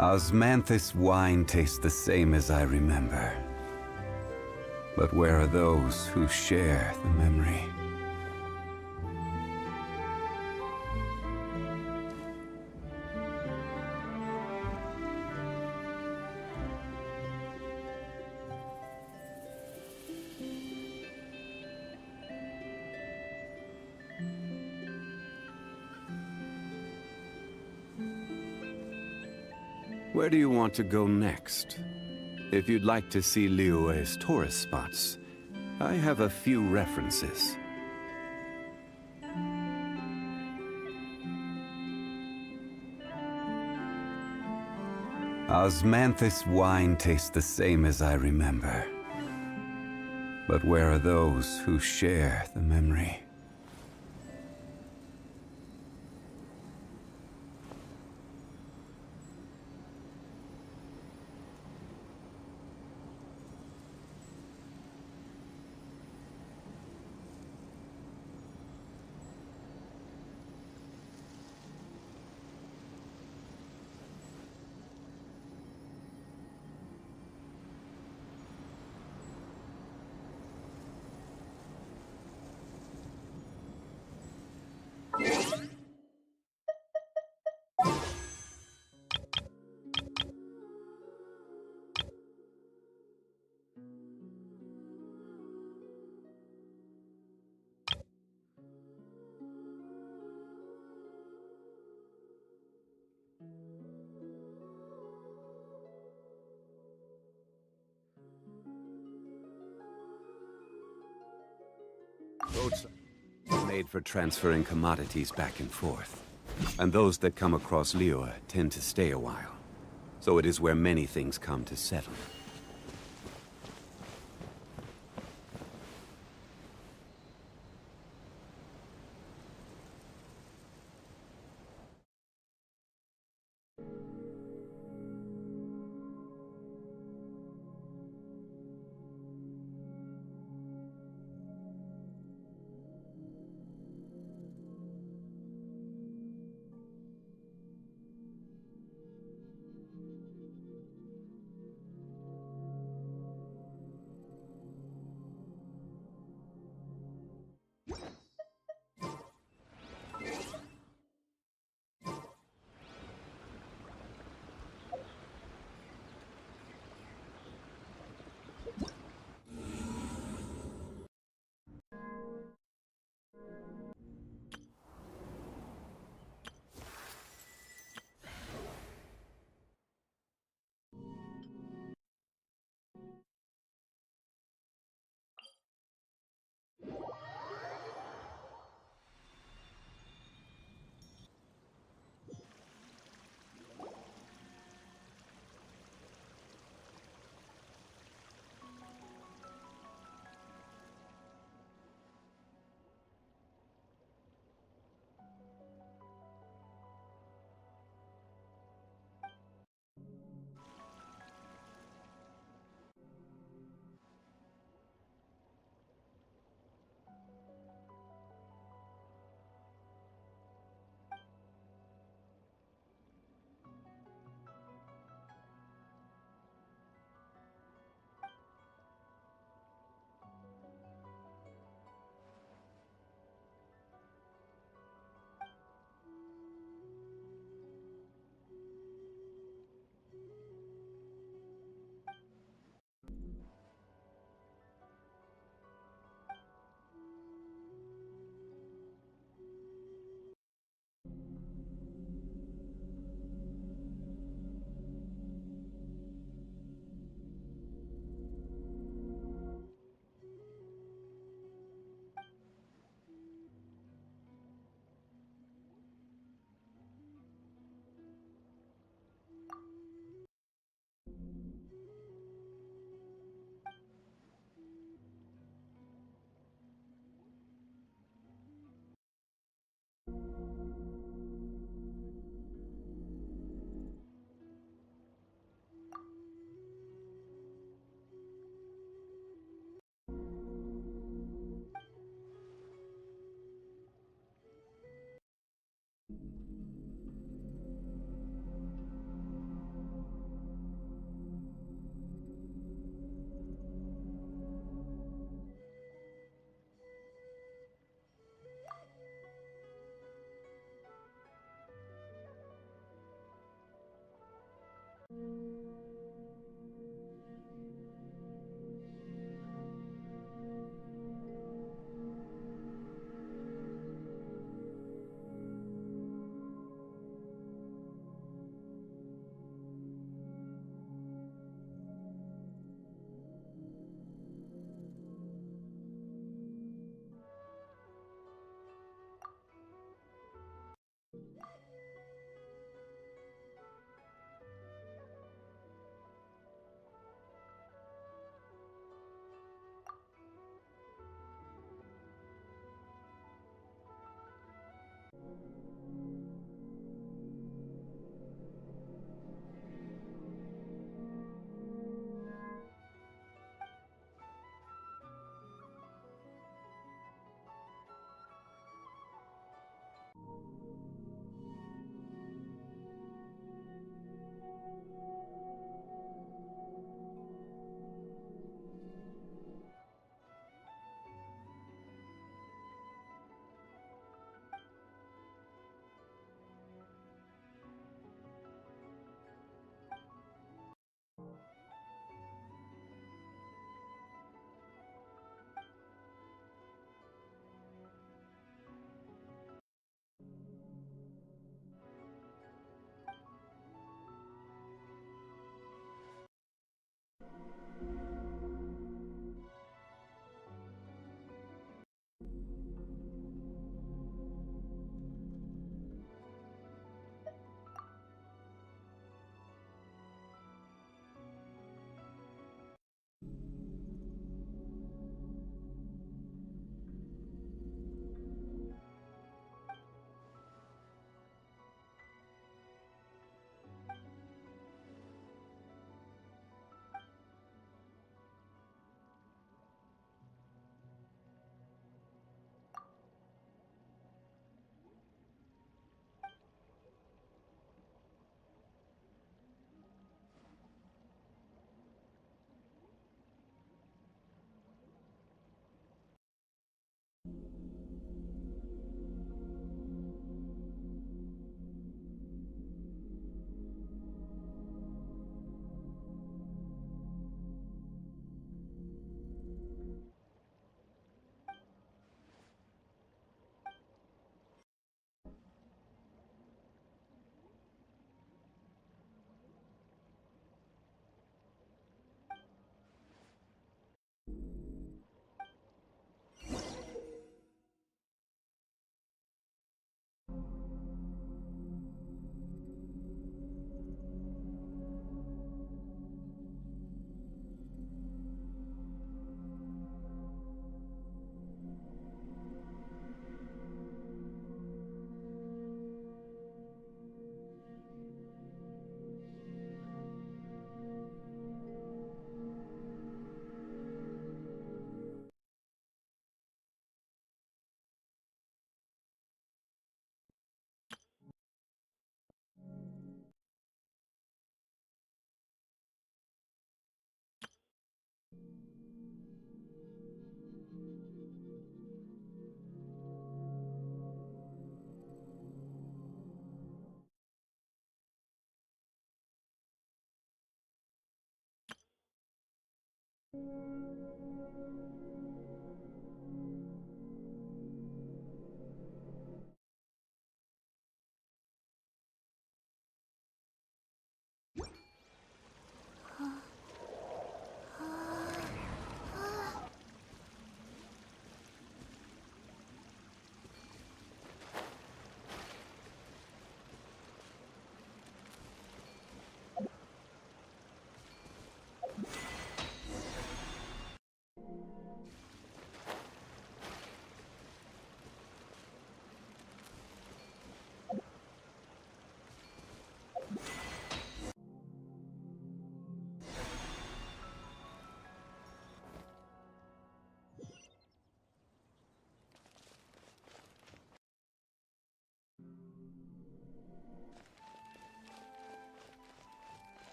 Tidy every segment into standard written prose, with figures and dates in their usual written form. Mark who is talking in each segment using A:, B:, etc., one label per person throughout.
A: Osmanthus wine tastes the same as I remember. But where are those who share the memory? Where do you want to go next? If you'd like to see Liyue's tourist spots, I have a few references. Osmanthus wine tastes the same as I remember. But where are those who share the memory? Boats are made for transferring commodities back and forth. And those that come across Liyue tend to stay a while. So it is where many things come to settle.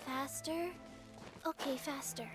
B: Faster? Okay, faster.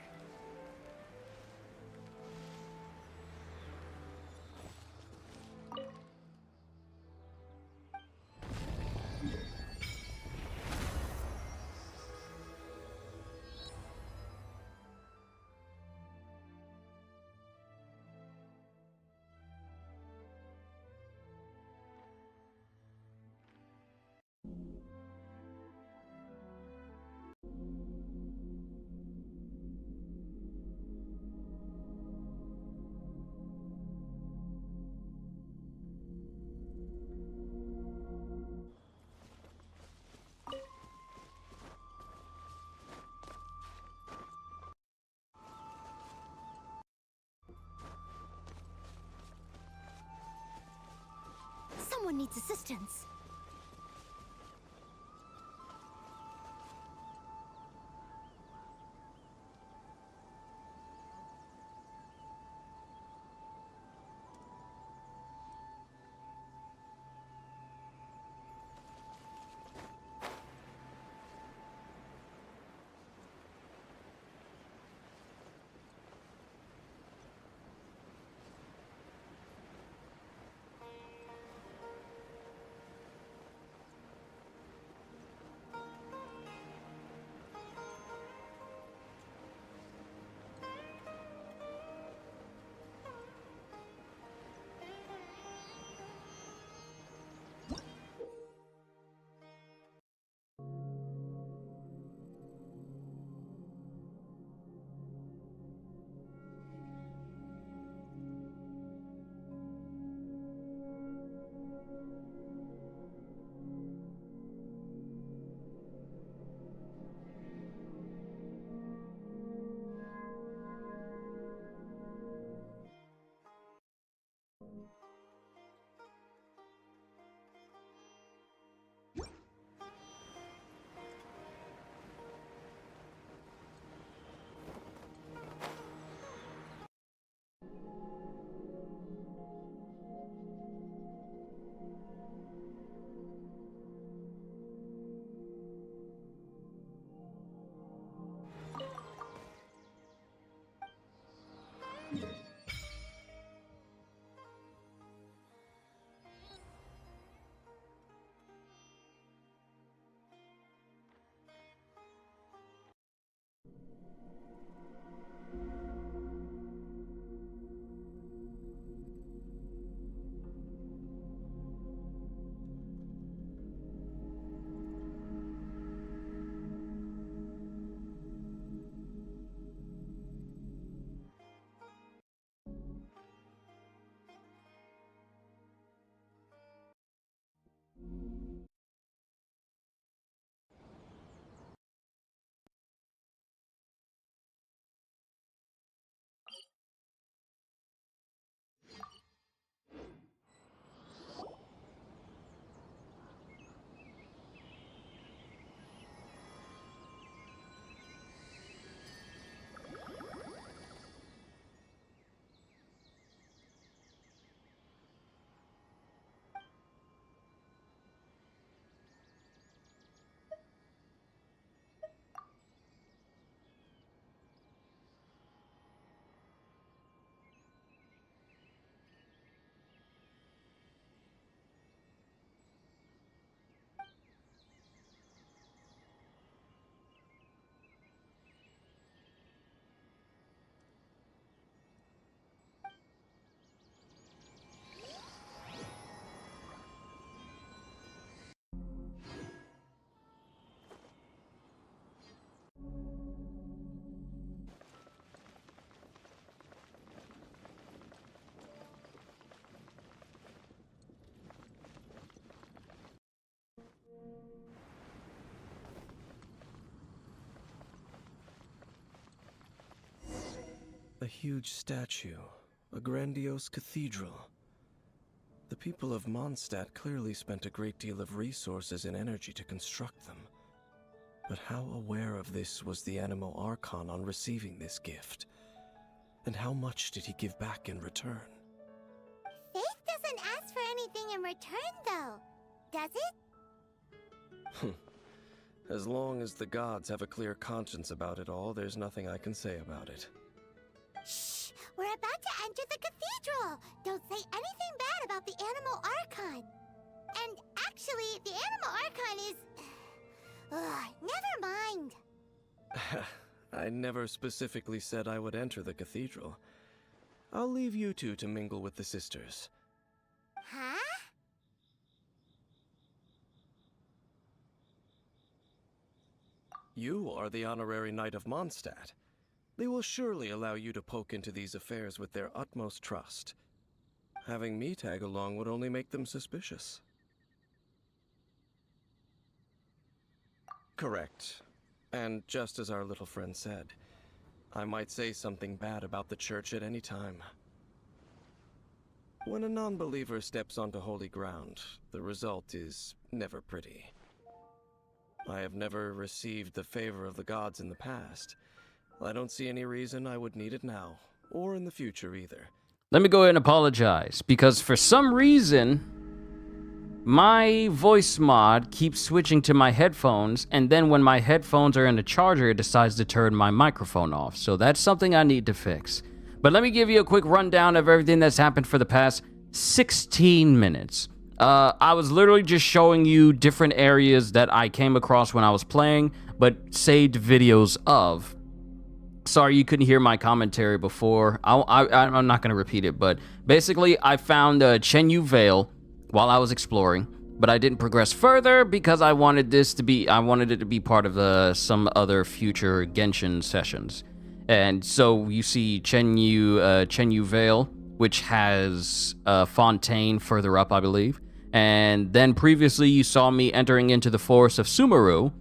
B: Someone needs assistance.
C: A huge statue, a grandiose cathedral. The people of Mondstadt clearly spent a great deal of resources and energy to construct them. But how aware of this was the Animo Archon on receiving this gift? And how much did he give back in return?
B: Faith doesn't ask for anything in return, though, does it?
C: As long as the gods have a clear conscience about it all, there's nothing I can say about it.
B: Shh! We're about to enter the cathedral! Don't say anything bad about the Animo Archon! And actually, the Animo Archon is... never mind!
C: I never specifically said I would enter the cathedral. I'll leave you two to mingle with the sisters.
B: Huh?
C: You are the honorary knight of Mondstadt. They will surely allow you to poke into these affairs with their utmost trust. Having me tag along would only make them suspicious. Correct. And just as our little friend said, I might say something bad about the church at any time. When a non-believer steps onto holy ground, the result is never pretty. I have never received the favor of the gods in the past. I don't see any reason I would need it now, or in the future either.
D: Let me go ahead and apologize, because for some reason, my voice mod keeps switching to my headphones, and then when my headphones are in the charger, it decides to turn my microphone off. So that's something I need to fix. But let me give you a quick rundown of everything that's happened for the past 16 minutes. I was literally just showing you different areas that I came across when I was playing, but saved videos of. Sorry you couldn't hear my commentary before. I'm not going to repeat it, but basically I found Chenyu Vale while I was exploring, but I didn't progress further because I wanted it to be part of some other future Genshin sessions. And so you see Chenyu Vale, which has Fontaine further up, I believe. And then previously you saw me entering into the forest of Sumeru,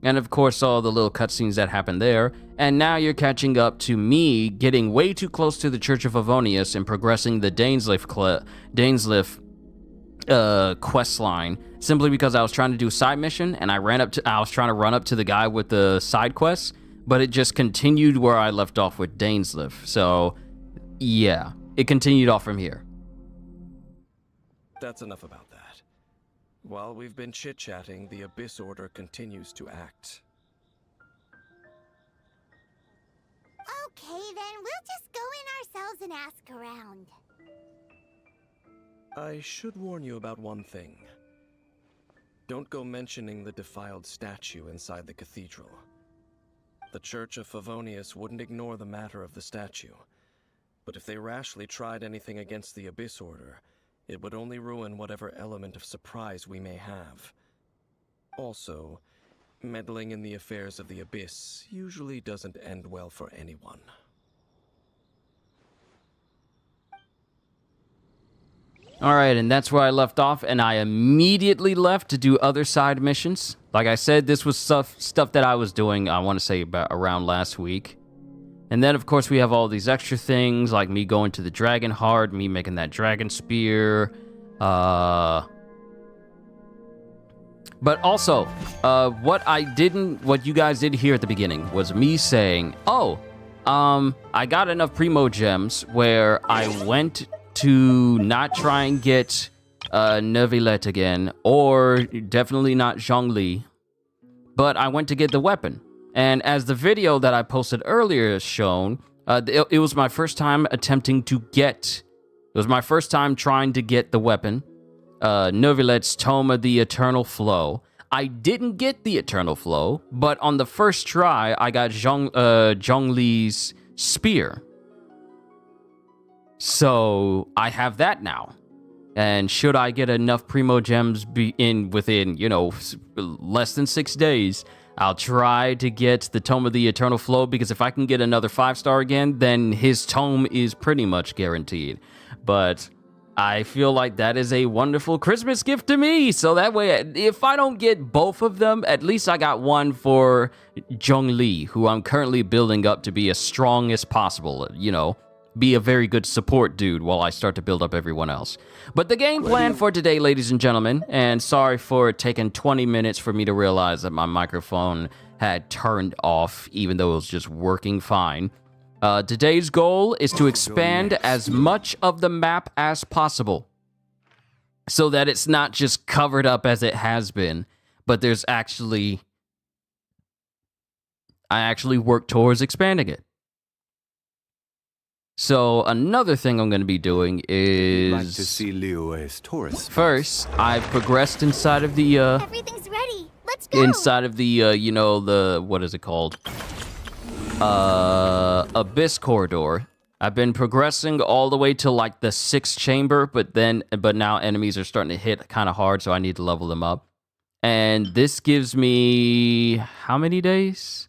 D: and of course all the little cutscenes that happened there. And now you're catching up to me getting way too close to the Church of Favonius and progressing the Dainsleif quest line, simply because I was trying to do a side mission and I was trying to run up to the guy with the side quests, but it just continued where I left off with Dainsleif. So yeah, it continued off from here.
C: That's enough about that. While we've been chit-chatting, the Abyss Order continues to act.
B: Okay, then we'll just go in ourselves and ask around.
C: I should warn you about one thing. Don't go mentioning the defiled statue inside the cathedral. The Church of Favonius wouldn't ignore the matter of the statue, but if they rashly tried anything against the Abyss Order, it would only ruin whatever element of surprise we may have. Also, meddling in the affairs of the Abyss usually doesn't end well for anyone.
D: Alright, and that's where I left off, and I immediately left to do other side missions. Like I said, this was stuff that I was doing, I want to say, about around last week. And then, of course, we have all these extra things, like me going to the Dragon Heart, me making that Dragon Spear. But also, what you guys did hear at the beginning was me saying, I got enough Primo Gems where I went to not try and get Neuvillette again, or definitely not Zhongli, but I went to get the weapon. And as the video that I posted earlier has shown, it was my first time attempting to get... It was my first time trying to get the weapon, Neuvillette's Tome of the Eternal Flow. I didn't get the Eternal Flow, but on the first try, I got Zhongli's Spear. So I have that now. And should I get enough Primo Gems within, less than 6 days, I'll try to get the Tome of the Eternal Flow, because if I can get another 5-star again, then his tome is pretty much guaranteed. But I feel like that is a wonderful Christmas gift to me. So that way, if I don't get both of them, at least I got one for Zhongli, who I'm currently building up to be as strong as possible, be a very good support dude while I start to build up everyone else. But the game plan for today, ladies and gentlemen, and sorry for it taking 20 minutes for me to realize that my microphone had turned off, even though it was just working fine. Today's goal is to expand as much of the map as possible, so that it's not just covered up as it has been, but I actually work towards expanding it. So another thing I'm going to be doing is...
A: Like to see Liyue's tourist.
D: First, I've progressed inside of the...
B: Everything's ready. Let's go.
D: Inside of the, what is it called? Abyss Corridor. I've been progressing all the way to like the 6th chamber, but now enemies are starting to hit kind of hard, so I need to level them up. And this gives me... how many days?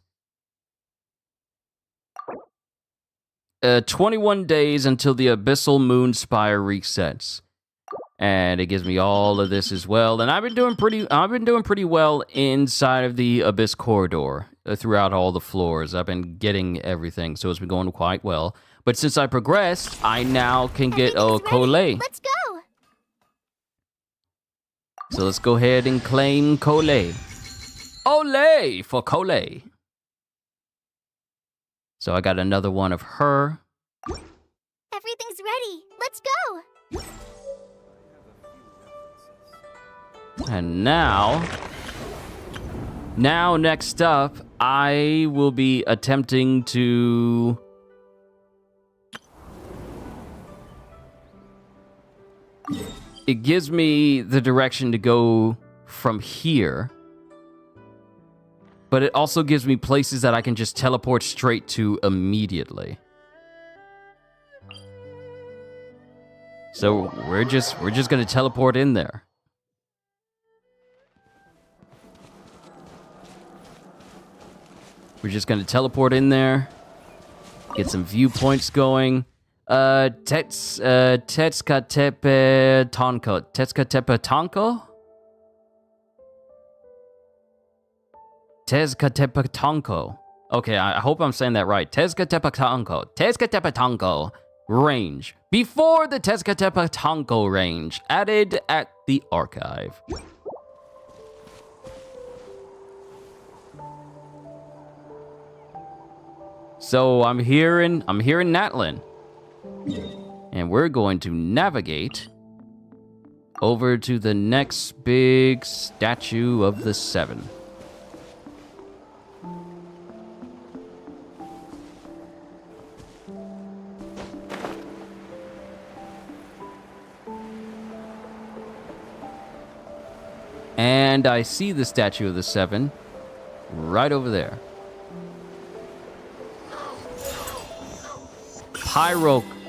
D: 21 days until the Abyssal Moon Spire resets. And it gives me all of this as well. And I've been doing pretty well inside of the Abyss Corridor throughout all the floors. I've been getting everything, so it's been going quite well. But since I progressed, I now can get Collet.
B: Let's go.
D: So let's go ahead and claim Collet. Olay for Collet. So I got another one of her.
B: Everything's ready. Let's go.
D: And now next up, I will be attempting to... It gives me the direction to go from here. But it also gives me places that I can just teleport straight to immediately. So we're just gonna teleport in there. We're just gonna teleport in there, get some viewpoints going. Tetskatepe Tonko. Tetskatepe Tonko? Tezcatepe Tonko. Okay, I hope I'm saying that right. Tezcatepe Tonko. Tezcatepe Tonko range. Before the Tezcatepe Tonko range, added at the archive. So I'm here in Natlan. And we're going to navigate over to the next big statue of the Seven. And I see the statue of the Seven right over there.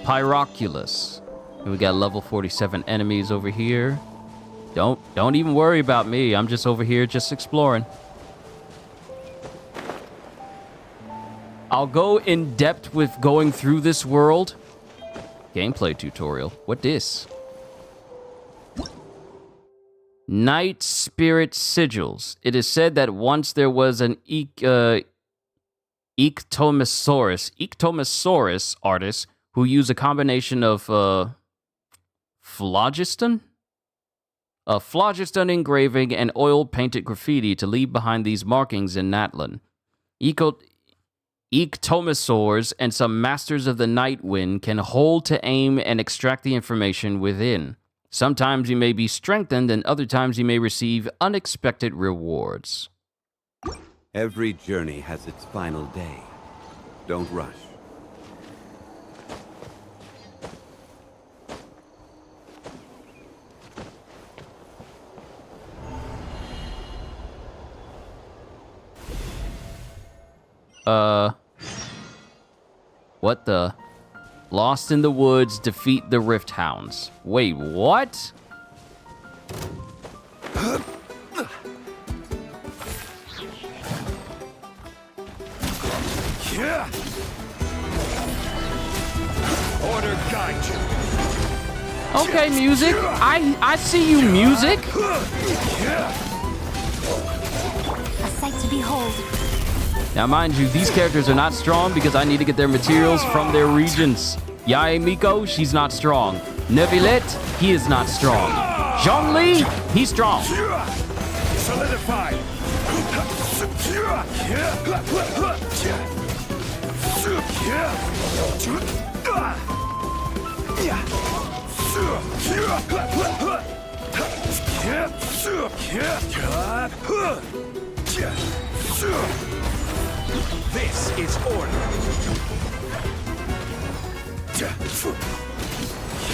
D: Pyroculus. And we got level 47 enemies over here. Don't even worry about me. I'm just over here just exploring. I'll go in depth with going through this world. Gameplay tutorial. What this? Night Spirit Sigils. It is said that once there was an Ectomosaurus artist who used a combination of phlogiston engraving and oil-painted graffiti to leave behind these markings in Natlan. Ectomosaurs and some masters of the night wind can hold to aim and extract the information within. Sometimes you may be strengthened, and other times you may receive unexpected rewards.
A: Every journey has its final day. Don't rush.
D: What the? Lost in the woods, defeat the Rift Hounds. Wait, what?
E: Order guide you.
D: Okay, music. I see you, music.
B: A sight to behold.
D: Now, mind you, these characters are not strong because I need to get their materials from their regions. Yae Miko, she's not strong. Nevilet, he is not strong. Zhongli, he's strong.
E: Solidified. This is order.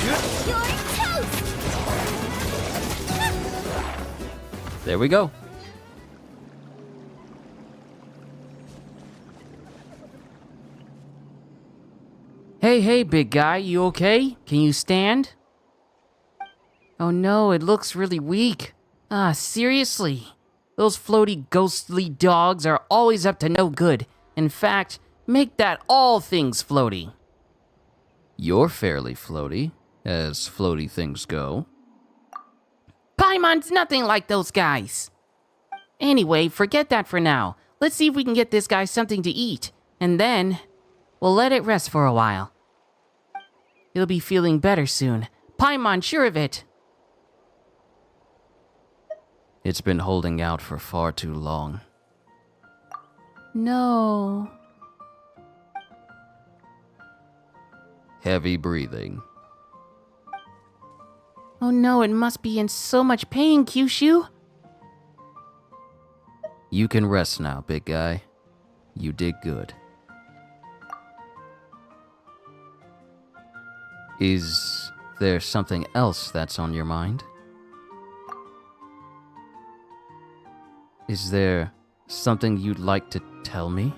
B: You're toast!
D: There we go. Hey, big guy, you okay? Can you stand? Oh no, it looks really weak. Seriously. Those floaty, ghostly dogs are always up to no good. In fact, make that all things floaty. You're fairly floaty, as floaty things go.
F: Paimon's nothing like those guys. Anyway, forget that for now. Let's see if we can get this guy something to eat. And then, we'll let it rest for a while. He'll be feeling better soon. Paimon, sure of it.
D: It's been holding out for far too long.
F: No.
D: Heavy breathing.
F: Oh no, it must be in so much pain, Kyushu.
D: You can rest now, big guy. You did good. Is there something else that's on your mind? Is there something you'd like to tell me?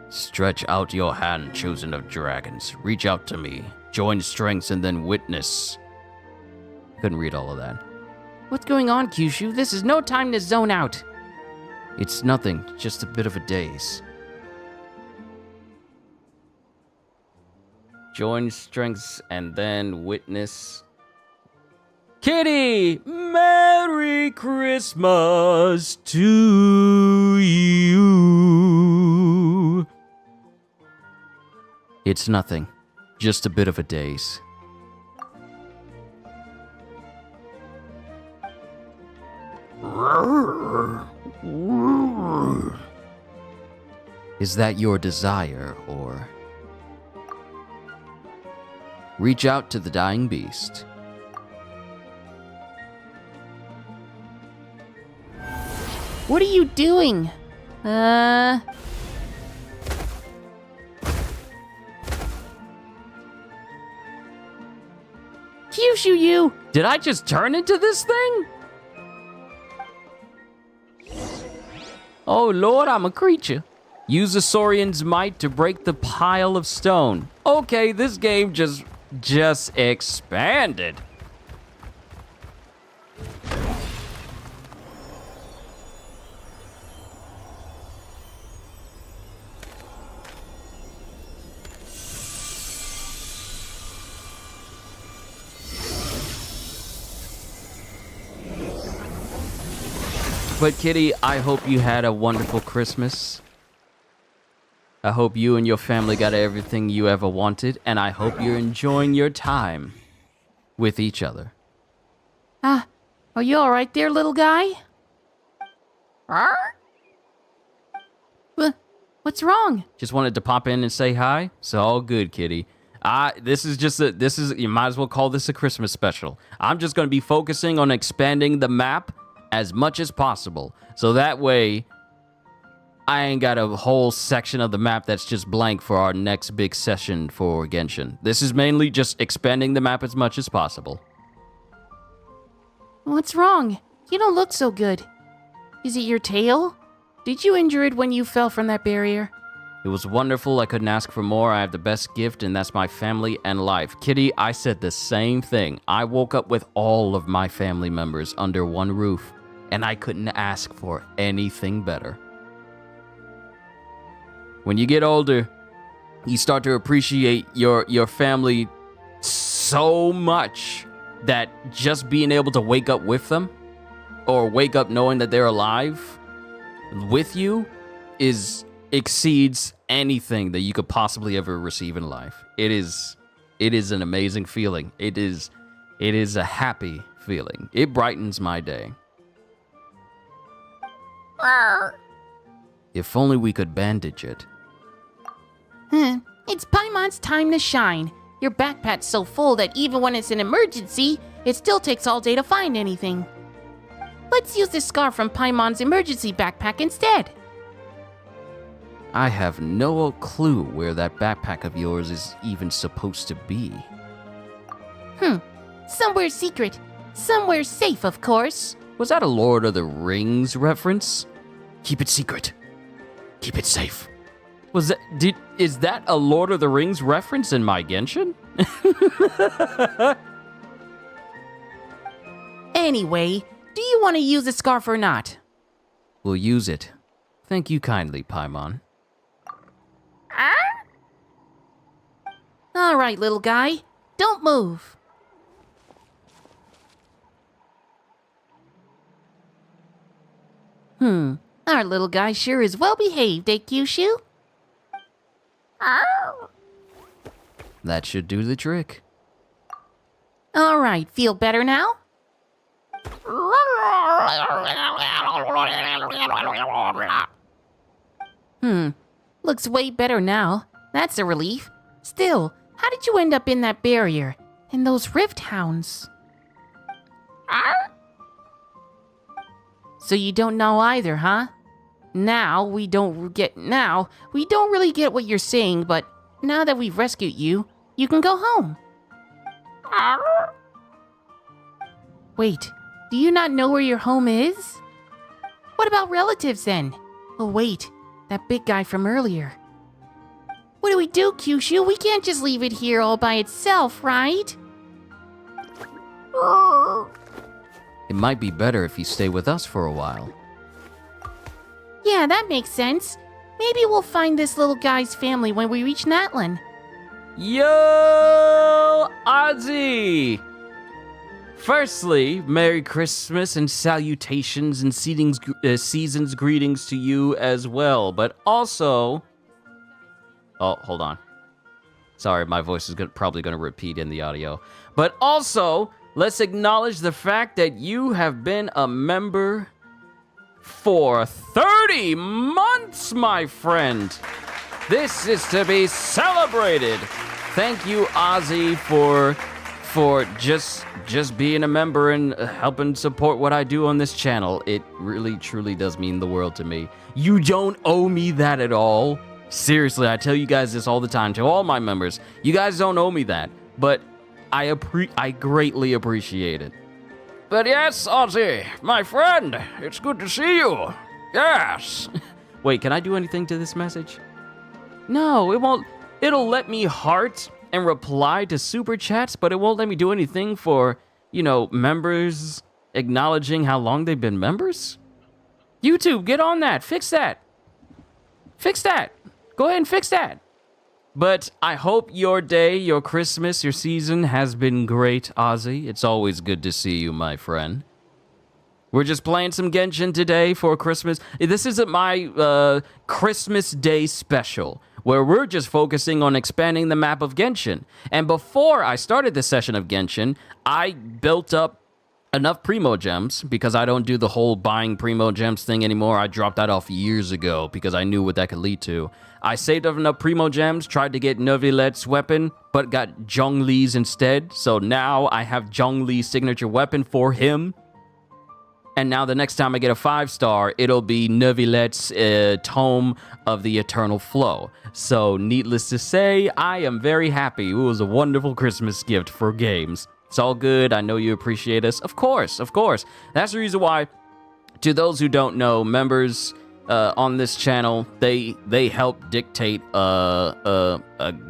D: Stretch out your hand, chosen of dragons. Reach out to me. Join strengths and then witness. Couldn't read all of that.
F: What's going on, Kyushu? This is no time to zone out.
D: It's nothing, just a bit of a daze. Join strengths and then witness. Kitty, Merry Christmas to you. It's nothing, just a bit of a daze. Is that your desire, or... Reach out to the dying beast.
F: What are you doing? Kyushu, you!
D: Did I just turn into this thing? Oh lord, I'm a creature. Use the Saurian's might to break the pile of stone. Okay, this game just expanded. But Kitty, I hope you had a wonderful Christmas. I hope you and your family got everything you ever wanted, and I hope you're enjoying your time with each other.
F: Are you alright there, little guy? What's wrong?
D: Just wanted to pop in and say hi. It's all good, Kitty. You might as well call this a Christmas special. I'm just going to be focusing on expanding the map as much as possible. So that way, I ain't got a whole section of the map that's just blank for our next big session for Genshin. This is mainly just expanding the map as much as possible.
F: What's wrong? You don't look so good. Is it your tail? Did you injure it when you fell from that barrier?
D: It was wonderful. I couldn't ask for more. I have the best gift, and that's my family and life. Kitty, I said the same thing. I woke up with all of my family members under one roof, and I couldn't ask for anything better. When you get older, you start to appreciate your family so much that just being able to wake up with them, or wake up knowing that they're alive with you, exceeds anything that you could possibly ever receive in life. It is an amazing feeling. It is a happy feeling. It brightens my day. If only we could bandage it.
F: It's Paimon's time to shine. Your backpack's so full that even when it's an emergency, it still takes all day to find anything. Let's use this scarf from Paimon's emergency backpack instead.
D: I have no clue where that backpack of yours is even supposed to be.
F: Somewhere secret. Somewhere safe, of course.
D: Was that a Lord of the Rings reference? Keep it secret. Keep it safe. Is that a Lord of the Rings reference in my Genshin?
F: Anyway, do you want to use the scarf or not?
D: We'll use it. Thank you kindly, Paimon.
F: Alright, little guy. Don't move. Our little guy sure is well behaved, eh, Kyushu?
D: That should do the trick.
F: All right, feel better now? Looks way better now. That's a relief. Still, how did you end up in that barrier? And those rift hounds? So you don't know either, huh? Now we don't really get what you're saying, but now that we've rescued you, you can go home. Wait, do you not know where your home is? What about relatives then? Oh wait, that big guy from earlier. What do we do, Kyushu? We can't just leave it here all by itself, right?
D: It might be better if you stay with us for a while.
F: Yeah, that makes sense. Maybe we'll find this little guy's family when we reach Natlan.
D: Yo, Ozzy! Firstly, Merry Christmas and salutations and season's greetings to you as well. But also... Oh, hold on. Sorry, my voice is probably going to repeat in the audio. But also, let's acknowledge the fact that you have been a member for 30 months, my friend. This is to be celebrated. Thank you, Ozzy, for just being a member and helping support what I do on this channel. It really, truly does mean the world to me. You don't owe me that at all. Seriously, I tell you guys this all the time, to all my members. You guys don't owe me that, but I greatly appreciate it. But yes, Ozzy, my friend, it's good to see you. Yes. Wait, can I do anything to this message? No, it won't. It'll let me heart and reply to super chats, but it won't let me do anything for, members acknowledging how long they've been members? YouTube, get on that. Fix that. Fix that. Go ahead and fix that. But I hope your day, your Christmas, your season has been great, Ozzy. It's always good to see you, my friend. We're just playing some Genshin today for Christmas. This isn't my Christmas Day special, where we're just focusing on expanding the map of Genshin. And before I started this session of Genshin, I built up enough Primo Gems, because I don't do the whole buying Primo Gems thing anymore. I dropped that off years ago because I knew what that could lead to. I saved up enough Primo Gems, tried to get Neuvillette weapon, but got Zhongli's instead. So now I have Zhongli's signature weapon for him. And now the next time I get a 5-star, it'll be Neuvillette's Tome of the Eternal Flow. So needless to say, I am very happy. It was a wonderful Christmas gift for games. It's all good. I know you appreciate us. Of course, of course. That's the reason why, to those who don't know, members on this channel, they help dictate a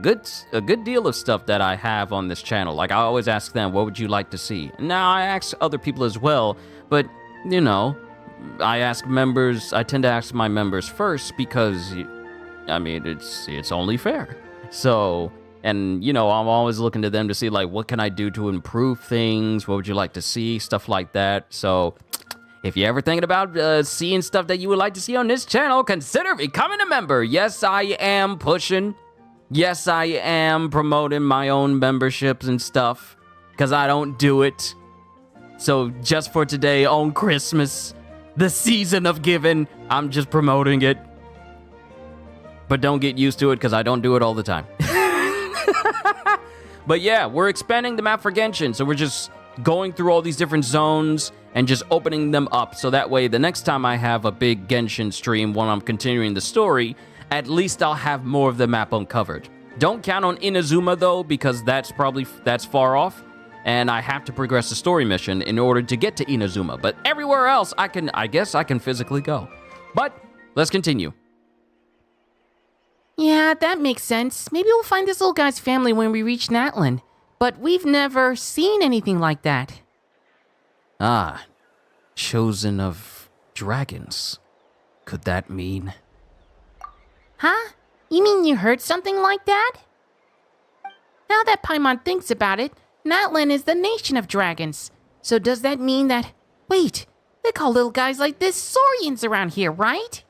D: good deal of stuff that I have on this channel. Like, I always ask them, what would you like to see? Now, I ask other people as well, but, I ask members, I tend to ask my members first because, it's only fair. So... And, I'm always looking to them to see, like, what can I do to improve things? What would you like to see? Stuff like that. So, if you're ever thinking about seeing stuff that you would like to see on this channel, consider becoming a member. Yes, I am pushing. Yes, I am promoting my own memberships and stuff, because I don't do it. So, just for today, on Christmas, the season of giving, I'm just promoting it. But don't get used to it, because I don't do it all the time. But yeah, we're expanding the map for Genshin, so we're just going through all these different zones and just opening them up, so that way the next time I have a big Genshin stream when I'm continuing the story, at least I'll have more of the map uncovered. Don't count on Inazuma though, because that's far off, and I have to progress the story mission in order to get to Inazuma. But everywhere else, I guess I can physically go. But let's continue.
F: Yeah, that makes sense. Maybe we'll find this little guy's family when we reach Natlan. But we've never seen anything like that.
D: Ah, chosen of dragons. Could that mean?
F: Huh? You mean you heard something like that? Now that Paimon thinks about it, Natlan is the nation of dragons. So does that mean that... Wait, they call little guys like this saurians around here, right?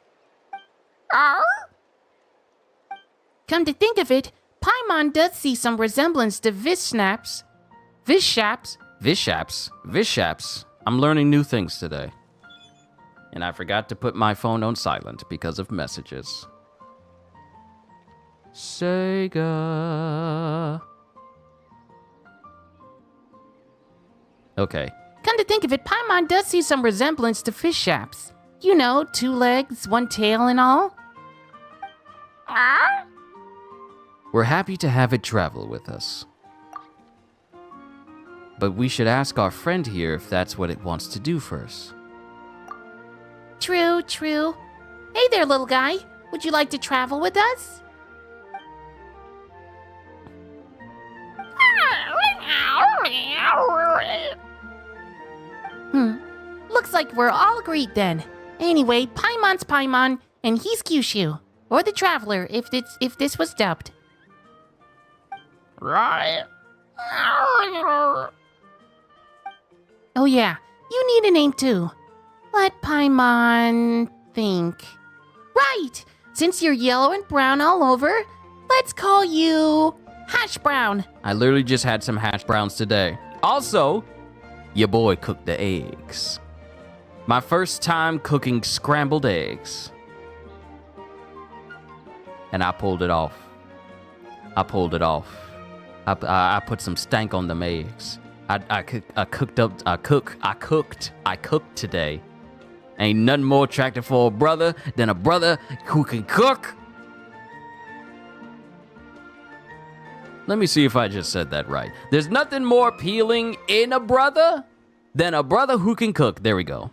F: Come to think of it, Paimon does see some resemblance to Vishaps.
D: Vishaps. I'm learning new things today. And I forgot to put my phone on silent because of messages. Sega. Okay.
F: Come to think of it, Paimon does see some resemblance to Vishaps. You know, 2 legs, 1 tail and all.
D: We're happy to have it travel with us. But we should ask our friend here if that's what it wants to do first.
F: True. Hey there, little guy. Would you like to travel with us? Looks like we're all agreed then. Anyway, Paimon's Paimon, and he's Kyushu. Or the Traveler, if this was dubbed.
D: Right.
F: Oh yeah, you need a name too. Let Paimon think. Right! Since you're yellow and brown all over, let's call you Hash Brown.
D: I literally just had some hash browns today. Also, your boy cooked the eggs. My first time cooking scrambled eggs. And I pulled it off. I put some stank on them eggs. I cooked today. Ain't nothing more attractive for a brother than a brother who can cook. Let me see if I just said that right. There's nothing more appealing in a brother than a brother who can cook. There we go.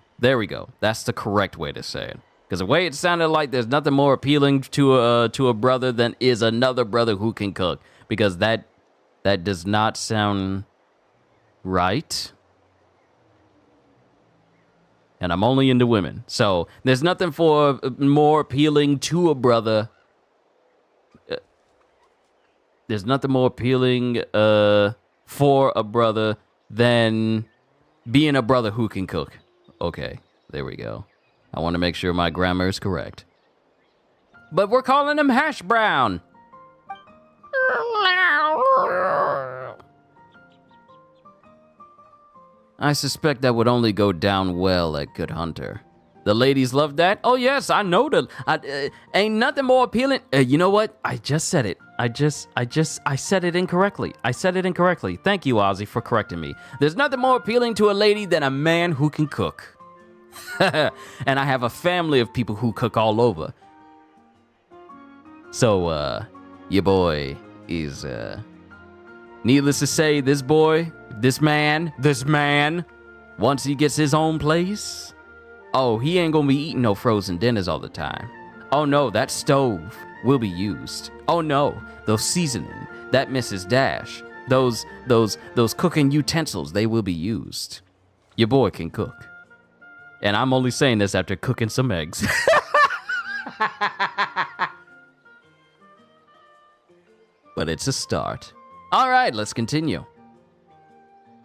D: That's the correct way to say it. Because the way it sounded like there's nothing more appealing to a brother than is another brother who can cook. Because that does not sound right. And I'm only into women. So there's nothing more appealing to a brother. There's nothing more appealing for a brother than being a brother who can cook. Okay, there we go. I want to make sure my grammar is correct. But we're calling him Hash Brown. I suspect that would only go down well at Good Hunter. The ladies love that? Oh yes, I know ain't nothing more appealing. You know what? I just said it. I said it incorrectly. Thank you, Ozzy, for correcting me. There's nothing more appealing to a lady than a man who can cook. And I have a family of people who cook all over. So, your boy is, needless to say, this man, once he gets his own place, oh, he ain't gonna be eating no frozen dinners all the time. Oh no, that stove will be used. Oh no, those seasoning, that Mrs. Dash, those cooking utensils, they will be used. Your boy can cook. And I'm only saying this after cooking some eggs. But it's a start. All right, let's continue.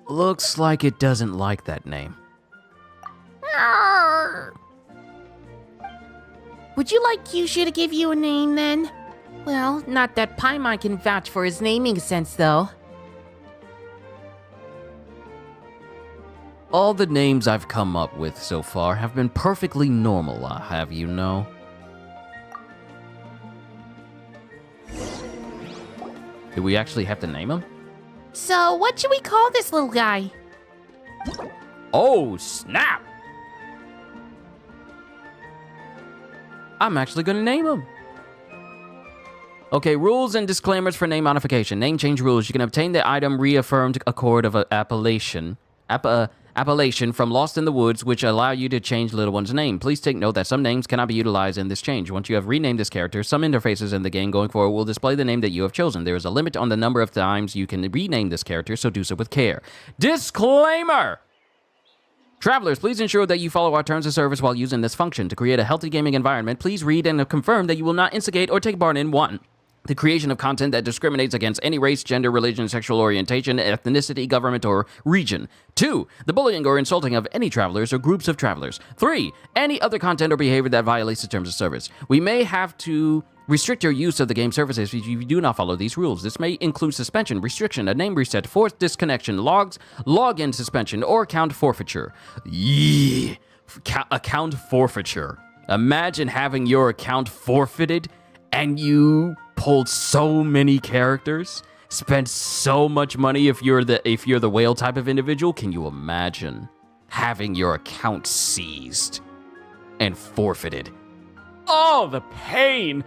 D: Looks like it doesn't like that name.
F: Would you like Kyushu to give you a name then? Well, not that Paimon can vouch for his naming sense though.
D: All the names I've come up with so far have been perfectly normal, I have you know. Do we actually have to name him?
F: So, what should we call this little guy?
D: Oh, snap! I'm actually gonna name him. Okay, rules and disclaimers for name modification. Name change rules. You can obtain the item reaffirmed accord of appellation from Lost in the Woods, which allow you to change little one's name. Please take note that some names cannot be utilized in this change. Once you have renamed this character, some interfaces in the game going forward will display the name that you have chosen. There is a limit on the number of times you can rename this character, so do so with care. Disclaimer! Travelers, please ensure that you follow our terms of service while using this function. To create a healthy gaming environment, please read and confirm that you will not instigate or take part in 1. The creation of content that discriminates against any race, gender, religion, sexual orientation, ethnicity, government, or region. 2. The bullying or insulting of any travelers or groups of travelers. 3. Any other content or behavior that violates the terms of service. We may have to restrict your use of the game services if you do not follow these rules. This may include suspension, restriction, a name reset, forced disconnection, login suspension, or account forfeiture. Yeah. Account forfeiture. Imagine having your account forfeited and you pulled so many characters, spent so much money if you're the whale type of individual. Can you imagine having your account seized and forfeited? Oh, the pain!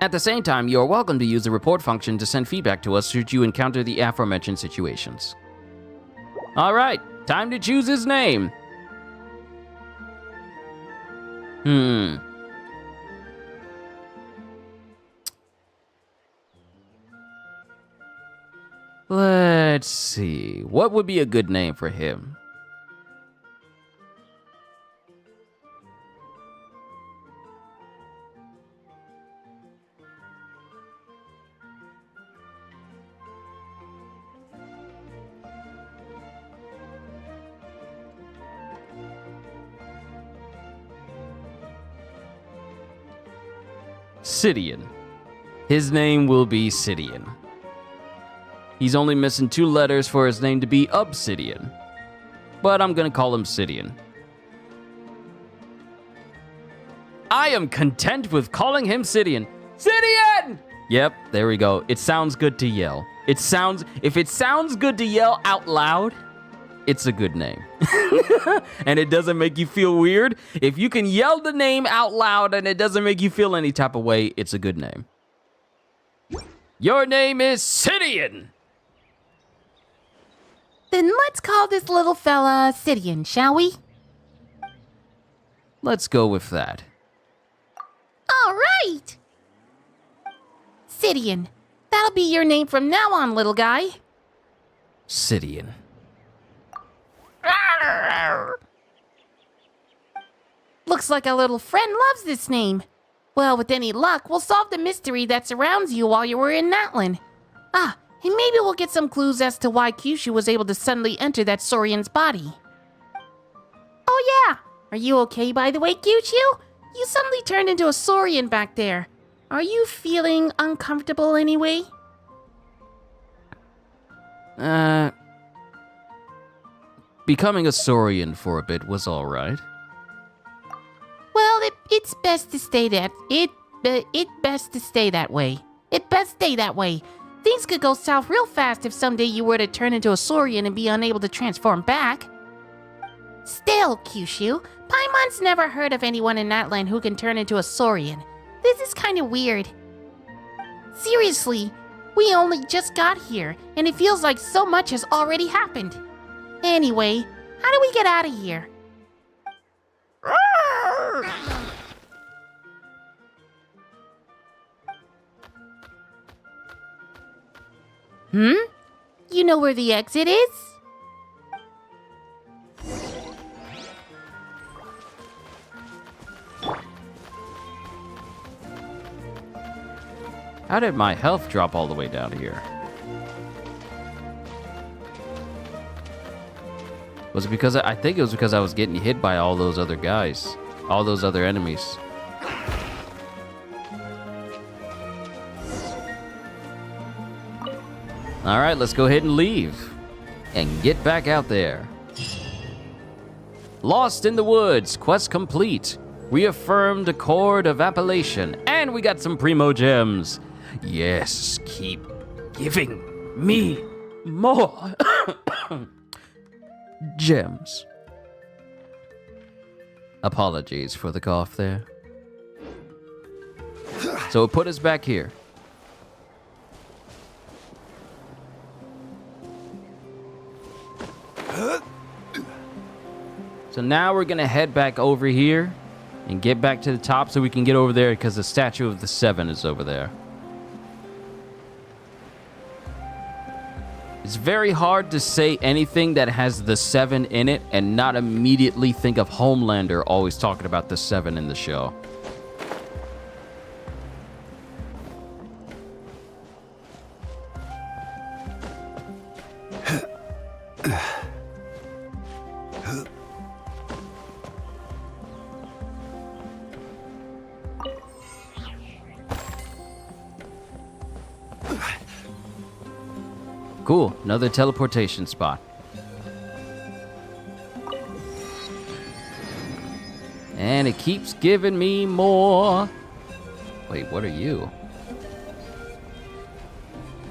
D: At the same time, you are welcome to use the report function to send feedback to us should you encounter the aforementioned situations. All right, time to choose his name. Let's see. What would be a good name for him? Sidian. His name will be Sidian. He's only missing 2 letters for his name to be Obsidian. But I'm gonna call him Sidian. I am content with calling him Sidian. Sidian! Yep, there we go. It sounds good to yell. If it sounds good to yell out loud, it's a good name. And it doesn't make you feel weird. If you can yell the name out loud and it doesn't make you feel any type of way, it's a good name. Your name is Sidian!
F: Then let's call this little fella Sidian, shall we?
D: Let's go with that.
F: All right! Sidian. That'll be your name from now on, little guy.
D: Sidian.
F: Looks like our little friend loves this name. Well, with any luck, we'll solve the mystery that surrounds you while you were in Natlan. Ah, and maybe we'll get some clues as to why Kyushu was able to suddenly enter that Saurian's body. Oh yeah! Are you okay, by the way, Kyushu? You suddenly turned into a Saurian back there. Are you feeling uncomfortable anyway?
D: Becoming a Saurian for a bit was alright.
F: Well, it's best to stay that. It best to stay that way. It best stay that way. Things could go south real fast if someday you were to turn into a Saurian and be unable to transform back. Still, Kyushu, Paimon's never heard of anyone in Natlan who can turn into a Saurian. This is kind of weird. Seriously, we only just got here, and it feels like so much has already happened. Anyway, how do we get out of here? You know where the exit is?
D: How did my health drop all the way down here? Was it because I think it was because I was getting hit by all those other guys, all those other enemies. All right, let's go ahead and leave and get back out there. Lost in the woods, quest complete. Reaffirmed Accord of Appellation, and we got some primo gems. Yes, keep giving me more gems. Apologies for the cough there. So it put us back here. So now we're gonna head back over here and get back to the top so we can get over there because the statue of the 7 is over there. It's very hard to say anything that has the 7 in it and not immediately think of Homelander always talking about the 7 in the show. Cool, another teleportation spot. And it keeps giving me more. Wait, what are you?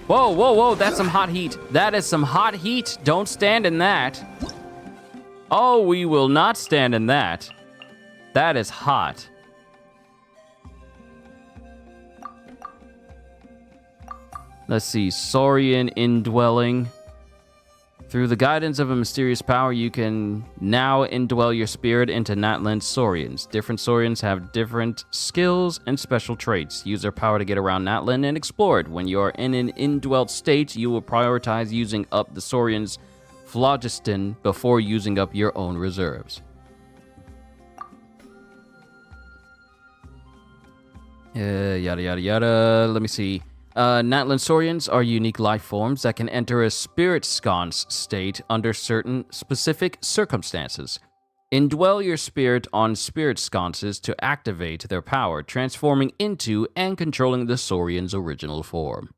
D: Whoa, whoa, whoa, that's some hot heat. That is some hot heat. Don't stand in that. Oh, we will not stand in that. That is hot. Let's see, Saurian indwelling. Through the guidance of a mysterious power, you can now indwell your spirit into natlan Saurians. Different Saurians have different skills and special traits. Use their power to get around natlan and explore it. When you are in an indwelt state, you will prioritize using up the Saurian's phlogiston before using up your own reserves. Yada yada yada. Let me see. Natlan Saurians are unique life forms that can enter a spirit sconce state under certain specific circumstances. Indwell your spirit on spirit sconces to activate their power, transforming into and controlling the Saurian's original form.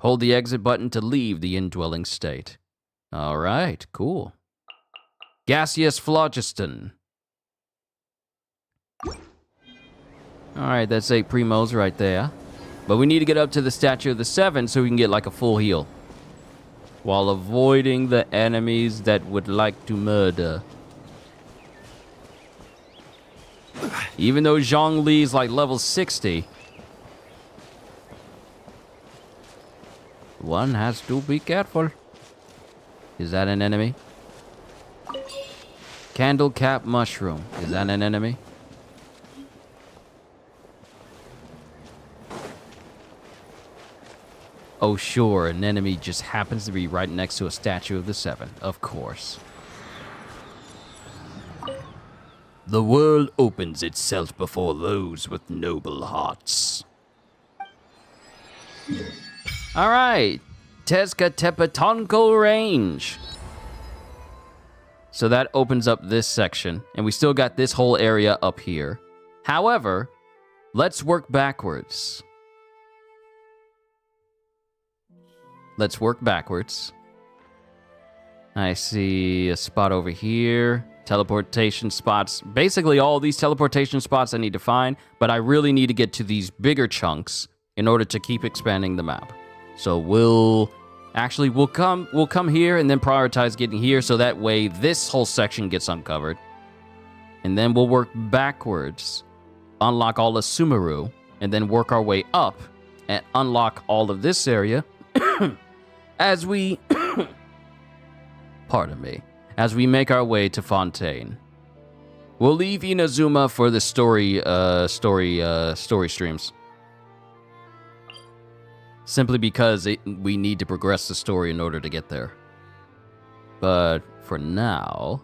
D: Hold the exit button to leave the indwelling state. Alright, cool. Gaseous phlogiston. Alright, that's 8 primos right there. But we need to get up to the Statue of the Seven so we can get like a full heal. While avoiding the enemies that would like to murder. Even though Zhongli's like level 60. One has to be careful. Is that an enemy? Candle cap mushroom. Is that an enemy? Oh sure, an enemy just happens to be right next to a Statue of the Seven, of course. The world opens itself before those with noble hearts. Alright, Tezcatlipoca Range. So that opens up this section, and we still got this whole area up here. However, let's work backwards. Let's work backwards. I see a spot over here. Teleportation spots. Basically, all these teleportation spots I need to find, but I really need to get to these bigger chunks in order to keep expanding the map. So we'll come here and then prioritize getting here so that way this whole section gets uncovered. And then we'll work backwards, unlock all of Sumeru, and then work our way up and unlock all of this area. As we, pardon me, as we make our way to Fontaine. We'll leave Inazuma for the story streams. Simply because we need to progress the story in order to get there. But for now...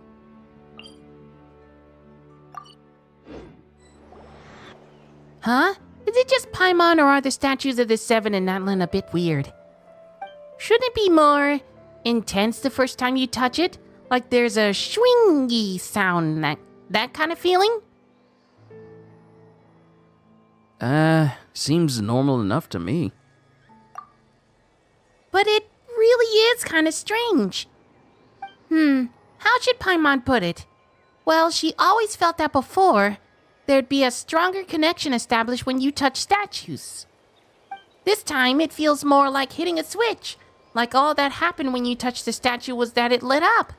F: Huh? Is it just Paimon or are the statues of the Seven and Natlan a bit weird? Shouldn't it be more intense the first time you touch it? Like there's a swingy sound, that kind of feeling?
D: Seems normal enough to me.
F: But it really is kind of strange. How should Paimon put it? Well, she always felt that before. There'd be a stronger connection established when you touch statues. This time, it feels more like hitting a switch. Like all that happened when you touched the statue was that it lit up.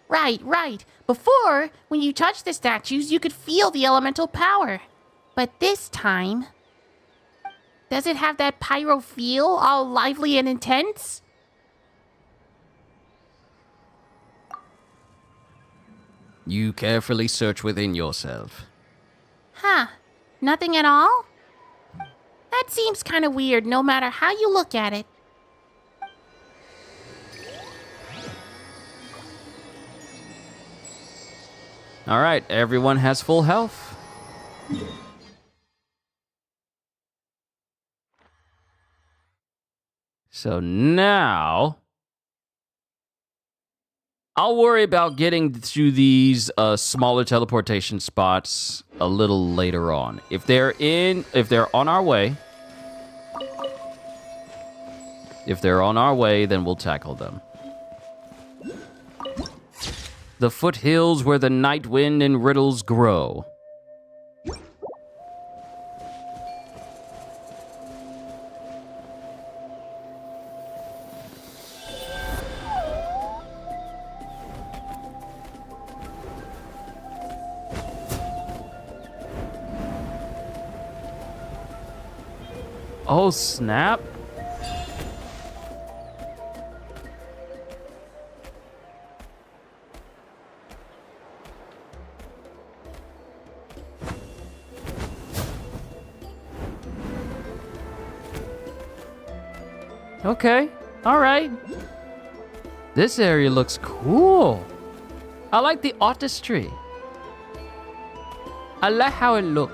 F: Right. Before, when you touched the statues, you could feel the elemental power. But this time... does it have that pyro feel, all lively and intense?
D: You carefully search within yourself.
F: Huh. Nothing at all? That seems kind of weird no matter how you look at it.
D: Alright, everyone has full health. So now... I'll worry about getting to these smaller teleportation spots a little later on. If they're on our way... If they're on our way, then we'll tackle them. The foothills where the night wind and riddles grow. Oh, snap. Okay, all right. This area looks cool. I like the artistry. I like how it looks.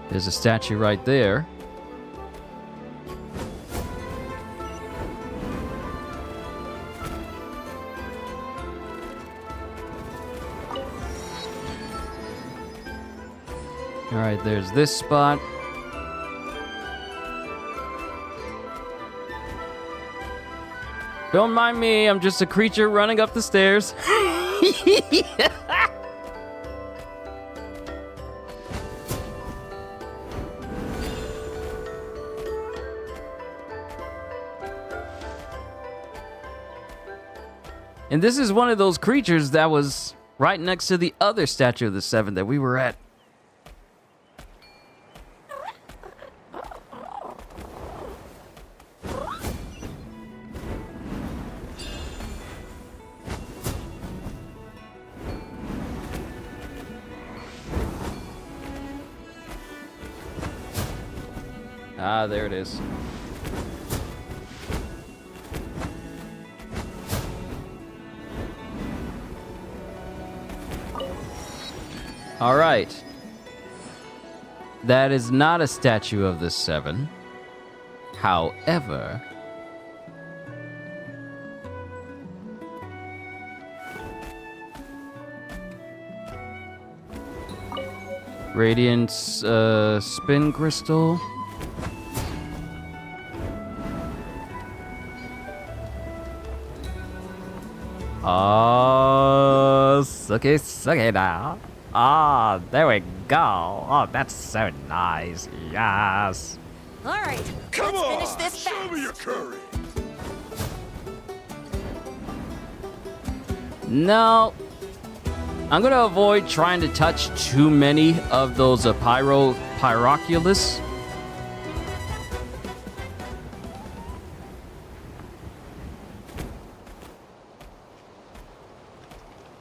D: There's a statue right there. All right, there's this spot. Don't mind me, I'm just a creature running up the stairs. And this is one of those creatures that was right next to the other statue of the Seven that we were at. Ah, there it is. All right. That is not a statue of the Seven. However, Radiance spin crystal. Oh, sucky now. Ah, there we go. Oh, that's so nice. Yes.
G: All right,
E: Come
G: let's
E: on!
G: finish this
E: Show
G: fast.
E: me your courage!
D: No. I'm gonna avoid trying to touch too many of those pyroculus.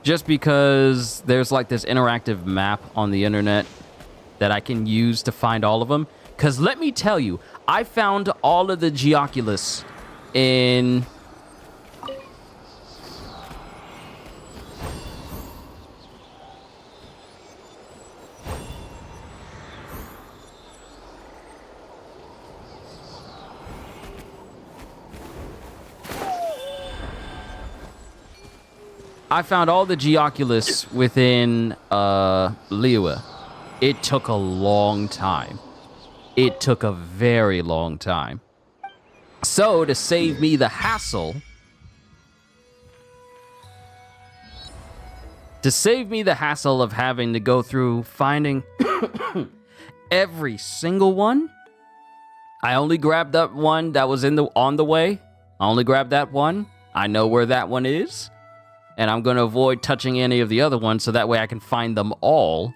D: Just because there's like this interactive map on the internet that I can use to find all of them. Because let me tell you, I found all of the Geoculus in... I found all the Geoculus within Liyue. It took a long time. It took a very long time. So to save me the hassle, of having to go through finding every single one, I only grabbed that one that was on the way. I only grabbed that one. I know where that one is. And I'm going to avoid touching any of the other ones so that way I can find them all.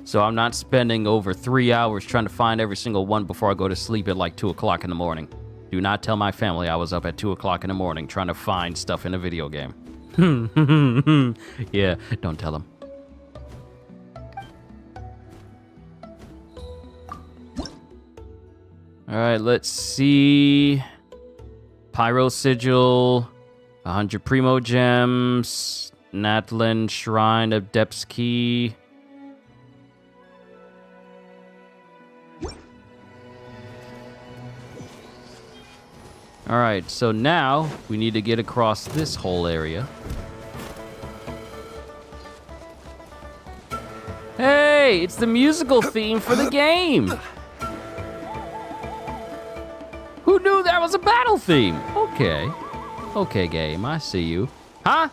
D: So I'm not spending over 3 hours trying to find every single one before I go to sleep at like 2 o'clock in the morning. Do not tell my family I was up at 2 o'clock in the morning trying to find stuff in a video game. Yeah, don't tell them. All right, let's see. Pyro Sigil, 100 Primo Gems, Natlan Shrine of Depth's Key. All right, so now we need to get across this whole area. way! It's the musical theme for the game! Who knew that was a battle theme? Okay. Okay, game, I see you. Huh?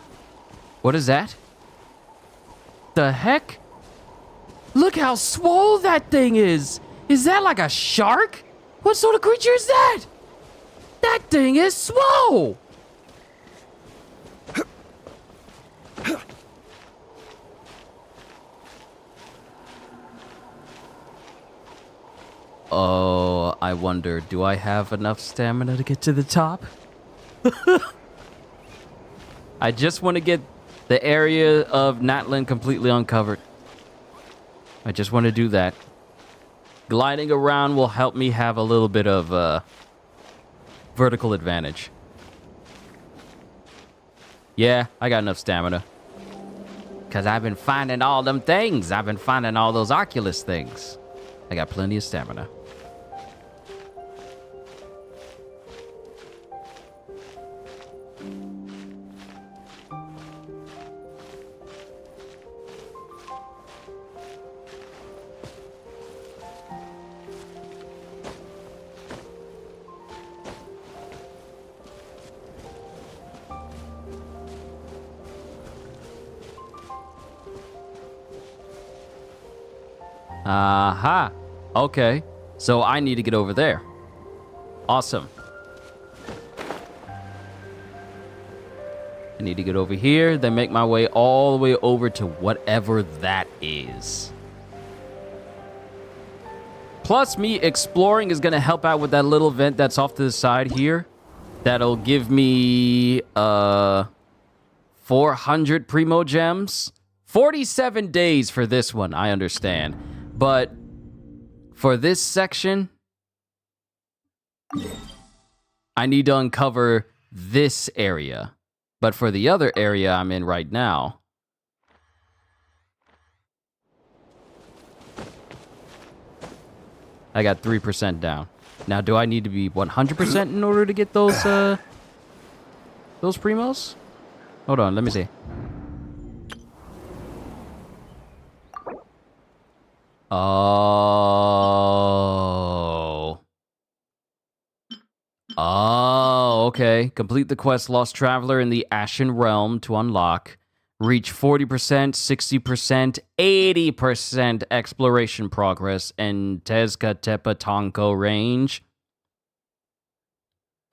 D: What is that? The heck? Look how swole that thing is! Is that like a shark? What sort of creature is that? That thing is swole! Oh, I wonder, do I have enough stamina to get to the top? I just want to get the area of Natlan completely uncovered. I just want to do that. Gliding around will help me have a little bit of vertical advantage. Yeah, I got enough stamina. Because I've been finding all them things. I've been finding all those Oculus things. I got plenty of stamina. Aha. Okay. So I need to get over there. Awesome. I need to get over here, then make my way all the way over to whatever that is. Plus, me exploring is going to help out with that little vent that's off to the side here. That'll give me 400 Primo Gems. 47 days for this one, I understand. But for this section, I need to uncover this area. But for the other area I'm in right now, I got 3% down. Now, do I need to be 100% in order to get those primos? Hold on, let me see. Oh. Oh, okay. Complete the quest Lost Traveler in the Ashen Realm to unlock. Reach 40%, 60%, 80% exploration progress in Tezcatepetonco range,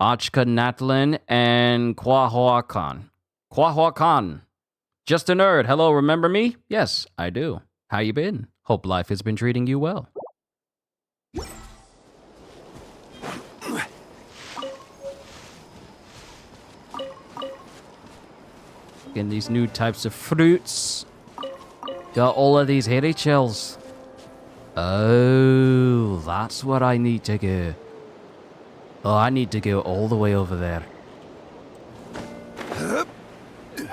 D: Achka Natlan, and Kwahuacan. Kwahuacan. Just a nerd. Hello, remember me? Yes, I do. How you been? Hope life has been treating you well. Getting these new types of fruits. Got all of these hairy shells. Oh, that's what I need to go. Oh, I need to go all the way over there.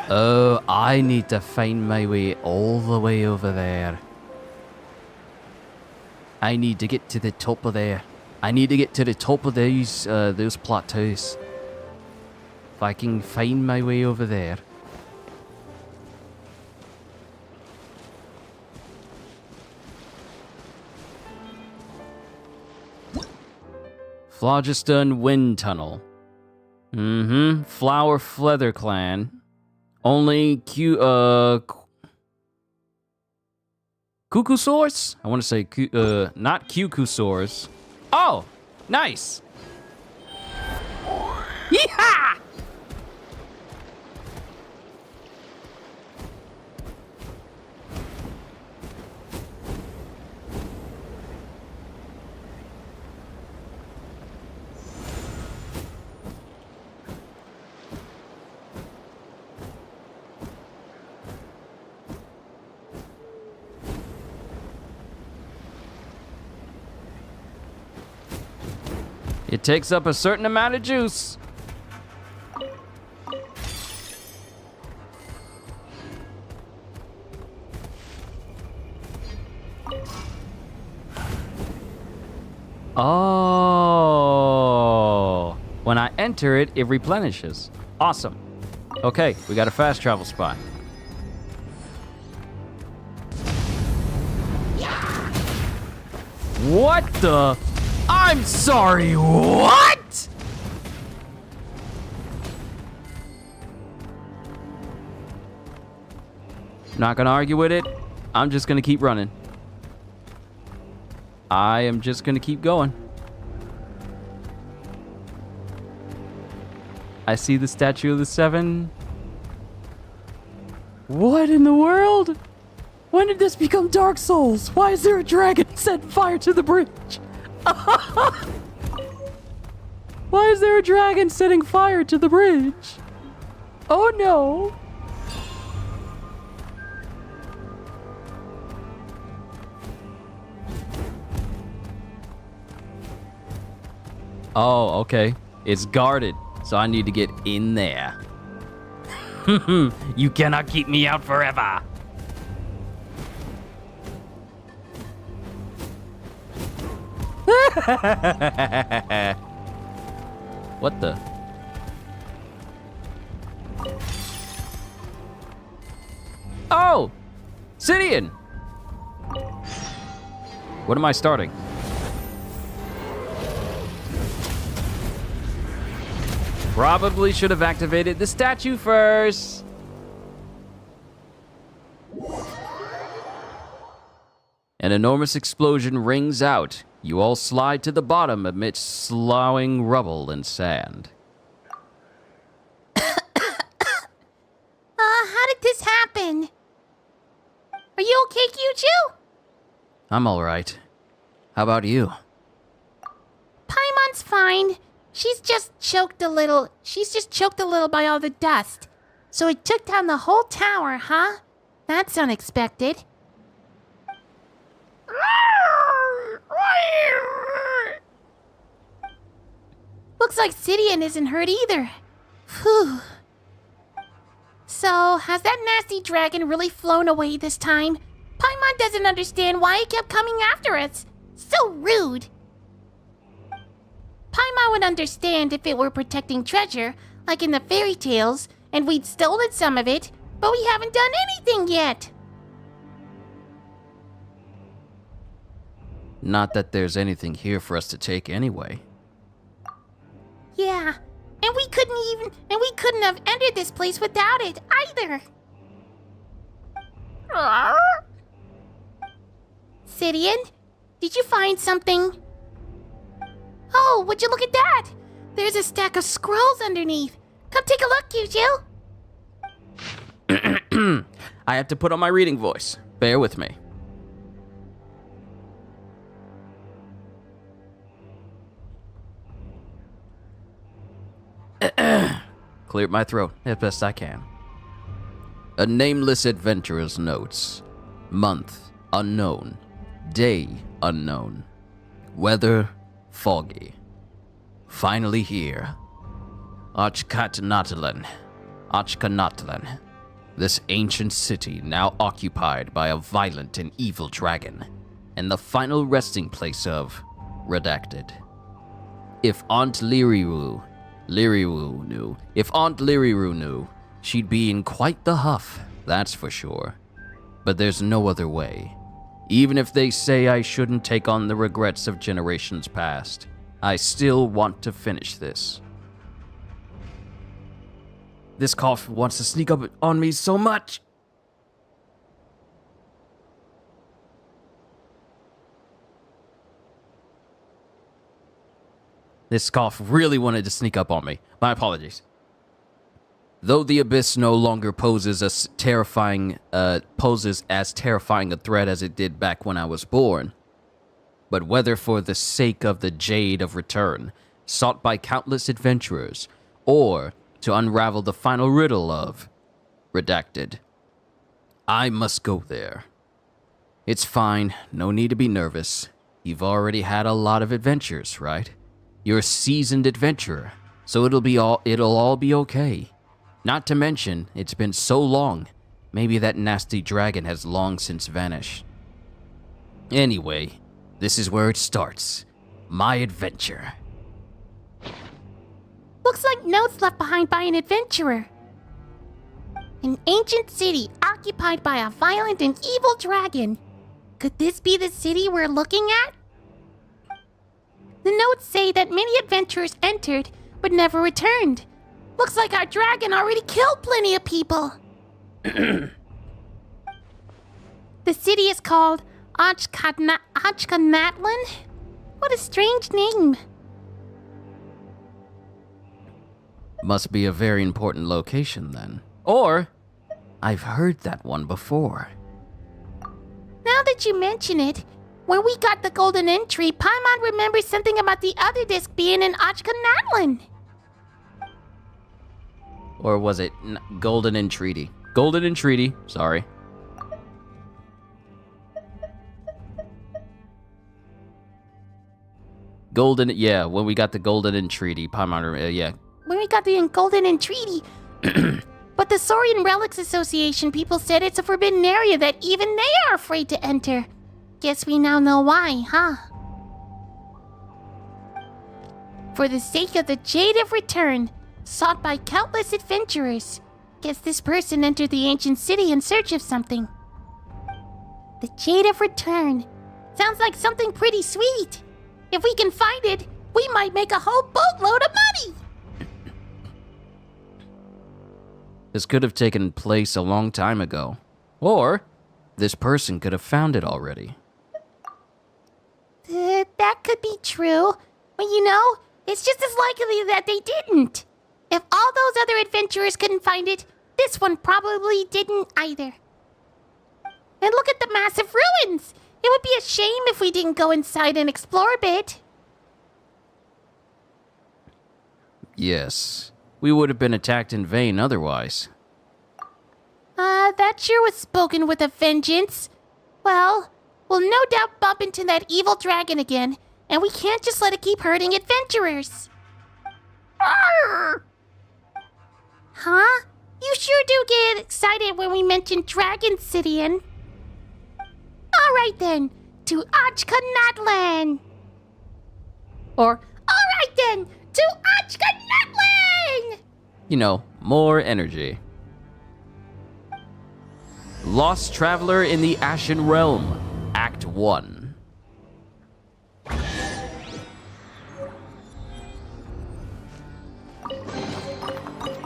D: Oh, I need to find my way all the way over there. I need to get to the top of there. I need to get to the top of those plateaus. If I can find my way over there. Phlogiston Wind Tunnel. Flower Feather Clan. Only Cuckoosaurs? I want to say, not Cuckoosaurs. Oh, nice. Yeehaw! It takes up a certain amount of juice. Oh. When I enter it, it replenishes. Awesome. Okay, we got a fast travel spot. What the? I'm sorry, what? Not gonna argue with it. I'm just gonna keep running. I am just gonna keep going. I see the statue of the seven. What in the world? When did this become Dark Souls? Why is there a dragon setting fire to the bridge? Why is there a dragon setting fire to the bridge? Oh no. Oh, okay. It's guarded, so I need to get in there. You cannot keep me out forever. What the? Oh! Sidian! What am I starting? Probably should have activated the statue first. An enormous explosion rings out. You all slide to the bottom amidst sloughing rubble and sand.
B: How did this happen? Are you okay, Kyuju?
D: I'm all right. How about you?
B: Paimon's fine. She's just choked a little by all the dust. So it took down the whole tower, huh? That's unexpected. Looks like Sidian isn't hurt either. Phew. So, has that nasty dragon really flown away this time? Paimon doesn't understand why it kept coming after us. So rude. Paimon would understand if it were protecting treasure, like in the fairy tales, and we'd stolen some of it, but we haven't done anything yet.
D: Not that there's anything here for us to take anyway.
B: Yeah, and we couldn't have entered this place without it either. Sidian, did you find something? Oh, would you look at that? There's a stack of scrolls underneath. Come take a look, Kyuju.
D: I have to put on my reading voice. Bear with me. Cleared my throat as best I can. A nameless adventurer's notes. Month unknown. Day unknown. Weather foggy. Finally here. Natlan. This ancient city now occupied by a violent and evil dragon, and the final resting place of Redacted. If Aunt Liyue knew, she'd be in quite the huff, that's for sure. But there's no other way. Even if they say I shouldn't take on the regrets of generations past, I still want to finish this. This cough wants to sneak up on me so much. This cough really wanted to sneak up on me. My apologies. Though the abyss no longer poses as terrifying a threat as it did back when I was born, but whether for the sake of the Jade of Return, sought by countless adventurers, or to unravel the final riddle of Redacted, I must go there. It's fine, no need to be nervous. You've already had a lot of adventures, right? You're a seasoned adventurer, so it'll all be okay. Not to mention, it's been so long. Maybe that nasty dragon has long since vanished. Anyway, this is where it starts. My adventure.
B: Looks like notes left behind by an adventurer. An ancient city occupied by a violent and evil dragon. Could this be the city we're looking at? The notes say that many adventurers entered but never returned. Looks like our dragon already killed plenty of people. The city is called natlan. What a strange name.
D: Must be a very important location then. Or, I've heard that one before.
B: Now that you mention it, when we got the golden entry, Paimon remembers something about the other disc being in natlan.
D: Or was it Golden Entreaty? Golden Entreaty, sorry. Golden, yeah, when we got the Golden Entreaty, Paimon, yeah.
B: When we got the golden entreaty. But the Saurian Relics Association people said it's a forbidden area that even they are afraid to enter. Guess we now know why, huh? For the sake of the Jade of Return, sought by countless adventurers. Guess this person entered the ancient city in search of something. The Jade of Return. Sounds like something pretty sweet. If we can find it, we might make a whole boatload of money.
D: This could have taken place a long time ago. Or, this person could have found it already.
B: That could be true. But you know, it's just as likely that they didn't. If all those other adventurers couldn't find it, this one probably didn't either. And look at the massive ruins! It would be a shame if we didn't go inside and explore a bit.
D: Yes. We would have been attacked in vain otherwise.
B: That sure was spoken with a vengeance. Well, we'll no doubt bump into that evil dragon again, and we can't just let it keep hurting adventurers. Arr! Huh? You sure do get excited when we mention Dragon City and... Alright then, to natlan. Or, alright then, to natlan.
D: You know, more energy. Lost Traveler in the Ashen Realm, Act 1.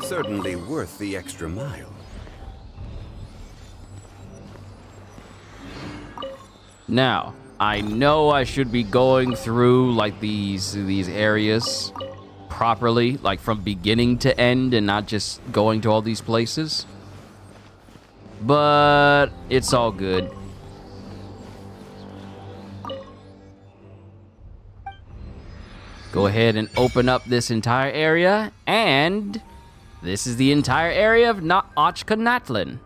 A: Certainly worth the extra mile.
D: Now, I know I should be going through like these areas properly, like from beginning to end and not just going to all these places. But it's all good. Go ahead and open up this entire area, and this is the entire area of natlan.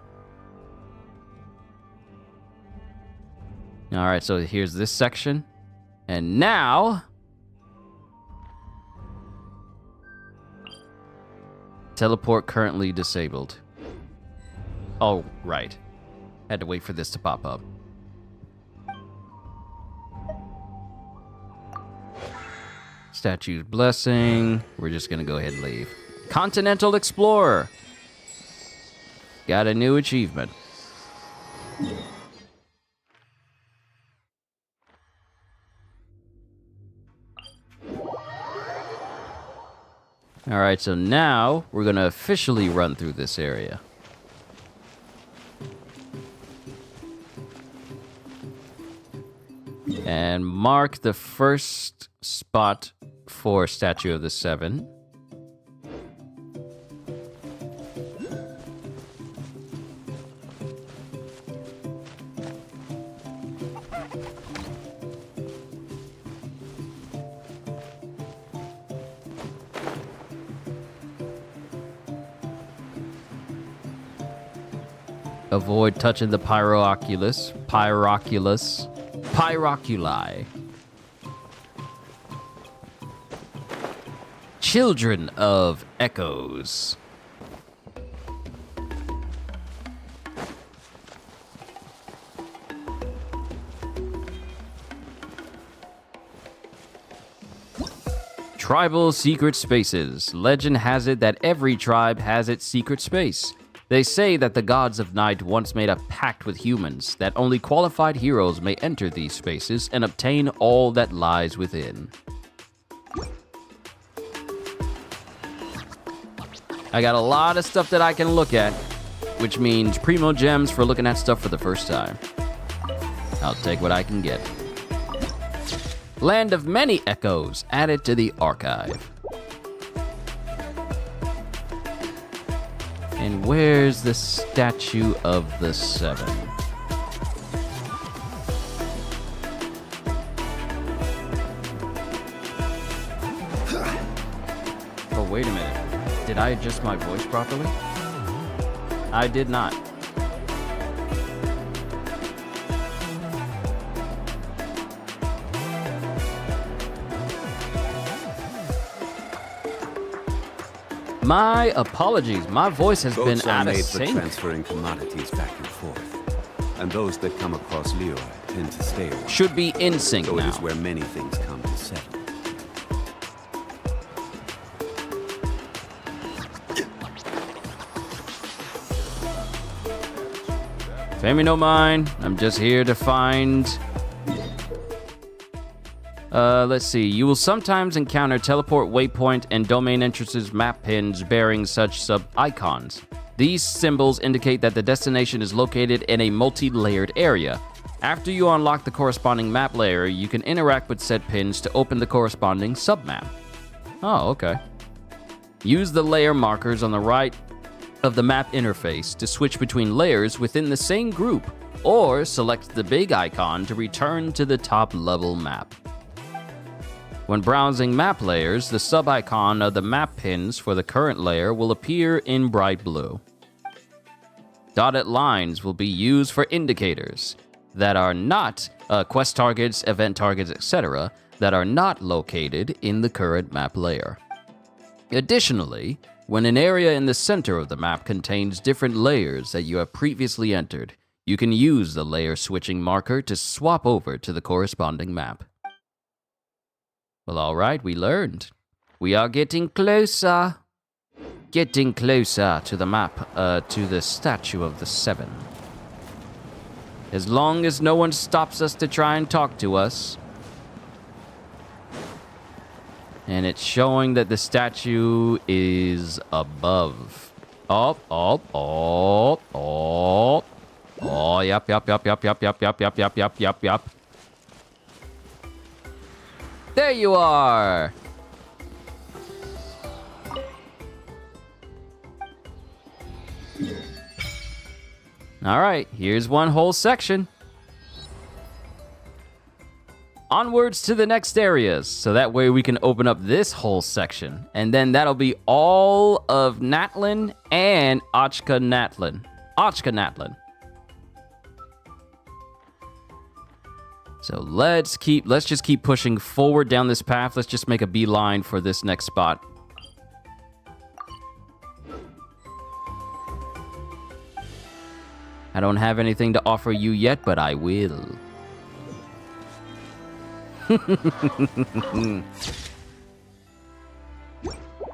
D: All right, so here's this section. And now... Teleport currently disabled. Oh, right. Had to wait for this to pop up. Statue's Blessing. We're just gonna go ahead and leave. Continental Explorer. Got a new achievement. Alright, so now we're gonna officially run through this area. And mark the first spot for Statue of the Seven. Avoid touching the pyroculi. Children of Echoes. Tribal secret spaces. Legend has it that every tribe has its secret space. They say that the gods of night once made a pact with humans, that only qualified heroes may enter these spaces and obtain all that lies within. I got a lot of stuff that I can look at, which means primo gems for looking at stuff for the first time. I'll take what I can get. Land of Many Echoes added to the archive. And where's the statue of the 7? Oh, wait a minute. Did I adjust my voice properly? I did not. My apologies. My voice has
A: Boats
D: been
A: are
D: out of
A: made for
D: sync.
A: transferring commodities back and forth. And those that come across Liyue tend to stay a while.
D: Should be in sync
A: So it
D: now.
A: is where many things come to settle.
D: Pay me no mind. I'm just here to find... let's see. You will sometimes encounter teleport waypoint and domain entrances map pins bearing such sub-icons. These symbols indicate that the destination is located in a multi-layered area. After you unlock the corresponding map layer, you can interact with said pins to open the corresponding submap. Oh, okay. Use the layer markers on the right of the map interface to switch between layers within the same group, or select the big icon to return to the top level map. When browsing map layers, the sub-icon of the map pins for the current layer will appear in bright blue. Dotted lines will be used for indicators that are not quest targets, event targets, etc., that are not located in the current map layer. Additionally, when an area in the center of the map contains different layers that you have previously entered, you can use the layer switching marker to swap over to the corresponding map. Well, alright, we learned. We are getting closer. Getting closer to the map, to the statue of the 7. As long as no one stops us to try and talk to us. And it's showing that the statue is above. Oh, yep. There you are! Alright, here's one whole section. Onwards to the next areas, so that way we can open up this whole section. And then that'll be all of Natlan and Natlan. So let's just keep pushing forward down this path. Let's just make a beeline for this next spot. I don't have anything to offer you yet, but I will.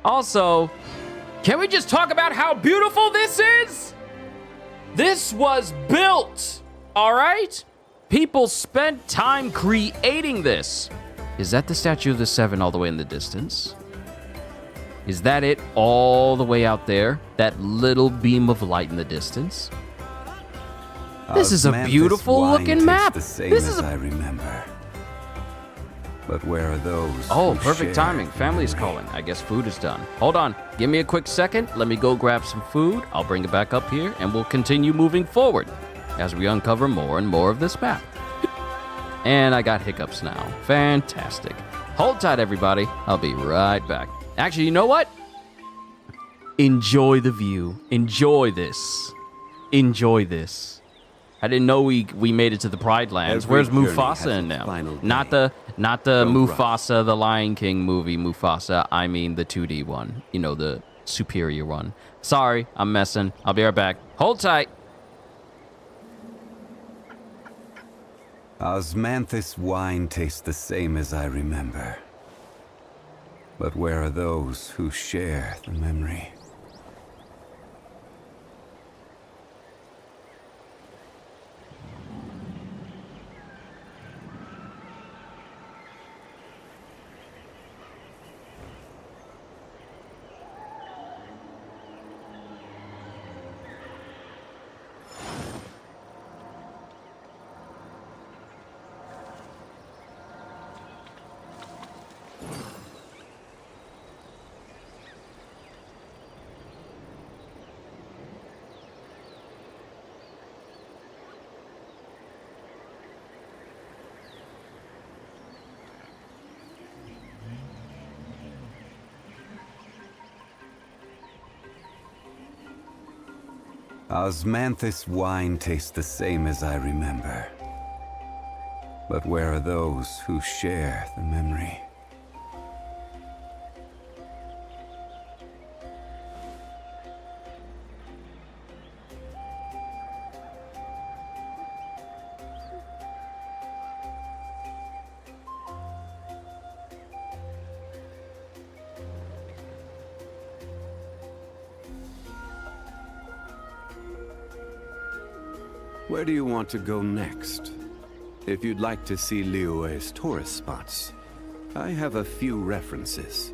D: Also, can we just talk about how beautiful this is? This was built, all right? People spent time creating this. Is that the statue of the 7 all the way in the distance? Is that it all the way out there? That little beam of light in the distance? This is a beautiful looking map.
A: This
D: is
A: I remember. But where are those?
D: Oh,
A: who
D: perfect
A: share
D: timing. Family's calling. I guess food is done. Hold on. Give me a quick second. Let me go grab some food. I'll bring it back up here, and we'll continue moving forward as we uncover more and more of this map. And I got hiccups now. Fantastic. Hold tight, everybody. I'll be right back. Actually, you know what? Enjoy the view. Enjoy this. Enjoy this. I didn't know we made it to the Pride Lands.
A: Every
D: Where's
A: journey
D: Mufasa
A: has
D: in
A: its
D: now?
A: final
D: Not
A: day.
D: the
A: Don't
D: Mufasa, the Lion King movie Mufasa. I mean the 2D one. You know, the superior one. Sorry, I'm messing. I'll be right back. Hold tight.
A: Osmanthus wine tastes the same as I remember. But where are those who share the memory? Osmanthus wine tastes the same as I remember. But where are those who share the memory? Where do you want to go next? If you'd like to see Liyue's tourist spots, I have a few references.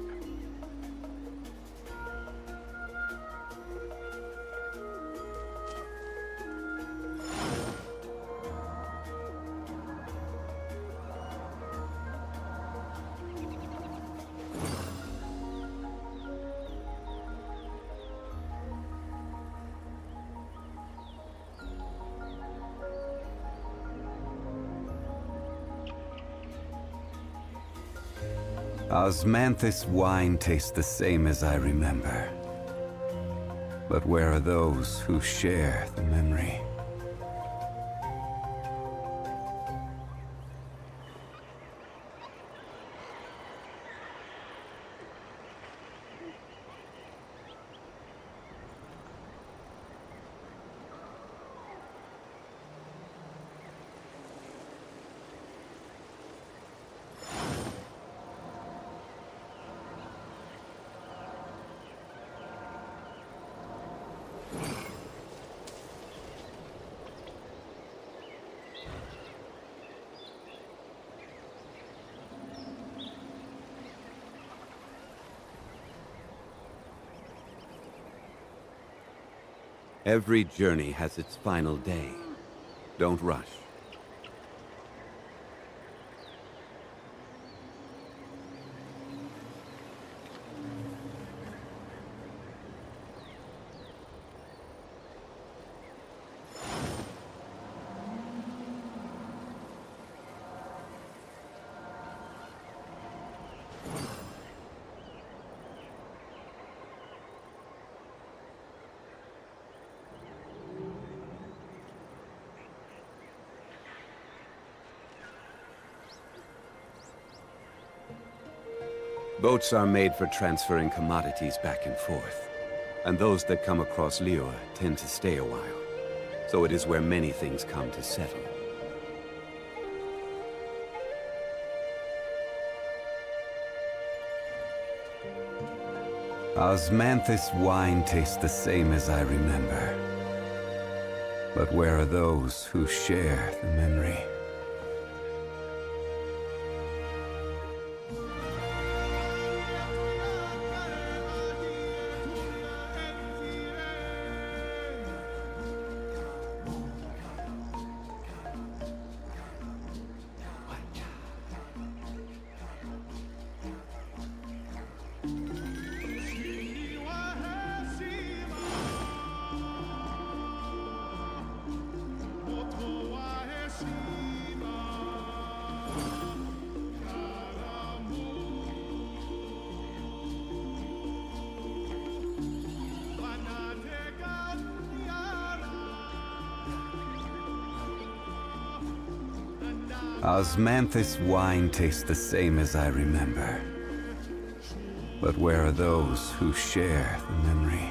A: Osmanthus wine tastes the same as I remember. But where are those who share the memory? Every journey has its final day. Don't rush. Boats are made for transferring commodities back and forth, and those that come across Liyue tend to stay a while. So it is where many things come to settle. Osmanthus wine tastes the same as I remember. But where are those who share the memory? Osmanthus wine tastes the same as I remember. But where are those who share the memory?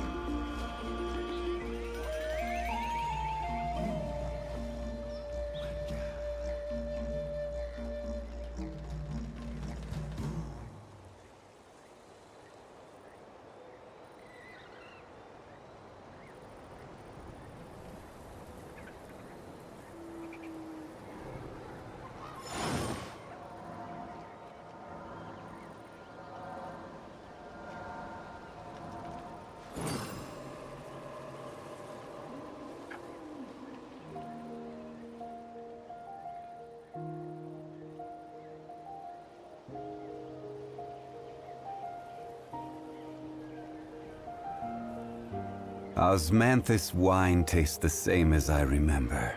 A: Osmanthus wine tastes the same as I remember.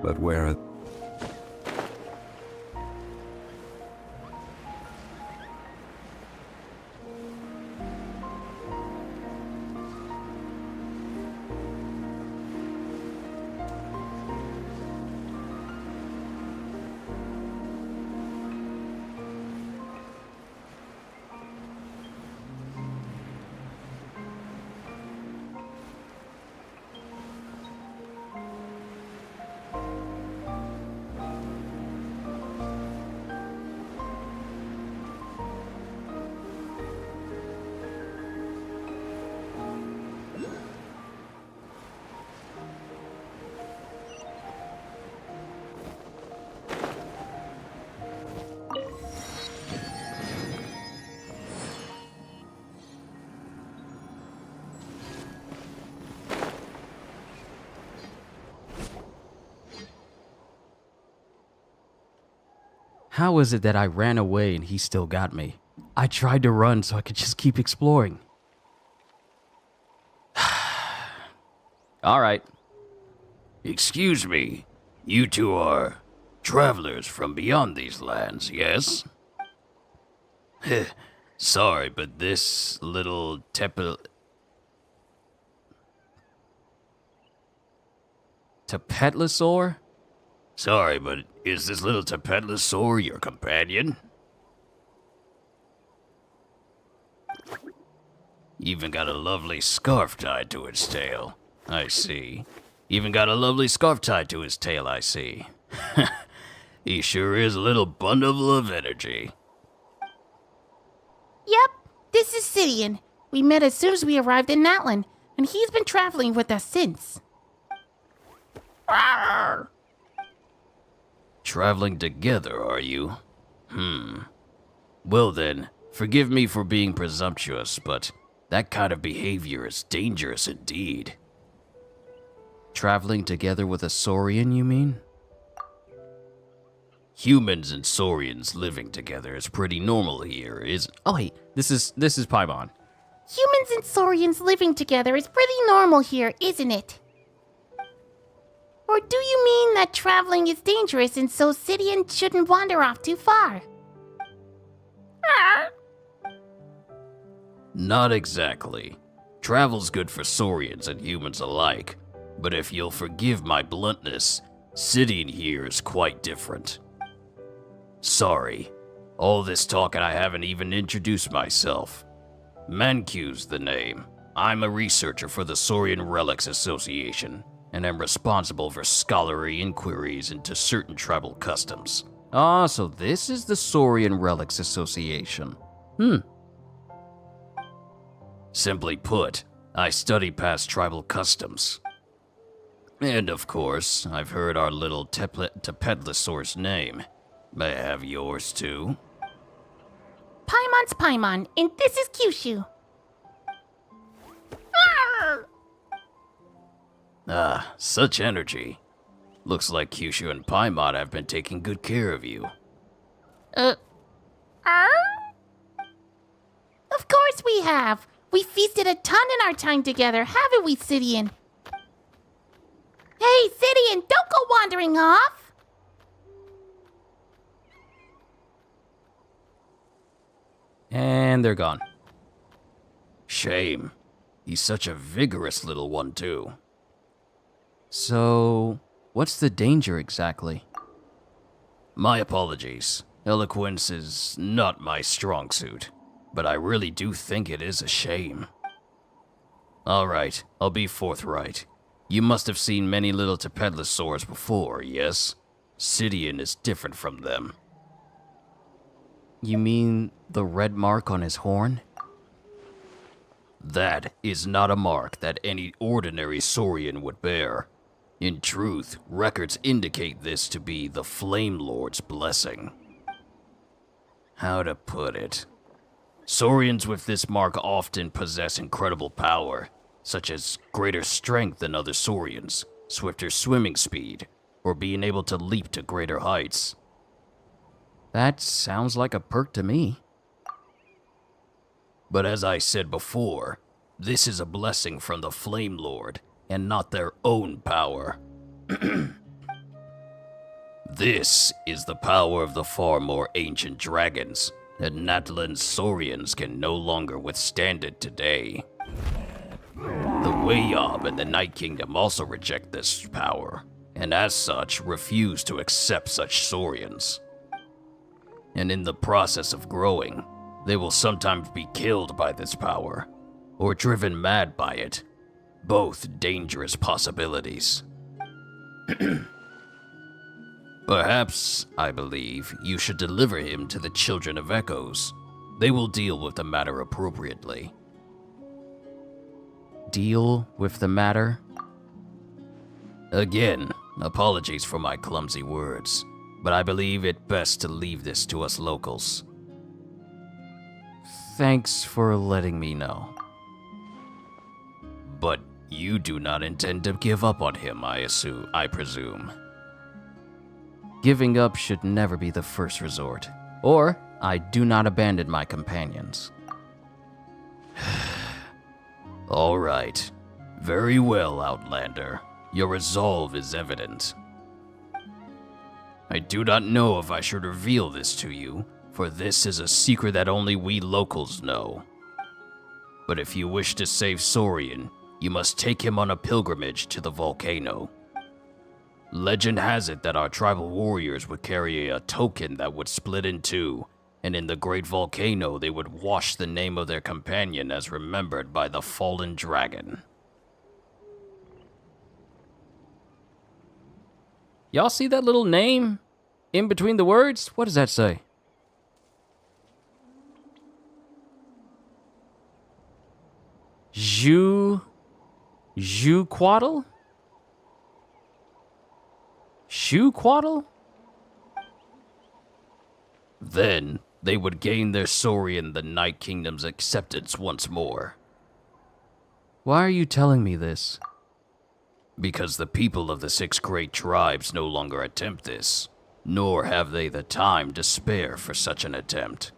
A: But where are...
D: How is it that I ran away and he still got me? I tried to run so I could just keep exploring. All right.
G: Excuse me, you two are travelers from beyond these lands, yes? Sorry, but this little
D: Tepetlosaur?
G: Sorry, but is this little Tepetlosaur your companion? Even got a lovely scarf tied to its tail. I see. Even got a lovely scarf tied to his tail, I see. He sure is a little bundle of energy.
B: Yep, this is Sidian. We met as soon as we arrived in Natlan, and he's been traveling with us since. Rawr!
G: Traveling together, are you? Well then, forgive me for being presumptuous, but that kind of behavior is dangerous indeed.
D: Traveling together with a Saurian, you mean?
G: Humans and Saurians living together is pretty normal here, isn't?
D: Oh wait, this is Paimon.
B: Humans and Saurians living together is pretty normal here, isn't it? Or do you mean that traveling is dangerous and so Sidian shouldn't wander off too far?
G: Not exactly. Travel's good for Saurians and humans alike, but if you'll forgive my bluntness, sitting here is quite different. Sorry, all this talk and I haven't even introduced myself. Mancu's the name. I'm a researcher for the Saurian Relics Association, and am responsible for scholarly inquiries into certain tribal customs.
D: Ah, so this is the Saurian Relics Association.
G: Simply put, I study past tribal customs. And of course, I've heard our little Tepetlosaur's name. May I have yours too?
B: Paimon's Paimon, and this is Kyushu.
G: Ah, such energy. Looks like Kyushu and Paimon have been taking good care of you.
B: Of course we have. We feasted a ton in our time together, haven't we, Sidian? Hey, Sidian, don't go wandering off!
D: And they're gone.
G: Shame. He's such a vigorous little one, too.
D: So, what's the danger exactly?
G: My apologies. Eloquence is not my strong suit, but I really do think it is a shame. Alright, I'll be forthright. You must have seen many little Tepetlosaurs before, yes? Sidian is different from them.
D: You mean the red mark on his horn?
G: That is not a mark that any ordinary Saurian would bear. In truth, records indicate this to be the Flame Lord's blessing. How to put it? Saurians with this mark often possess incredible power, such as greater strength than other Saurians, swifter swimming speed, or being able to leap to greater heights.
D: That sounds like a perk to me.
G: But as I said before, this is a blessing from the Flame Lord, and not their own power. This is the power of the far more ancient dragons, and Natlan Saurians can no longer withstand it today. The Wayab and the Night Kingdom also reject this power, and as such refuse to accept such Saurians. And in the process of growing, they will sometimes be killed by this power, or driven mad by it. Both dangerous possibilities. Perhaps, I believe, you should deliver him to the Children of Echoes. They will deal with the matter appropriately.
D: Deal with the matter?
G: Again, apologies for my clumsy words, but I believe it best to leave this to us locals.
D: Thanks for letting me know.
G: But you do not intend to give up on him, I presume.
D: Giving up should never be the first resort, or I do not abandon my companions.
G: All right. Very well, Outlander. Your resolve is evident. I do not know if I should reveal this to you, for this is a secret that only we locals know. But if you wish to save Saurian, you must take him on a pilgrimage to the volcano. Legend has it that our tribal warriors would carry a token that would split in two, and in the great volcano they would wash the name of their companion as remembered by the fallen dragon.
D: Y'all see that little name in between the words? What does that say? Juquatl? Shoequatl?
G: Then, they would gain their Saurian the Night Kingdom's acceptance once more.
D: Why are you telling me this?
G: Because the people of the 6 great tribes no longer attempt this, nor have they the time to spare for such an attempt.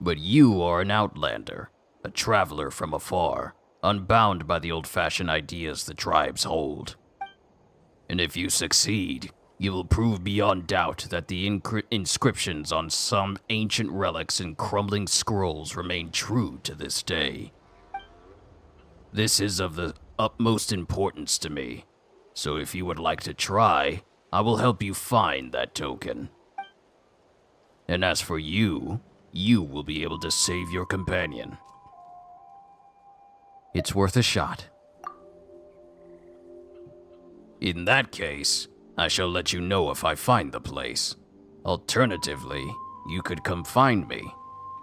G: But you are an outlander, a traveler from afar, unbound by the old-fashioned ideas the tribes hold. And if you succeed, you will prove beyond doubt that the inscriptions on some ancient relics and crumbling scrolls remain true to this day. This is of the utmost importance to me, so if you would like to try, I will help you find that token. And as for you, you will be able to save your companion.
D: It's worth a shot.
G: In that case, I shall let you know if I find the place. Alternatively, you could come find me.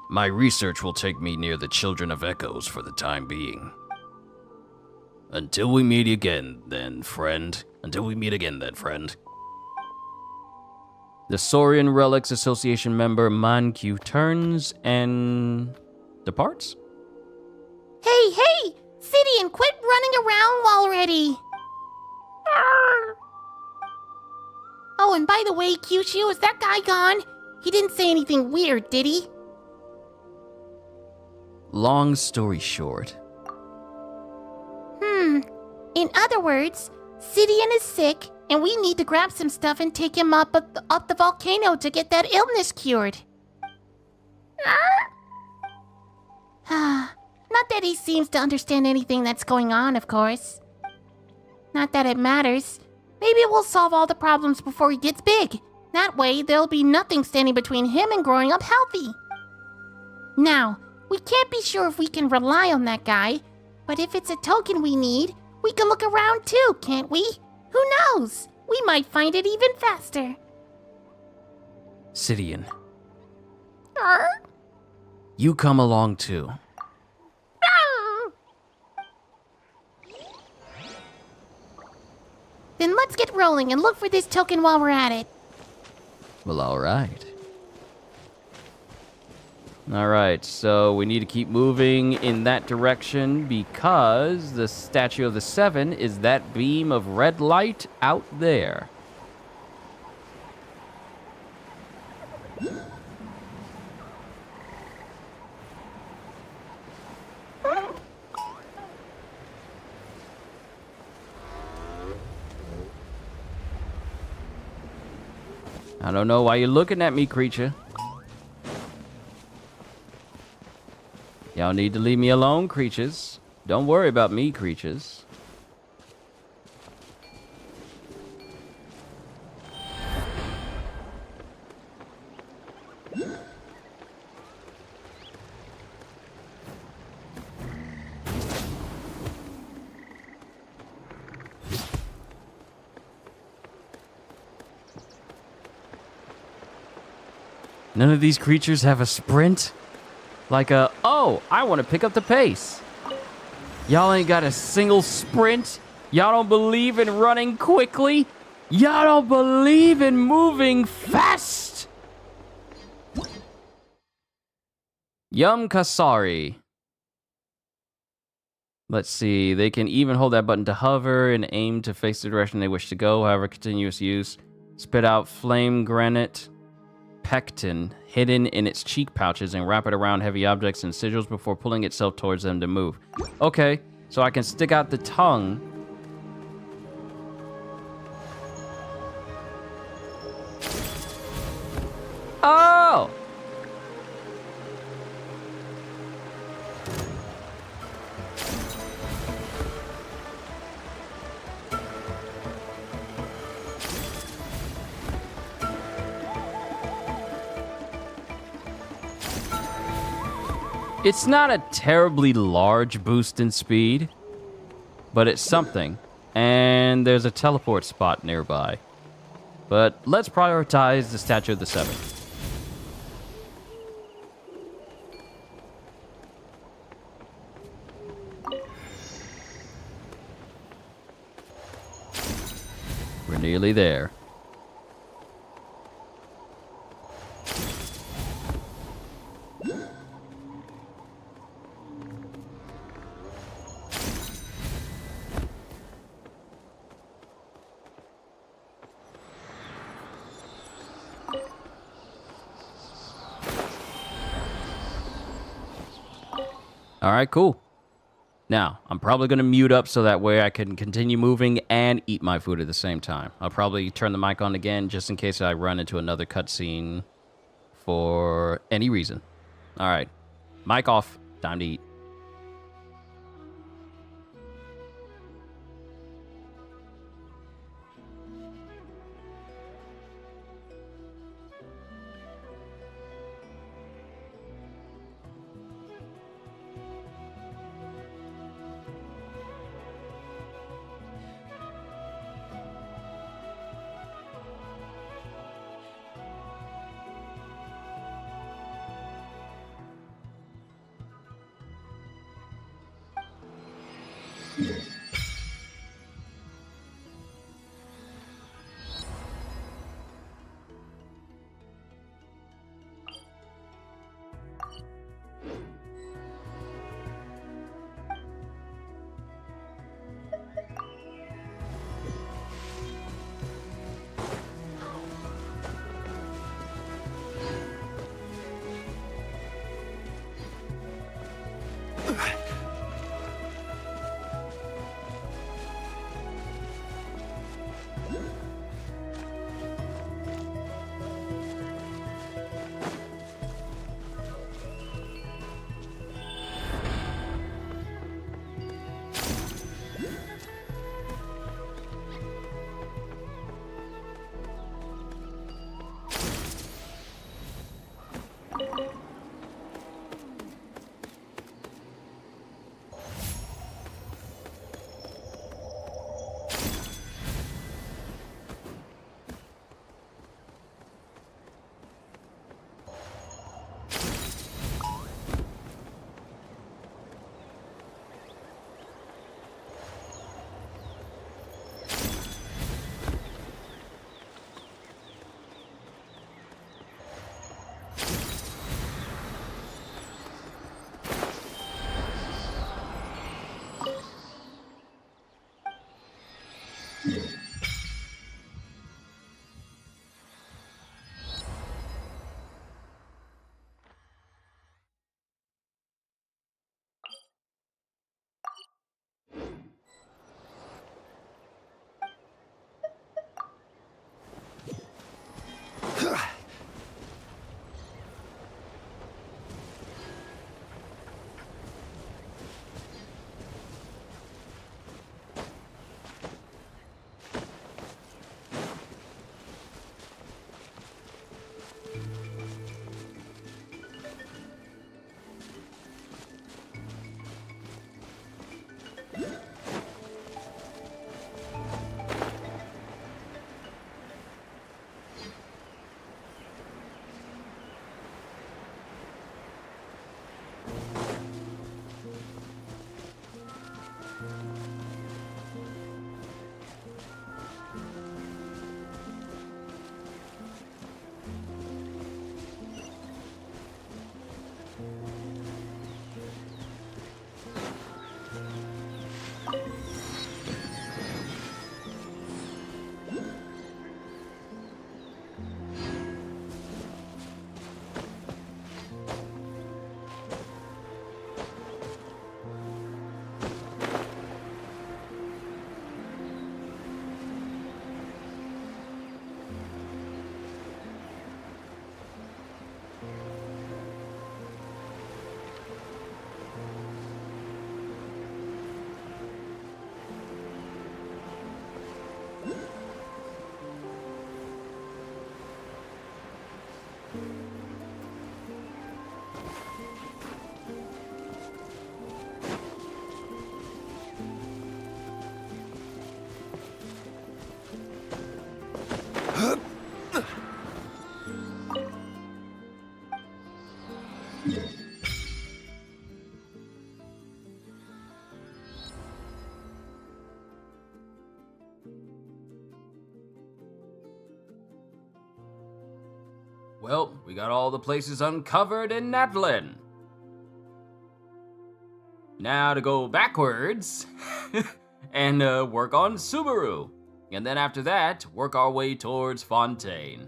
G: My research will take me near the Children of Echoes for the time being. Until we meet again, then, friend.
D: The Saurian Relics Association member Man-Q turns and departs?
B: Hey! Sidian, quit running around already! Arr. Oh, and by the way, Kyushu, is that guy gone? He didn't say anything weird, did he?
D: Long story short.
B: In other words, Sidian is sick, and we need to grab some stuff and take him up the volcano to get that illness cured. Not that he seems to understand anything that's going on, of course. Not that it matters. Maybe we'll solve all the problems before he gets big. That way, there'll be nothing standing between him and growing up healthy. Now, we can't be sure if we can rely on that guy, but if it's a token we need, we can look around too, can't we? Who knows? We might find it even faster.
D: Sidian,
B: Arr?
D: you come along too.
B: Arr! Then let's get rolling and look for this token while we're at it.
D: Well, alright. Alright, so we need to keep moving in that direction because the Statue of the Seven is that beam of red light out there. I don't know why you're looking at me, creature. Y'all need to leave me alone, creatures. Don't worry about me, creatures. None of these creatures have a sprint? Like a, oh, I want to pick up the pace. Y'all ain't got a single sprint? Y'all don't believe in running quickly? Y'all don't believe in moving fast? Yum Kasari. Let's see, they can even hold that button to hover and aim to face the direction they wish to go, however, continuous use. Spit out flame granite pectin hidden in its cheek pouches and wrap it around heavy objects and sigils before pulling itself towards them to move. Okay, so I can stick out the tongue. Oh! It's not a terribly large boost in speed, but it's something. And there's a teleport spot nearby. But let's prioritize the Statue of the Seven. We're nearly there. All right, cool. Now, I'm probably going to mute up so that way I can continue moving and eat my food at the same time. I'll probably turn the mic on again just in case I run into another cutscene for any reason. All right, mic off. Time to eat. Well, we got all the places uncovered in Natlan. Now to go backwards and work on Sumeru. And then after that, work our way towards Fontaine.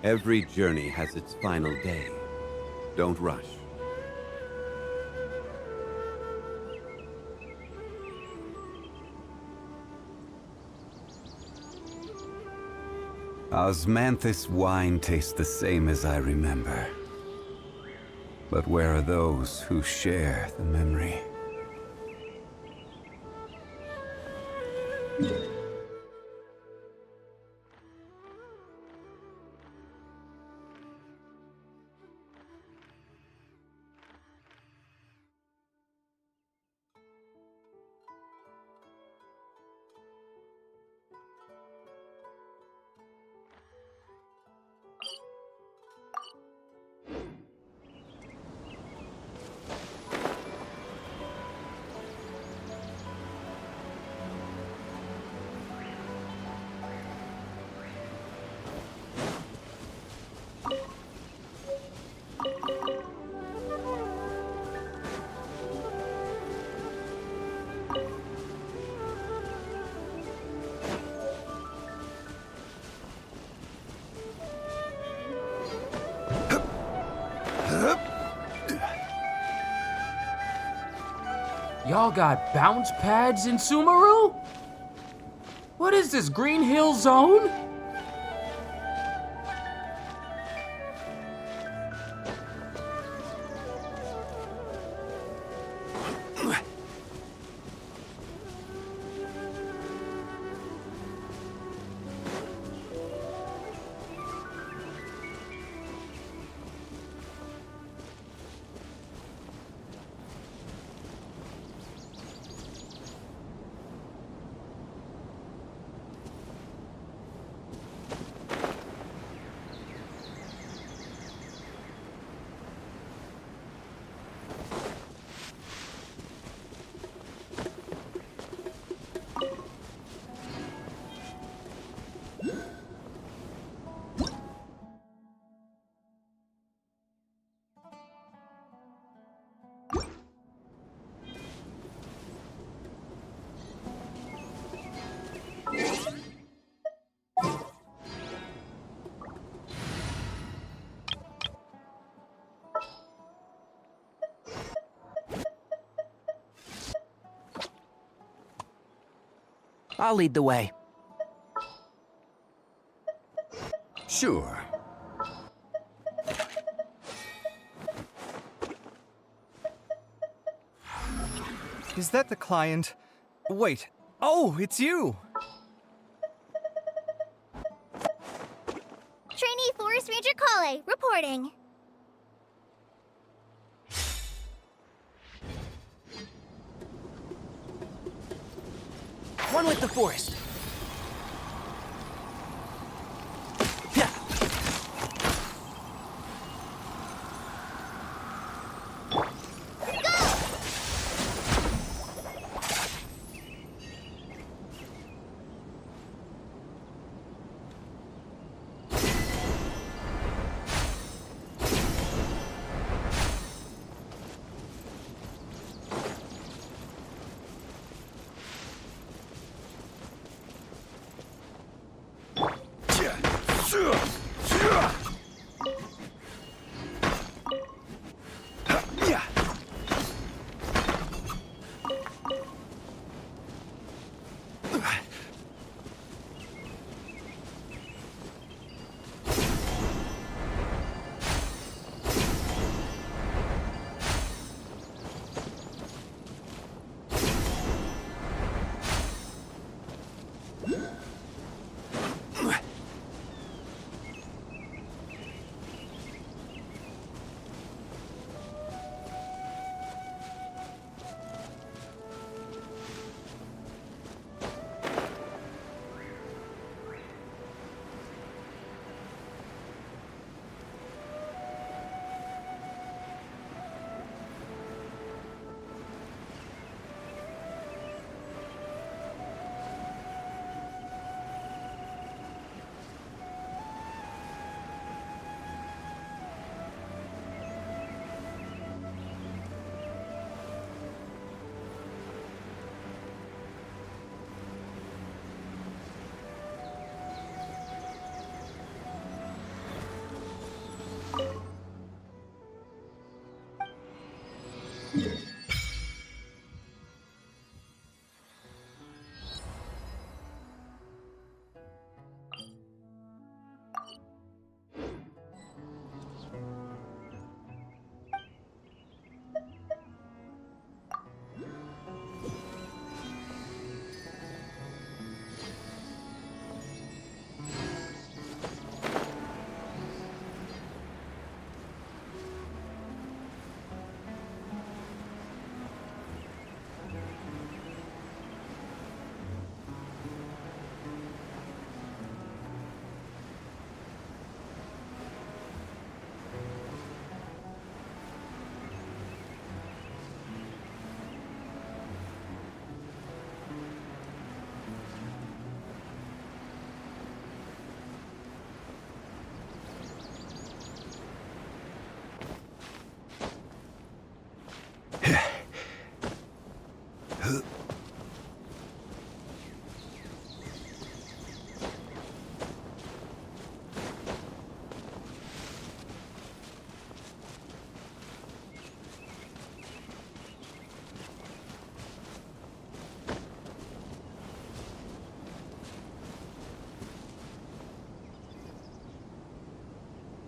A: Every journey has its final day. Don't rush. Osmanthus wine tastes the same as I remember. But where are those who share the memory?
D: Y'all got bounce pads in Sumeru? What is this, Green Hill Zone?
F: I'll lead the way.
A: Sure.
H: Is that the client? Wait. Oh, it's you!
I: Trainee Forest Ranger Kale, reporting.
F: One with the forest.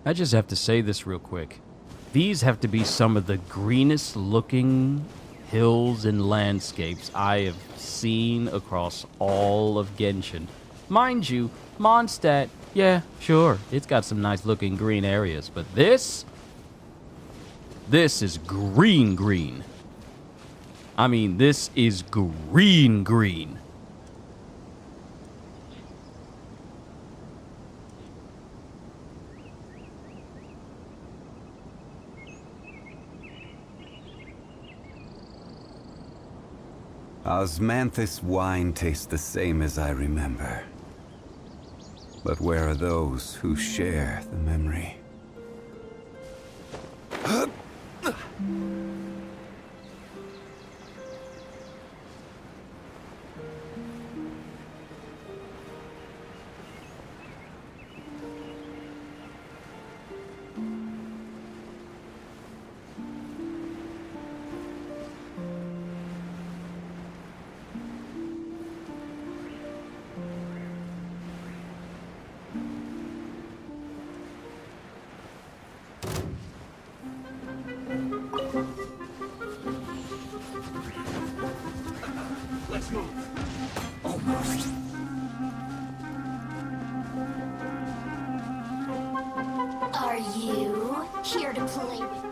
D: I just have to say this real quick. These have to be some of the greenest looking hills and landscapes I have seen across all of Genshin. Mind you, Mondstadt, yeah, sure, it's got some nice looking green areas, but this is green. I mean, this is green.
A: Osmanthus wine tastes the same as I remember. But where are those who share the memory?
E: Let's move.
I: Are you here to play with?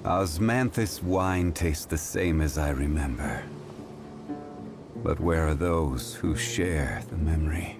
A: Osmanthus wine tastes the same as I remember. But where are those who share the memory?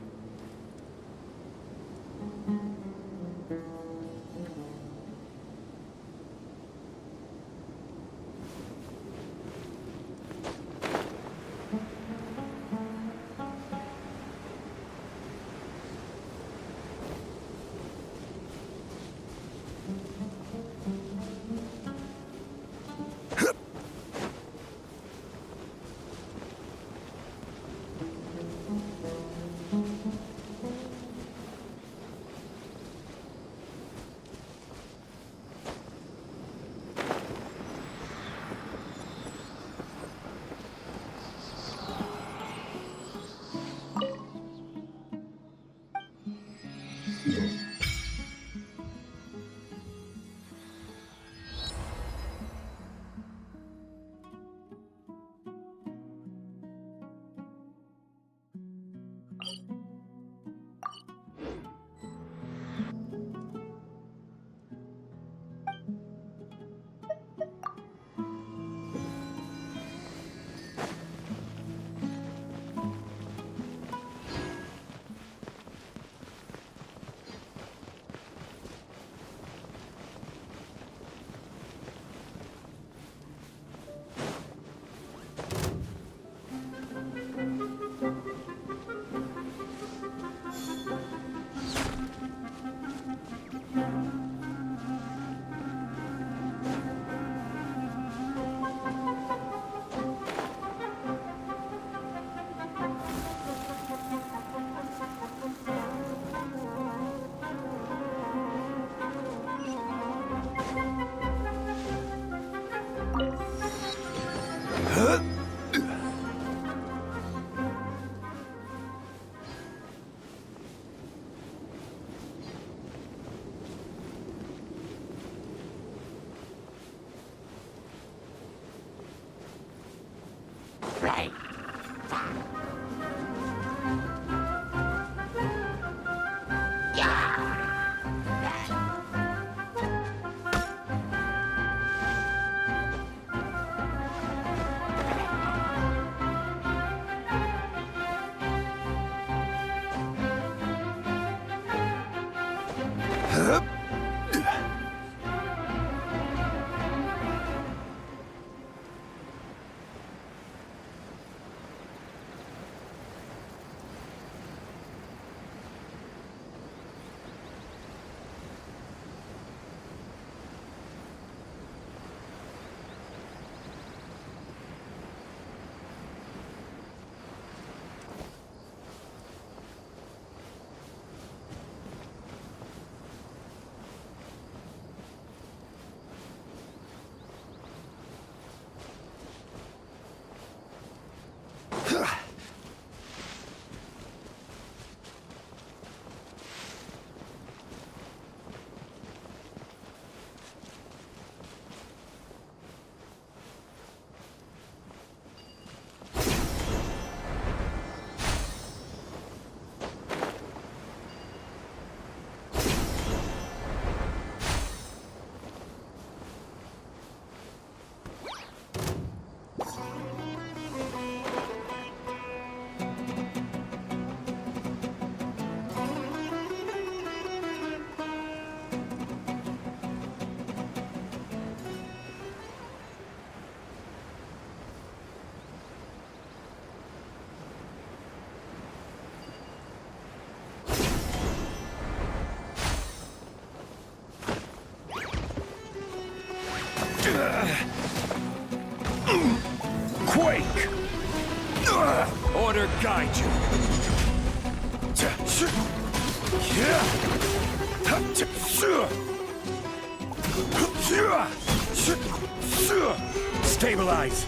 E: guide you. Stabilize.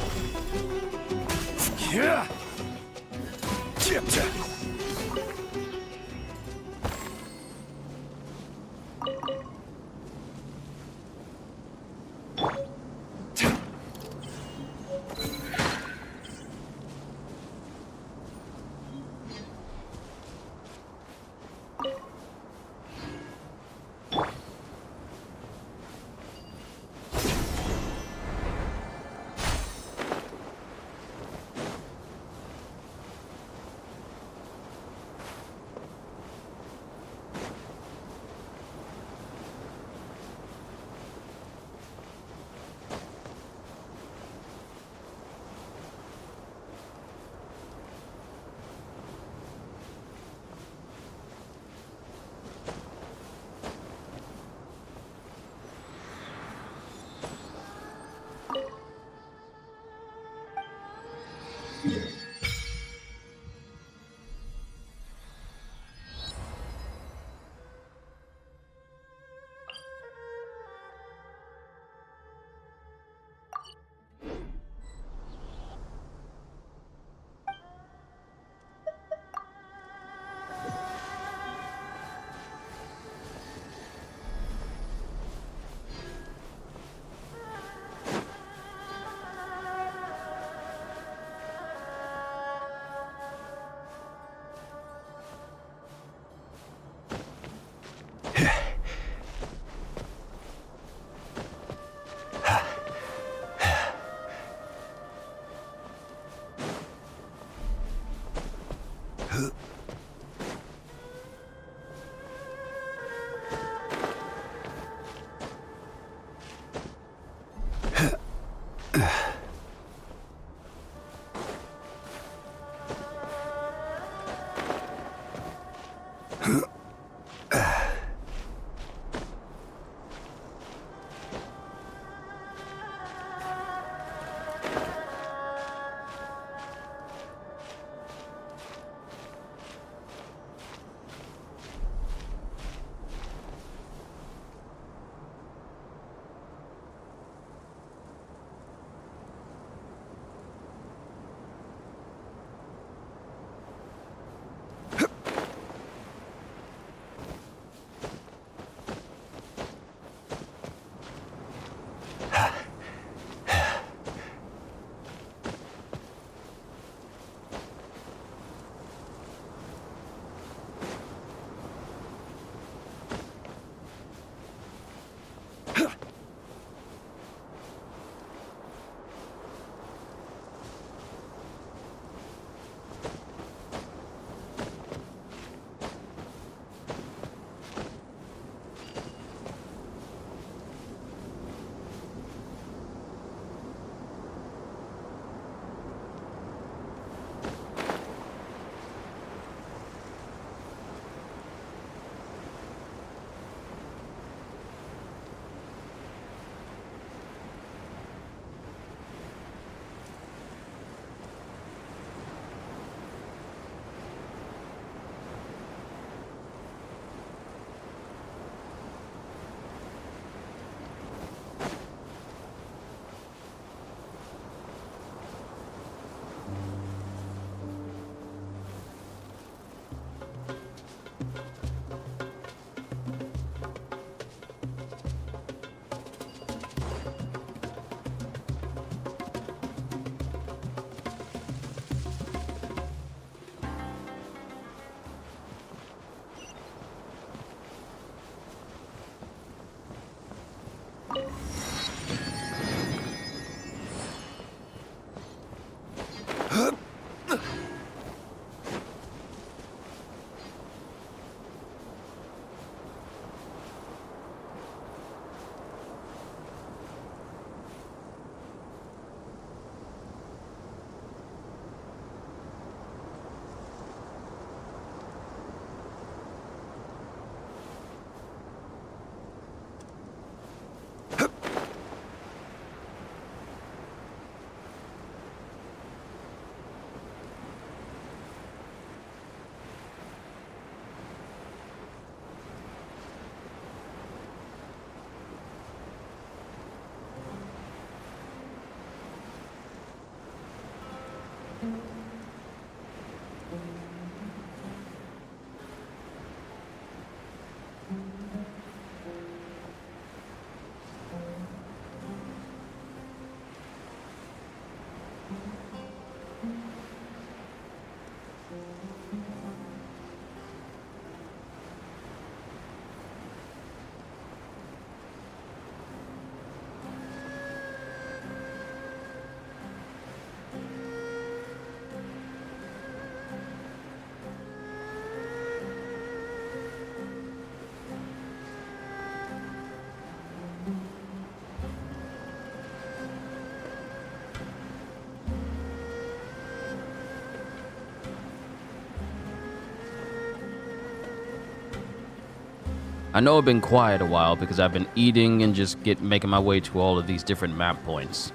D: I know I've been quiet a while because I've been eating and just making my way to all of these different map points.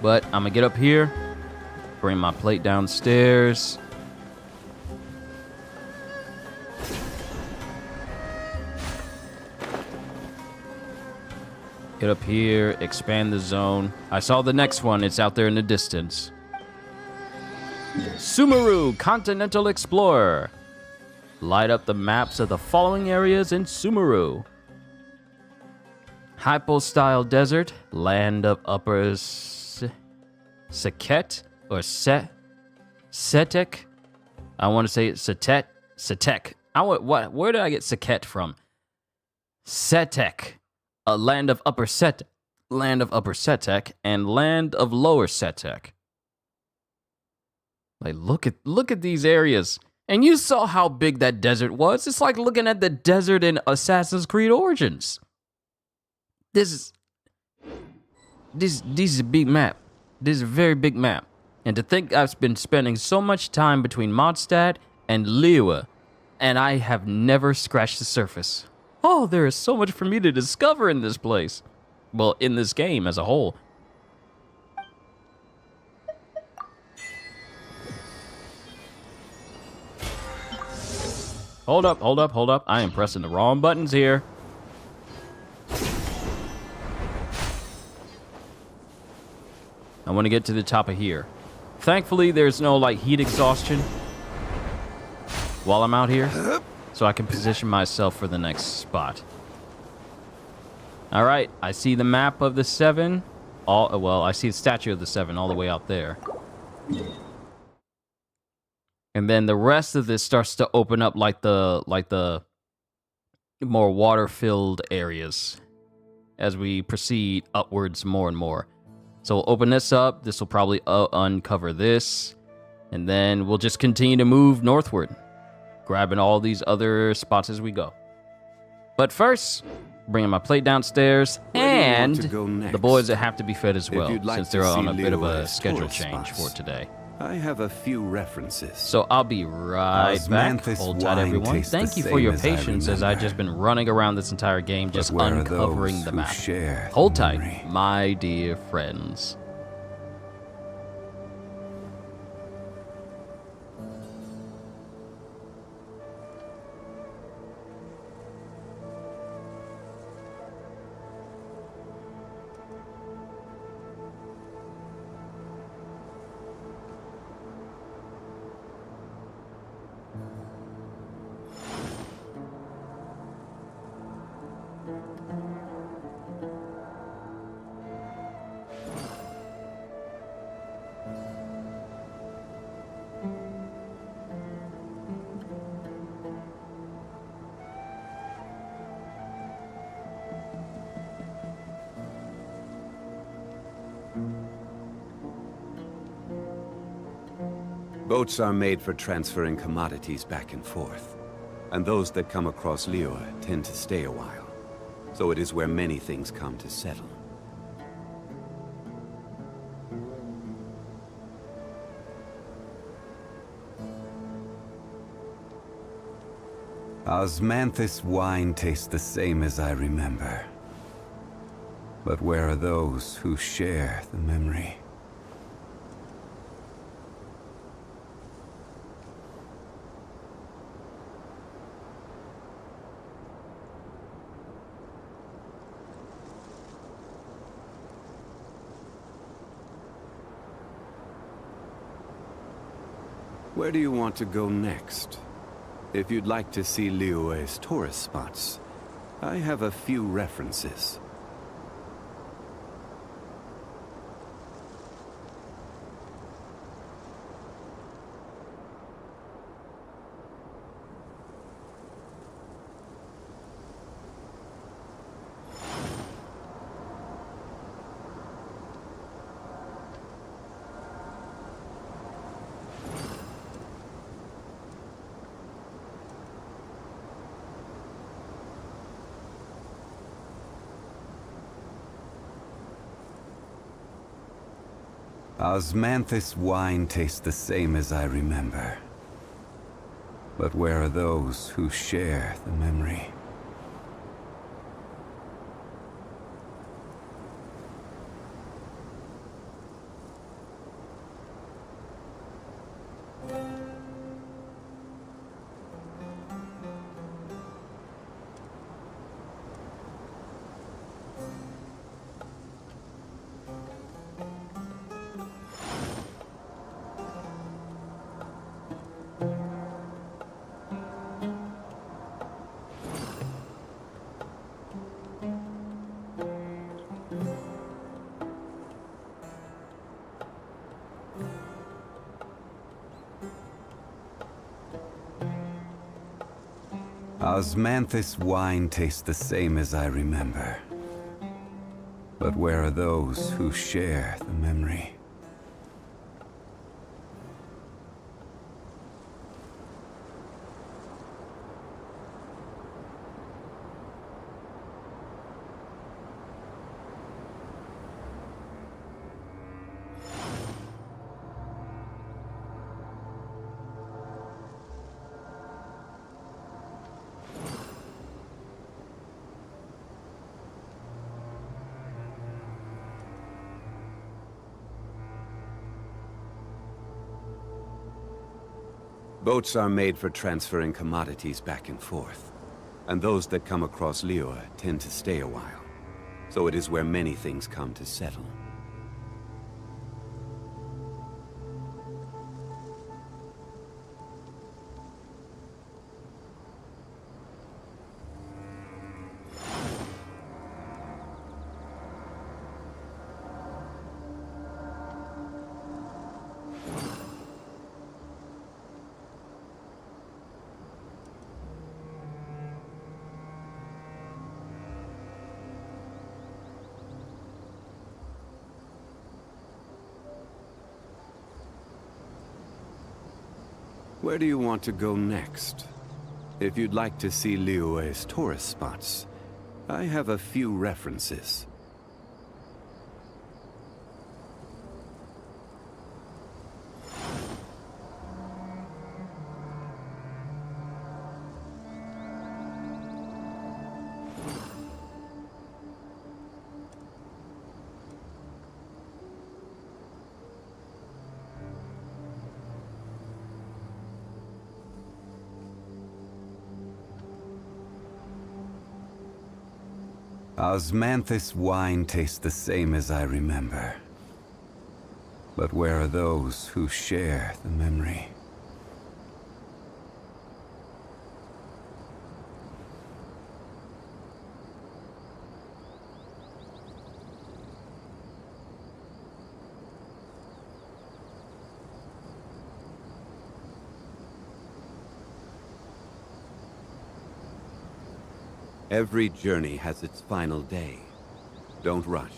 D: But I'm gonna get up here, bring my plate downstairs. Get up here, expand the zone. I saw the next one, it's out there in the distance. Sumeru, Continental Explorer. Light up the maps of the following areas in Sumeru. Hypo-style desert, land of Upper Seket or Setek. I want to say it's Setek. Where did I get Seket from? Setek, a land of Upper Setek, and land of Lower Setek. Like look at these areas. And you saw how big that desert was. It's like looking at the desert in Assassin's Creed Origins. This is a big map. This is a very big map. And to think I've been spending so much time between Mondstadt and Liyue, and I have never scratched the surface. Oh, there is so much for me to discover in this place. Well, in this game as a whole. Hold up. I am pressing the wrong buttons here. I want to get to the top of here. Thankfully, there's no, like, heat exhaustion while I'm out here, so I can position myself for the next spot. All right, I see the map of the 7. Well, I see the statue of the 7 all the way out there. And then the rest of this starts to open up like the more water-filled areas as we proceed upwards more and more. So we'll open this up. This will probably uncover this. And then we'll just continue to move northward, grabbing all these other spots as we go. But first, bringing my plate downstairs, and the boys that have to be fed as well, since they're on a bit of a schedule change for today.
A: I have a few references.
D: So I'll be right back. Hold tight, everyone. Thank you for your patience as I've just been running around this entire game, just uncovering the map. Hold tight, my dear friends.
A: Boats are made for transferring commodities back and forth. And those that come across Liyue tend to stay a while. So it is where many things come to settle. Osmanthus wine tastes the same as I remember. But where are those who share the memory? Where do you want to go next? If you'd like to see Liyue's tourist spots, I have a few references. Osmanthus wine tastes the same as I remember. But where are those who share the memory? Osmanthus wine tastes the same as I remember. But where are those who share the memory? Boats are made for transferring commodities back and forth. And those that come across Liyue tend to stay a while. So it is where many things come to settle. Where do you want to go next? If you'd like to see Liyue's tourist spots, I have a few references. Osmanthus wine tastes the same as I remember. But where are those who share the memory? Every journey has its final day. Don't rush.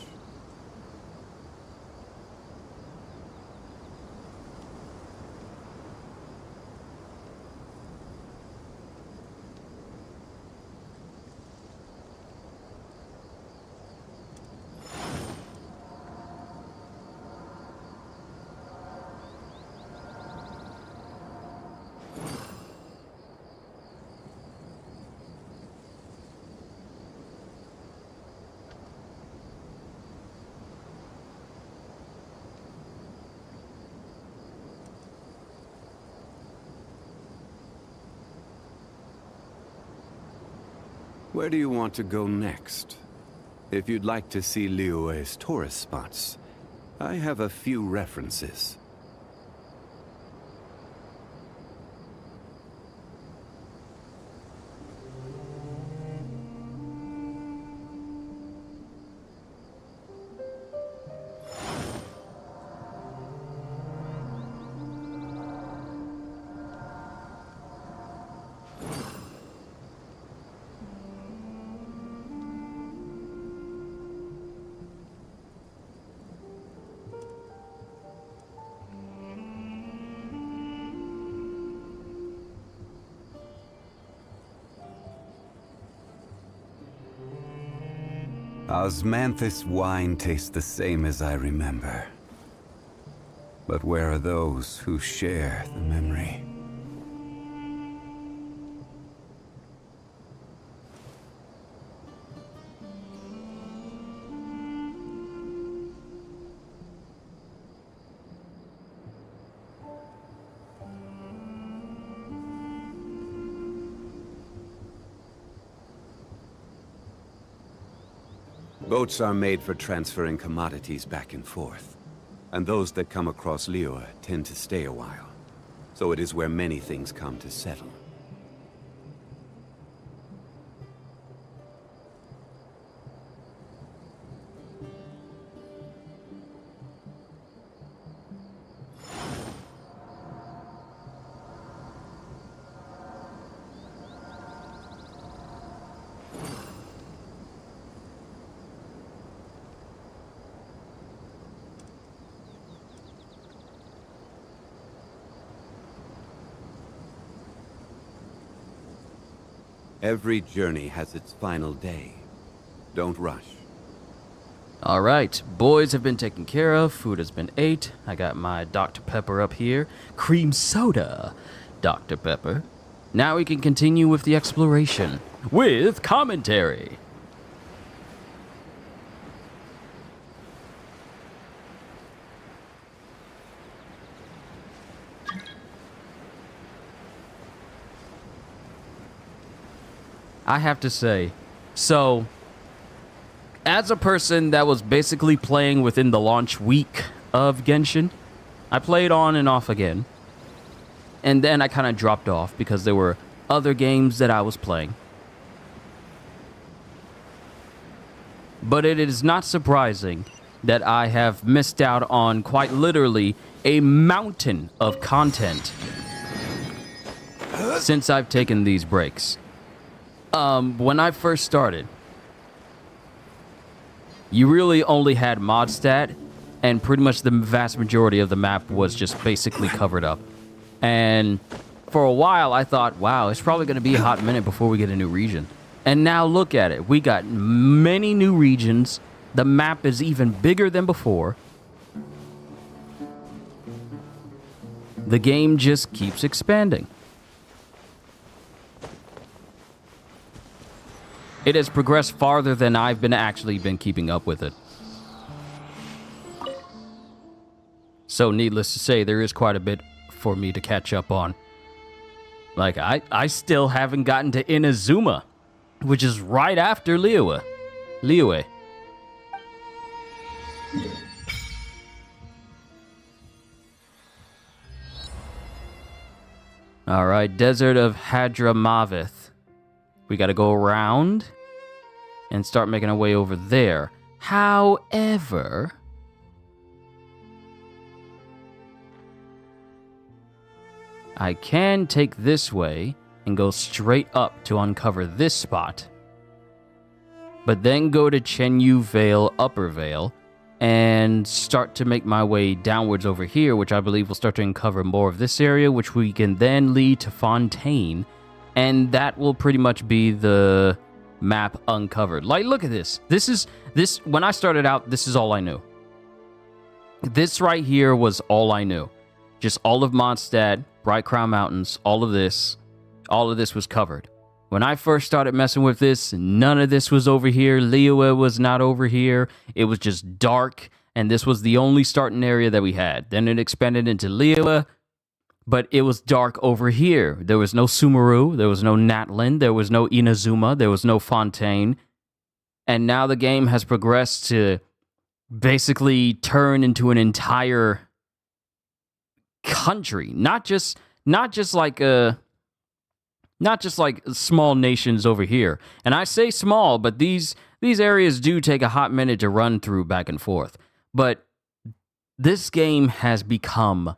A: Where do you want to go next? If you'd like to see Liyue's tourist spots, I have a few references. Osmanthus wine tastes the same as I remember. But where are those who share the memory? Boats are made for transferring commodities back and forth. And those that come across Liyue tend to stay a while. So it is where many things come to settle. Every journey has its final day. Don't rush.
D: All right, boys have been taken care of. Food has been ate. I got my Dr. Pepper up here. Cream soda, Dr. Pepper. Now we can continue with the exploration with commentary. I have to say, so as a person that was basically playing within the launch week of Genshin, I played on and off again. And then I kind of dropped off because there were other games that I was playing. But it is not surprising that I have missed out on quite literally a mountain of content since I've taken these breaks. When I first started, you really only had Mondstadt, and pretty much the vast majority of the map was just basically covered up. And for a while, I thought, wow, it's probably going to be a hot minute before we get a new region. And now look at it. We got many new regions. The map is even bigger than before. The game just keeps expanding. It has progressed farther than I've been keeping up with it. So needless to say, there is quite a bit for me to catch up on. Like, I still haven't gotten to Inazuma, which is right after Liyue. All right, Desert of Hadramaveth. We got to go around and start making our way over there. However, I can take this way and go straight up to uncover this spot, but then go to Chenyu Vale, Upper Vale, and start to make my way downwards over here, which I believe will start to uncover more of this area, which we can then lead to Fontaine, and that will pretty much be the map uncovered. Like, look at this. This when I started out, this is all I knew. This right here was all I knew. Just all of Mondstadt, Bright Crown Mountains, all of this was covered. When I first started messing with this, none of this was over here. Liyue was not over here. It was just dark, and this was the only starting area that we had. Then it expanded into Liyue, but it was dark over here. There was no Sumeru, there was no Natlan, there was no Inazuma, there was no Fontaine. And now the game has progressed to basically turn into an entire country, not just like small nations over here. And I say small, but these areas do take a hot minute to run through back and forth. But this game has become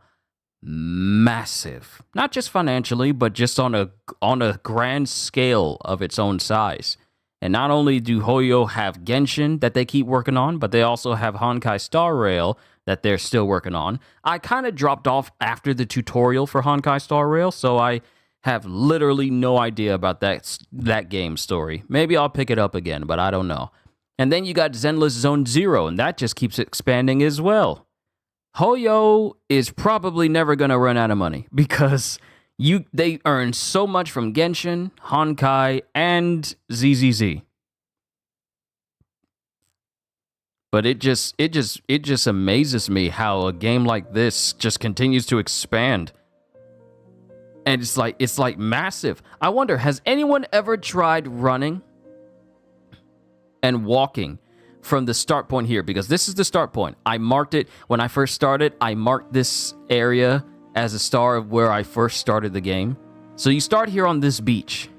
D: massive, not just financially, but just on a grand scale of its own size. And not only do Hoyo have Genshin that they keep working on, but they also have Honkai Star Rail that they're still working on. I kind of dropped off after the tutorial for Honkai Star Rail, so I have literally no idea about that game story. Maybe I'll pick it up again, but I don't know. And then you got Zenless Zone Zero, and that just keeps expanding as well. Hoyo is probably never going to run out of money because they earn so much from Genshin, Honkai, and ZZZ. But it just amazes me how a game like this just continues to expand. And it's like massive. I wonder, has anyone ever tried running and walking from the start point here? Because this is the start point. I marked it when I first started. I marked this area as a star of where I first started the game. So you start here on this beach,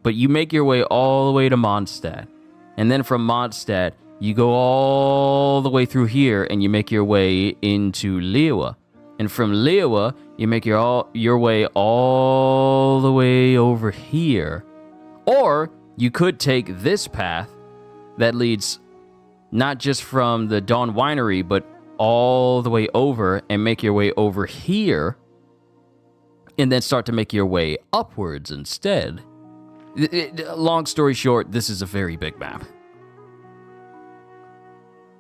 D: but you make your way all the way to Mondstadt. And then from Mondstadt, you go all the way through here and you make your way into Liyue. And from Liyue, you make your way all the way over here. Or you could take this path that leads not just from the Dawn Winery, but all the way over and make your way over here. And then start to make your way upwards instead. Long story short, this is a very big map.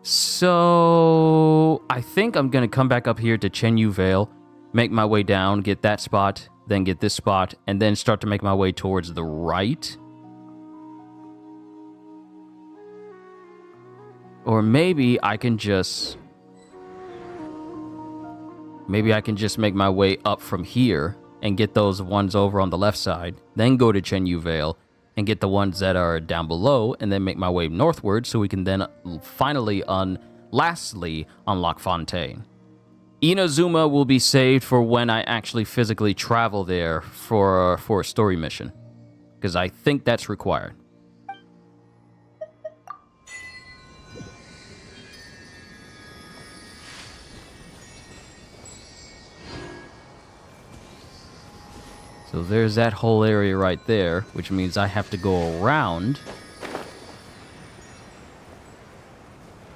D: So I think I'm gonna come back up here to Chenyu Vale, make my way down, get that spot, then get this spot, and then start to make my way towards the right. Or maybe I can just make my way up from here and get those ones over on the left side, then go to Chenyu Vale and get the ones that are down below, and then make my way northward so we can then finally lastly unlock Fontaine. Inazuma will be saved for when I actually physically travel there for a story mission, because I think that's required. So there's that whole area right there, which means I have to go around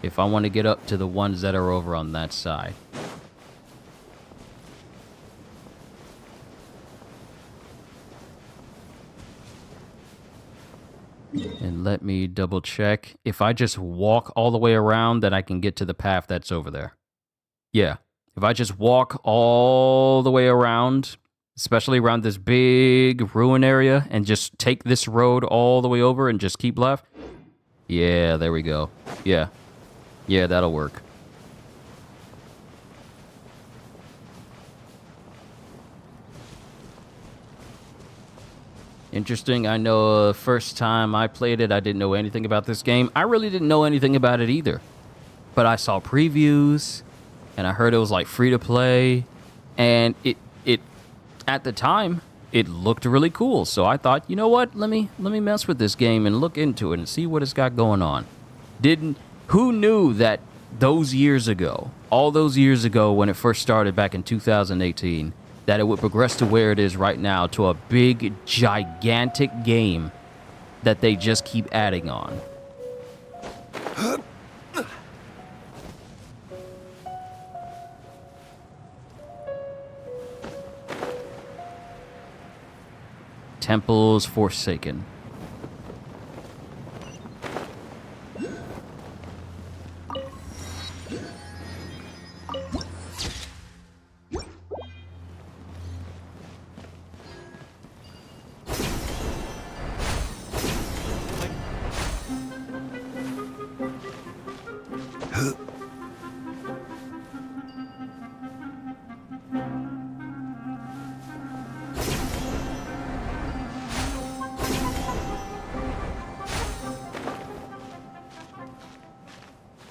D: if I want to get up to the ones that are over on that side. And let me double check. If I just walk all the way around, then I can get to the path that's over there. Yeah, if I just walk all the way around, especially around this big ruin area, and just take this road all the way over and just keep left. Yeah, there we go. Yeah, that'll work. Interesting. I know first time I played it, I didn't know anything about this game. I really didn't know anything about it either. But I saw previews, and I heard it was like free to play, and it at the time it looked really cool. So I thought, you know what? Let me mess with this game and look into it and see what it's got going on. Who knew that those years ago, all those years ago when it first started back in 2018, that it would progress to where it is right now, to a big, gigantic game that they just keep adding on. Temples Forsaken.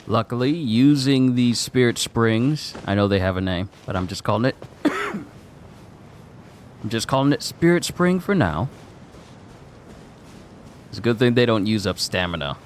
D: Luckily, using these spirit springs, I know they have a name, but I'm just calling it I'm just calling it Spirit Spring for now. It's a good thing they don't use up stamina.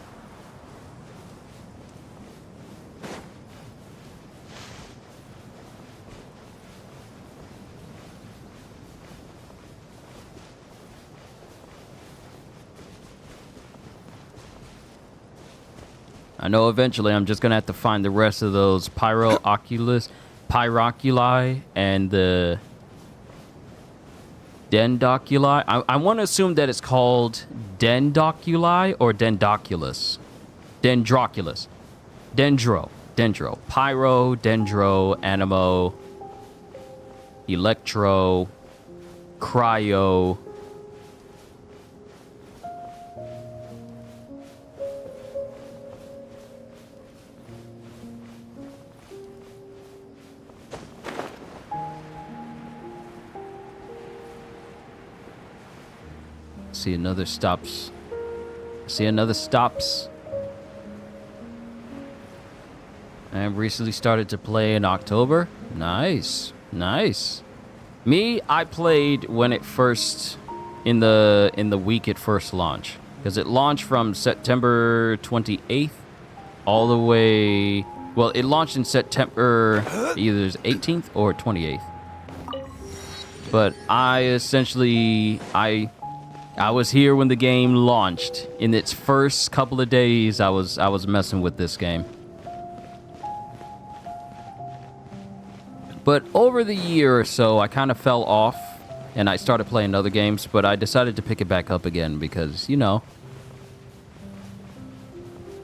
D: I know eventually I'm just going to have to find the rest of those Pyroculi and the Dendoculi. I want to assume that it's called Dendoculi or Dendoculus. Dendroculus. Dendro. Pyro, Dendro, Animo, Electro, Cryo. See another stops. I recently started to play in October. Nice. Me, I played when it first in the week it first launched, because it launched from September 28th all the way. Well, it launched in September either 18th or 28th. But I essentially I was here when the game launched. In its first couple of days, I was messing with this game. But over the year or so, I kind of fell off and I started playing other games, but I decided to pick it back up again because, you know,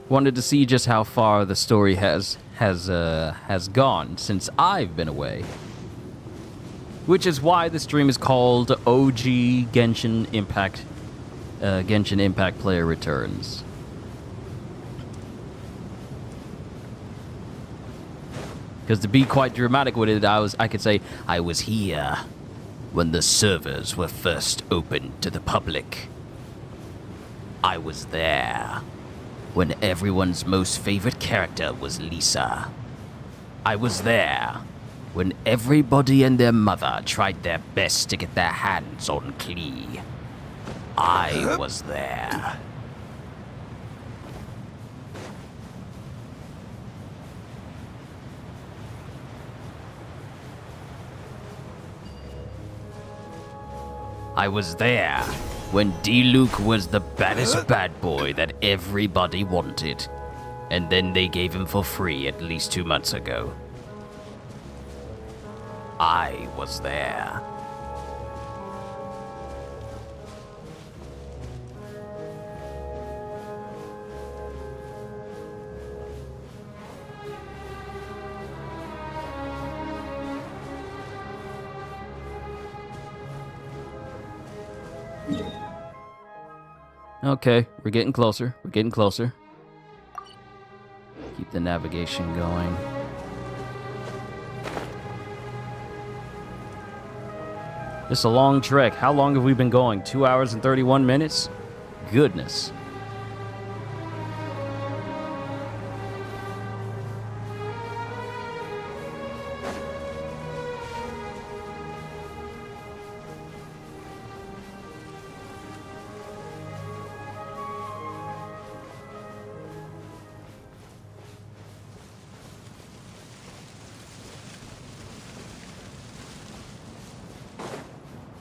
D: wanted to see just how far the story has gone since I've been away. Which is why the stream is called OG Genshin Impact. Genshin Impact Player Returns. Because to be quite dramatic with it, I could say, I was here when the servers were first opened to the public. I was there when everyone's most favorite character was Lisa. I was there when everybody and their mother tried their best to get their hands on Klee. I was there. I was there when D-Luke was the baddest bad boy that everybody wanted. And then they gave him for free at least 2 months ago. I was there. Okay, we're getting closer. We're getting closer. Keep the navigation going. This is a long trek. How long have we been going? 2 hours and 31 minutes? Goodness.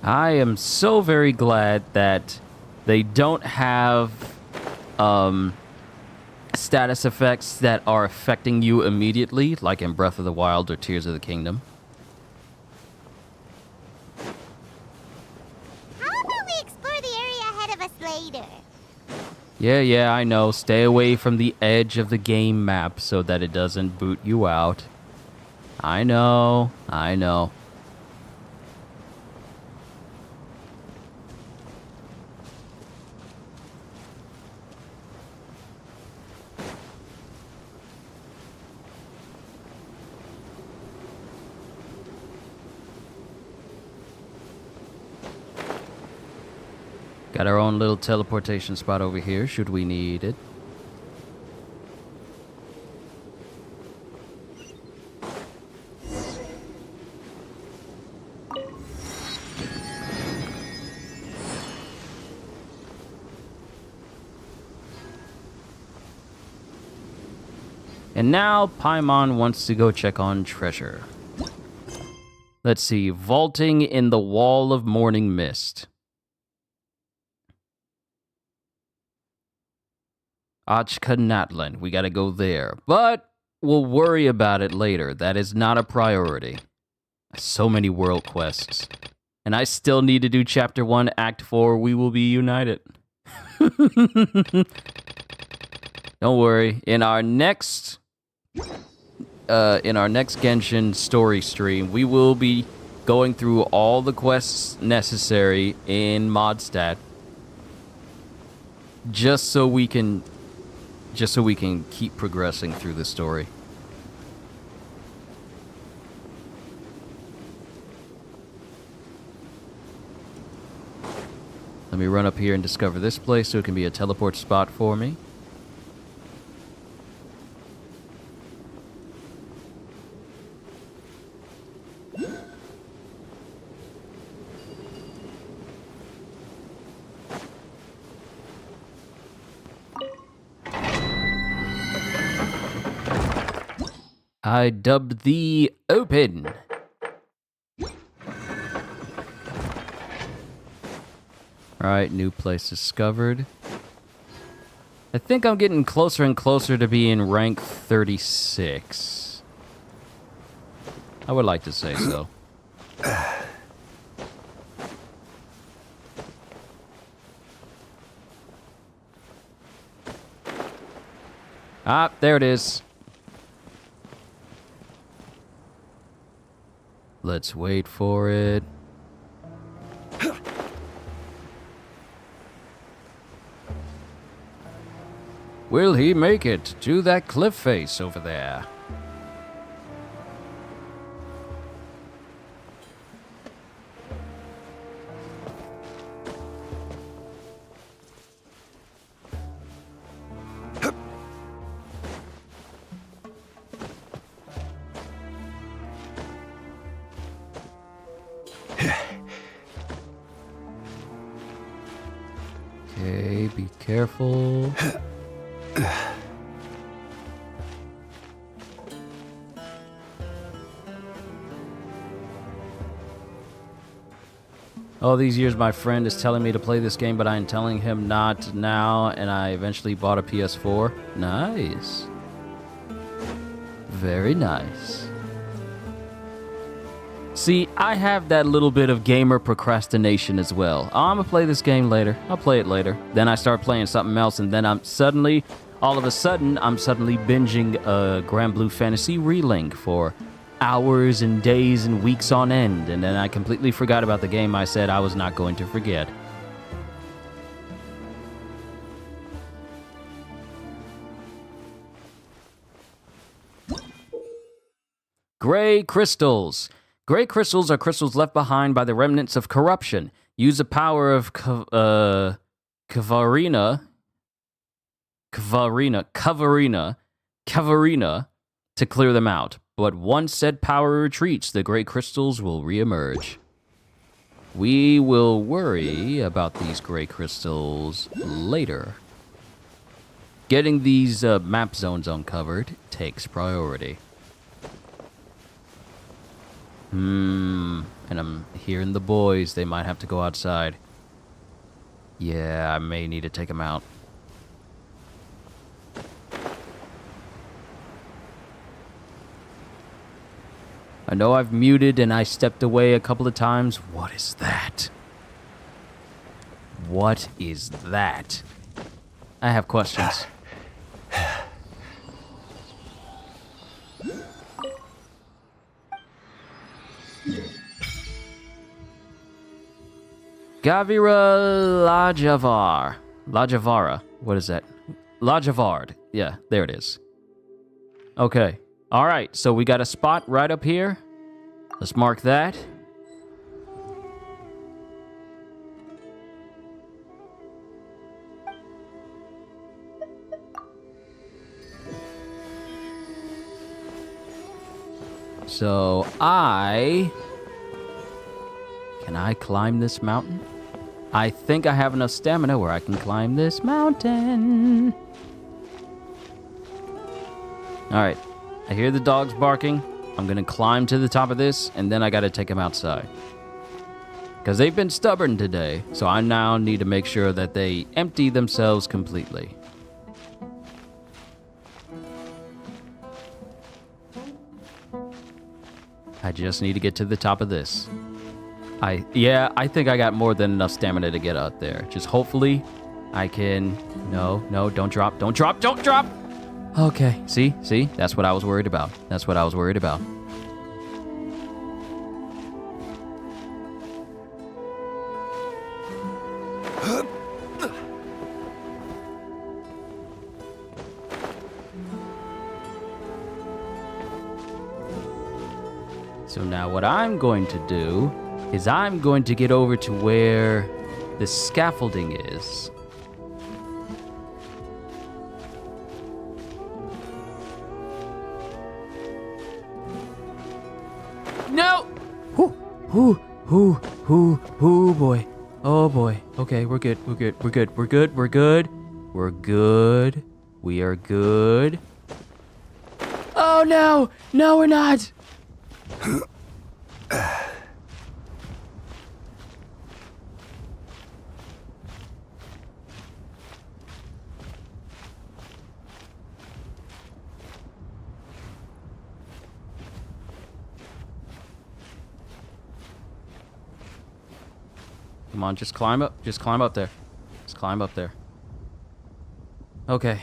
D: I am so very glad that they don't have status effects that are affecting you immediately, like in Breath of the Wild or Tears of the Kingdom.
I: How about we explore the area ahead of us later?
D: Yeah, I know. Stay away from the edge of the game map so that it doesn't boot you out. I know. Got our own little teleportation spot over here, should we need it. And now Paimon wants to go check on treasure. Let's see, vaulting in the wall of morning mist. Natlan, we gotta go there. But we'll worry about it later. That is not a priority. So many world quests. And I still need to do Chapter 1, Act 4, We Will Be United. Don't worry. In our next Genshin story stream, we will be going through all the quests necessary in Mondstadt. Just so we can keep progressing through the story. Let me run up here and discover this place so it can be a teleport spot for me. I dubbed thee Open. Alright, new place discovered. I think I'm getting closer and closer to being rank 36. I would like to say so. Ah, there it is. Let's wait for it. Will he make it to that cliff face over there? Okay, be careful. All these years my friend is telling me to play this game, but I'm telling him not now, and I eventually bought a PS4. Nice. Very nice. See, I have that little bit of gamer procrastination as well. Oh, I'm gonna play this game later. I'll play it later. Then I start playing something else, and then all of a sudden, I'm suddenly binging a Grand Blue Fantasy Relink for hours and days and weeks on end, and then I completely forgot about the game I said I was not going to forget. Gray crystals. Gray crystals are crystals left behind by the remnants of corruption. Use the power of Kavarina to clear them out. But once said power retreats, the gray crystals will reemerge. We will worry about these gray crystals later. Getting these map zones uncovered takes priority. And I'm hearing the boys. They might have to go outside. Yeah, I may need to take them out. I know I've muted and I stepped away a couple of times. What is that? What is that? I have questions. Gavira Lajavara. What is that? Lajavard. Yeah, there it is. Okay. All right, so we got a spot right up here. Let's mark that. So can I climb this mountain? I think I have enough stamina where I can climb this mountain. All right. I hear the dogs barking. I'm gonna climb to the top of this, and then I gotta take them outside. Because they've been stubborn today, so I now need to make sure that they empty themselves completely. I just need to get to the top of this. I think I got more than enough stamina to get out there. Just hopefully I can... No, don't drop. Okay, see? That's what I was worried about. So now what I'm going to do is I'm going to get over to where the scaffolding is. No! Boy. Oh boy. Okay, we're good. We are good. Oh no! No, we're not! Come on, just climb up. Just climb up there. Okay.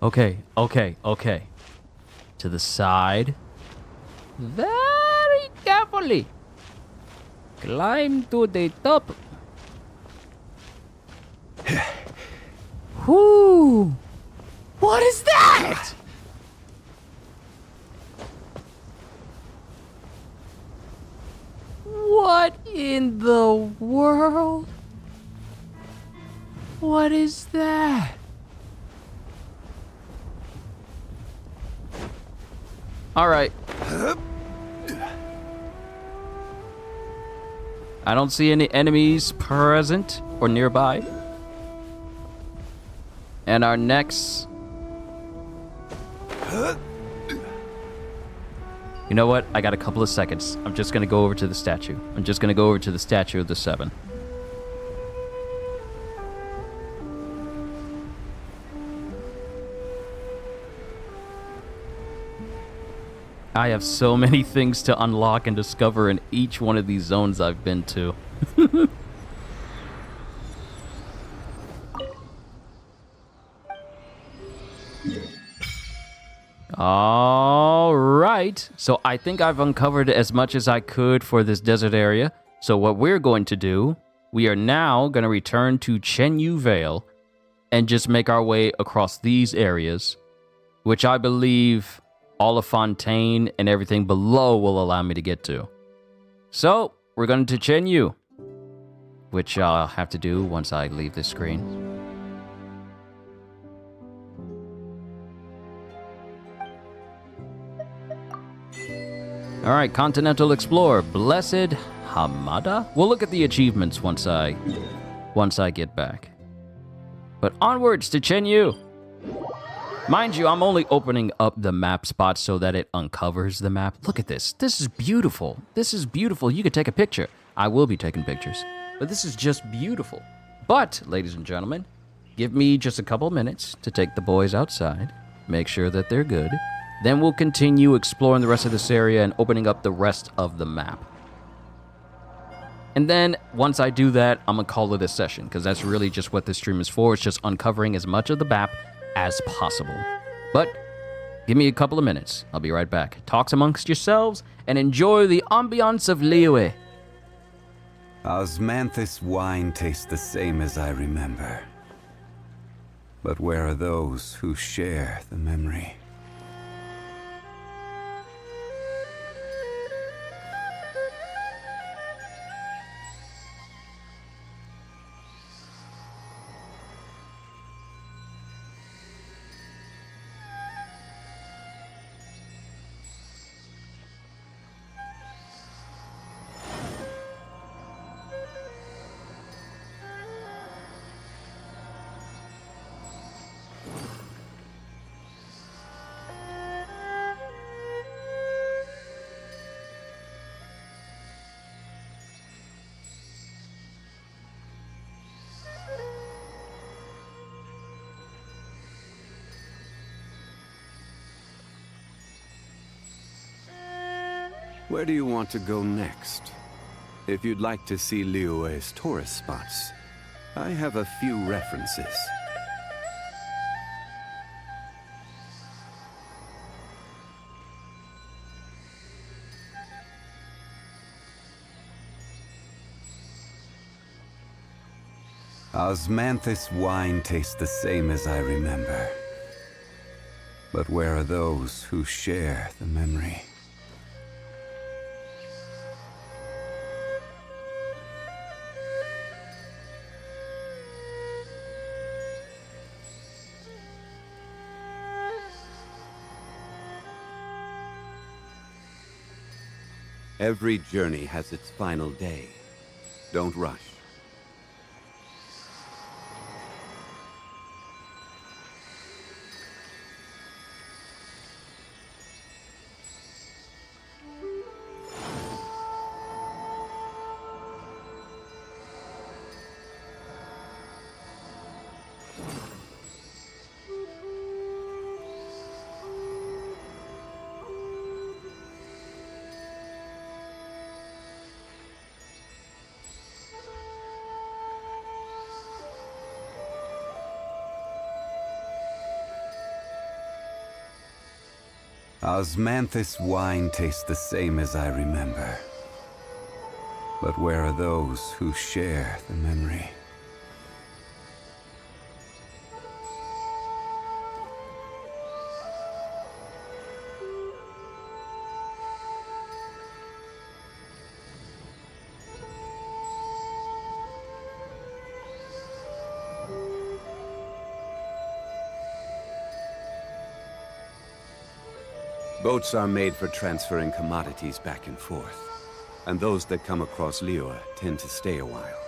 D: Okay. To the side. Very carefully. Climb to the top. Whoo!
B: What is that?
D: What in the world? What is that? All right. I don't see any enemies present or nearby. And our next... You know what? I got a couple of seconds. I'm just gonna go over to the statue. I'm just gonna go over to the statue of the 7. I have so many things to unlock and discover in each one of these zones I've been to. All right. So I think I've uncovered as much as I could for this desert area. So what we're going to do, we are now going to return to Chenyu Vale and just make our way across these areas, which I believe all of Fontaine and everything below will allow me to get to. So we're going to Chenyu, which I'll have to do once I leave this screen. All right, Continental Explorer, Blessed Hamada. We'll look at the achievements once I get back. But onwards to Chenyu. Mind you, I'm only opening up the map spot so that it uncovers the map. Look at this. This is beautiful. This is beautiful. You could take a picture. I will be taking pictures. But this is just beautiful. But, ladies and gentlemen, give me just a couple minutes to take the boys outside, make sure that they're good. Then we'll continue exploring the rest of this area and opening up the rest of the map. And then, once I do that, I'm going to call it a session, because that's really just what this stream is for. It's just uncovering as much of the map as possible. But, give me a couple of minutes. I'll be right back. Talk amongst yourselves, and enjoy the ambiance of Liyue.
A: Osmanthus wine tastes the same as I remember. But where are those who share the memory? Where do you want to go next? If you'd like to see Liyue's tourist spots, I have a few references. Osmanthus wine tastes the same as I remember. But where are those who share the memory? Every journey has its final day. Don't rush. Osmanthus wine tastes the same as I remember. But where are those who share the memory? Boats are made for transferring commodities back and forth. And those that come across Liyue tend to stay a while.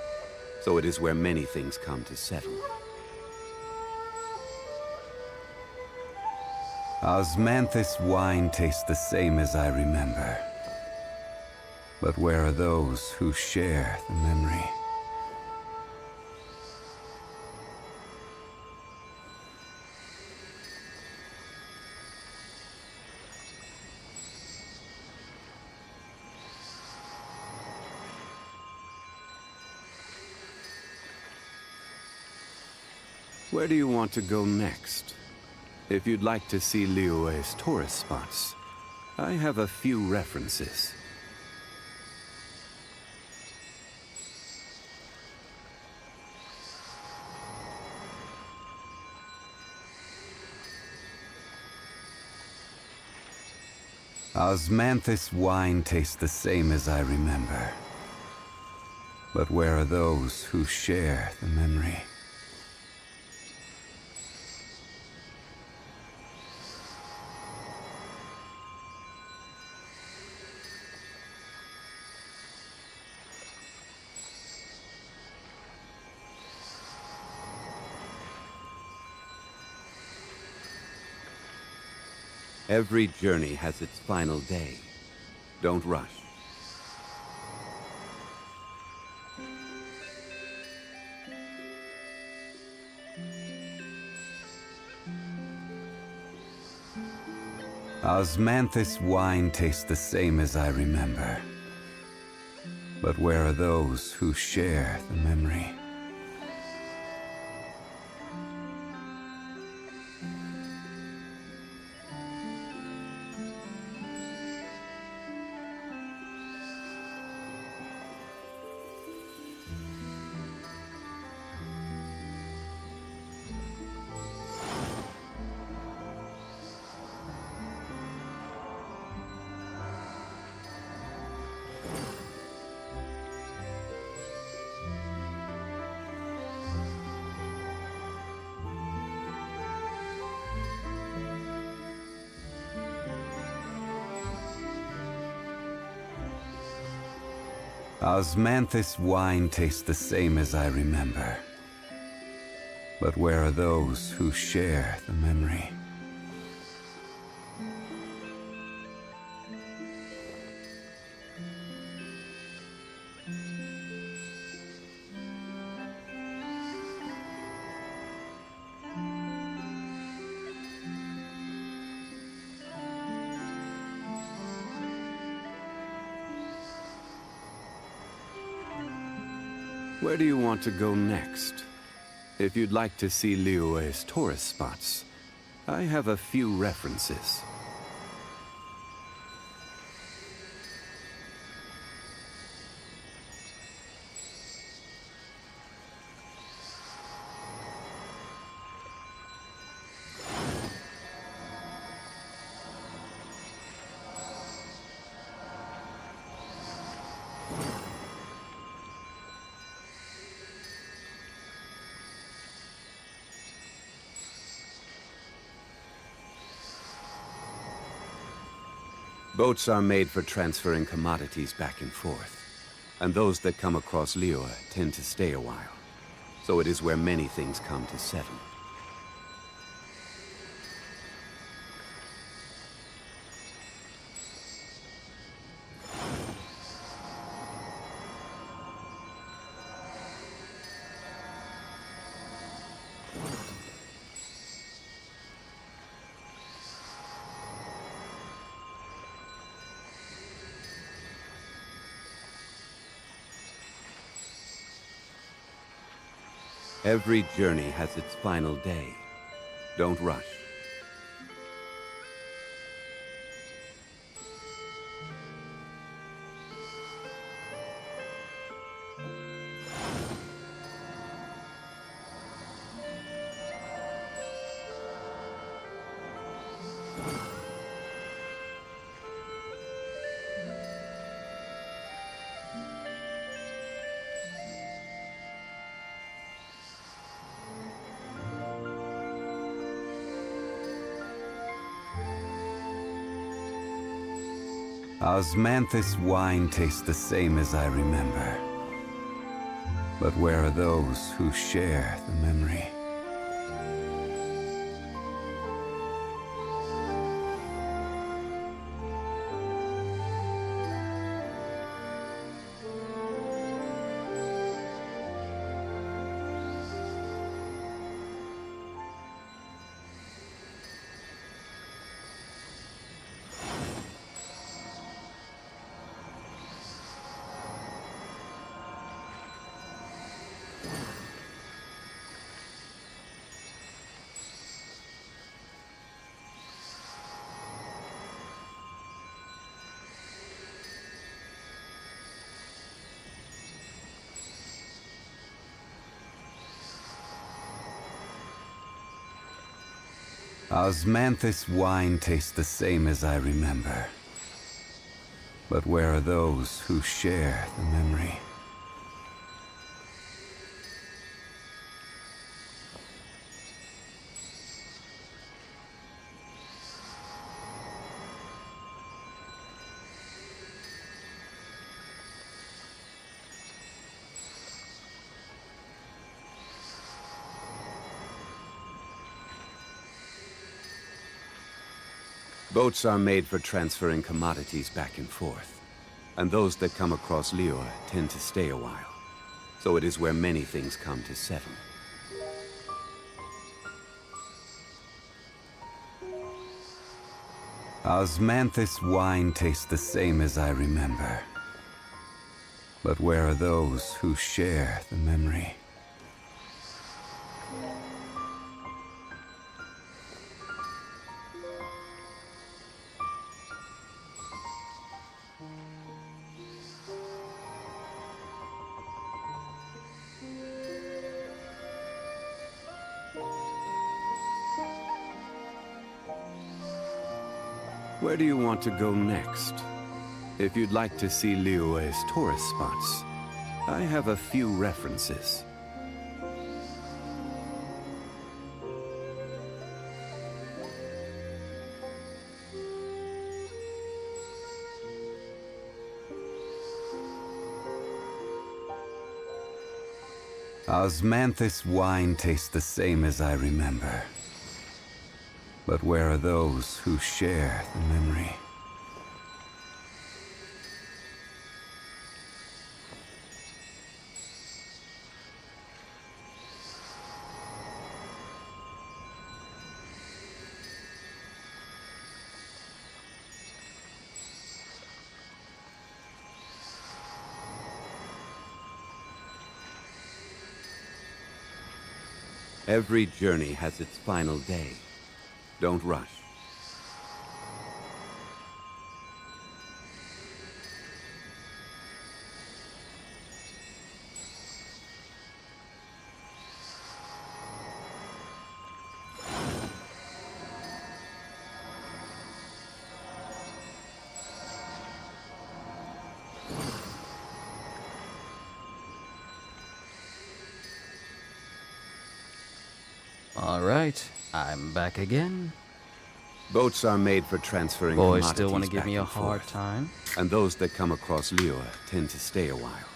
A: So it is where many things come to settle. Osmanthus wine tastes the same as I remember. But where are those who share the memory? Where do you want to go next? If you'd like to see Liyue's tourist spots, I have a few references. Osmanthus wine tastes the same as I remember. But where are those who share the memory? Every journey has its final day. Don't rush. Osmanthus wine tastes the same as I remember. But where are those who share the memory? Osmanthus wine tastes the same as I remember. But where are those who share the memory? Where do you want to go next? If you'd like to see Liyue's tourist spots, I have a few references. Boats are made for transferring commodities back and forth. And those that come across Liyue tend to stay a while. So it is where many things come to settle. Every journey has its final day. Don't rush. Osmanthus wine tastes the same as I remember. But where are those who share the memory? Osmanthus wine tastes the same as I remember. But where are those who share the memory? Boats are made for transferring commodities back and forth. And those that come across Liyue tend to stay a while. So it is where many things come to settle. Osmanthus wine tastes the same as I remember. But where are those who share the memory? Where do you want to go next? If you'd like to see Liyue's tourist spots, I have a few references. Osmanthus wine tastes the same as I remember. But where are those who share the memory? Every journey has its final day. Don't rush.
D: All right, I'm back again.
A: Boats are made for transferring
D: Boys
A: commodities
D: still want to give
A: back
D: me a
A: and
D: hard
A: forth.
D: time.
A: And those that come across Liyue tend to stay a while.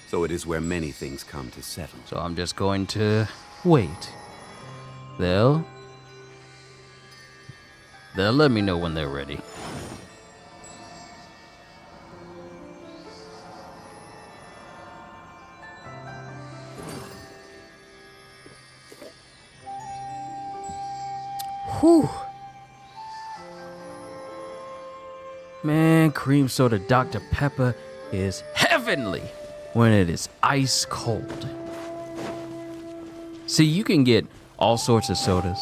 A: So it is where many things come to settle.
D: So I'm just going to wait. They'll let me know when they're ready. Whew. Man, cream soda Dr. Pepper is heavenly when it is ice cold. See, you can get all sorts of sodas.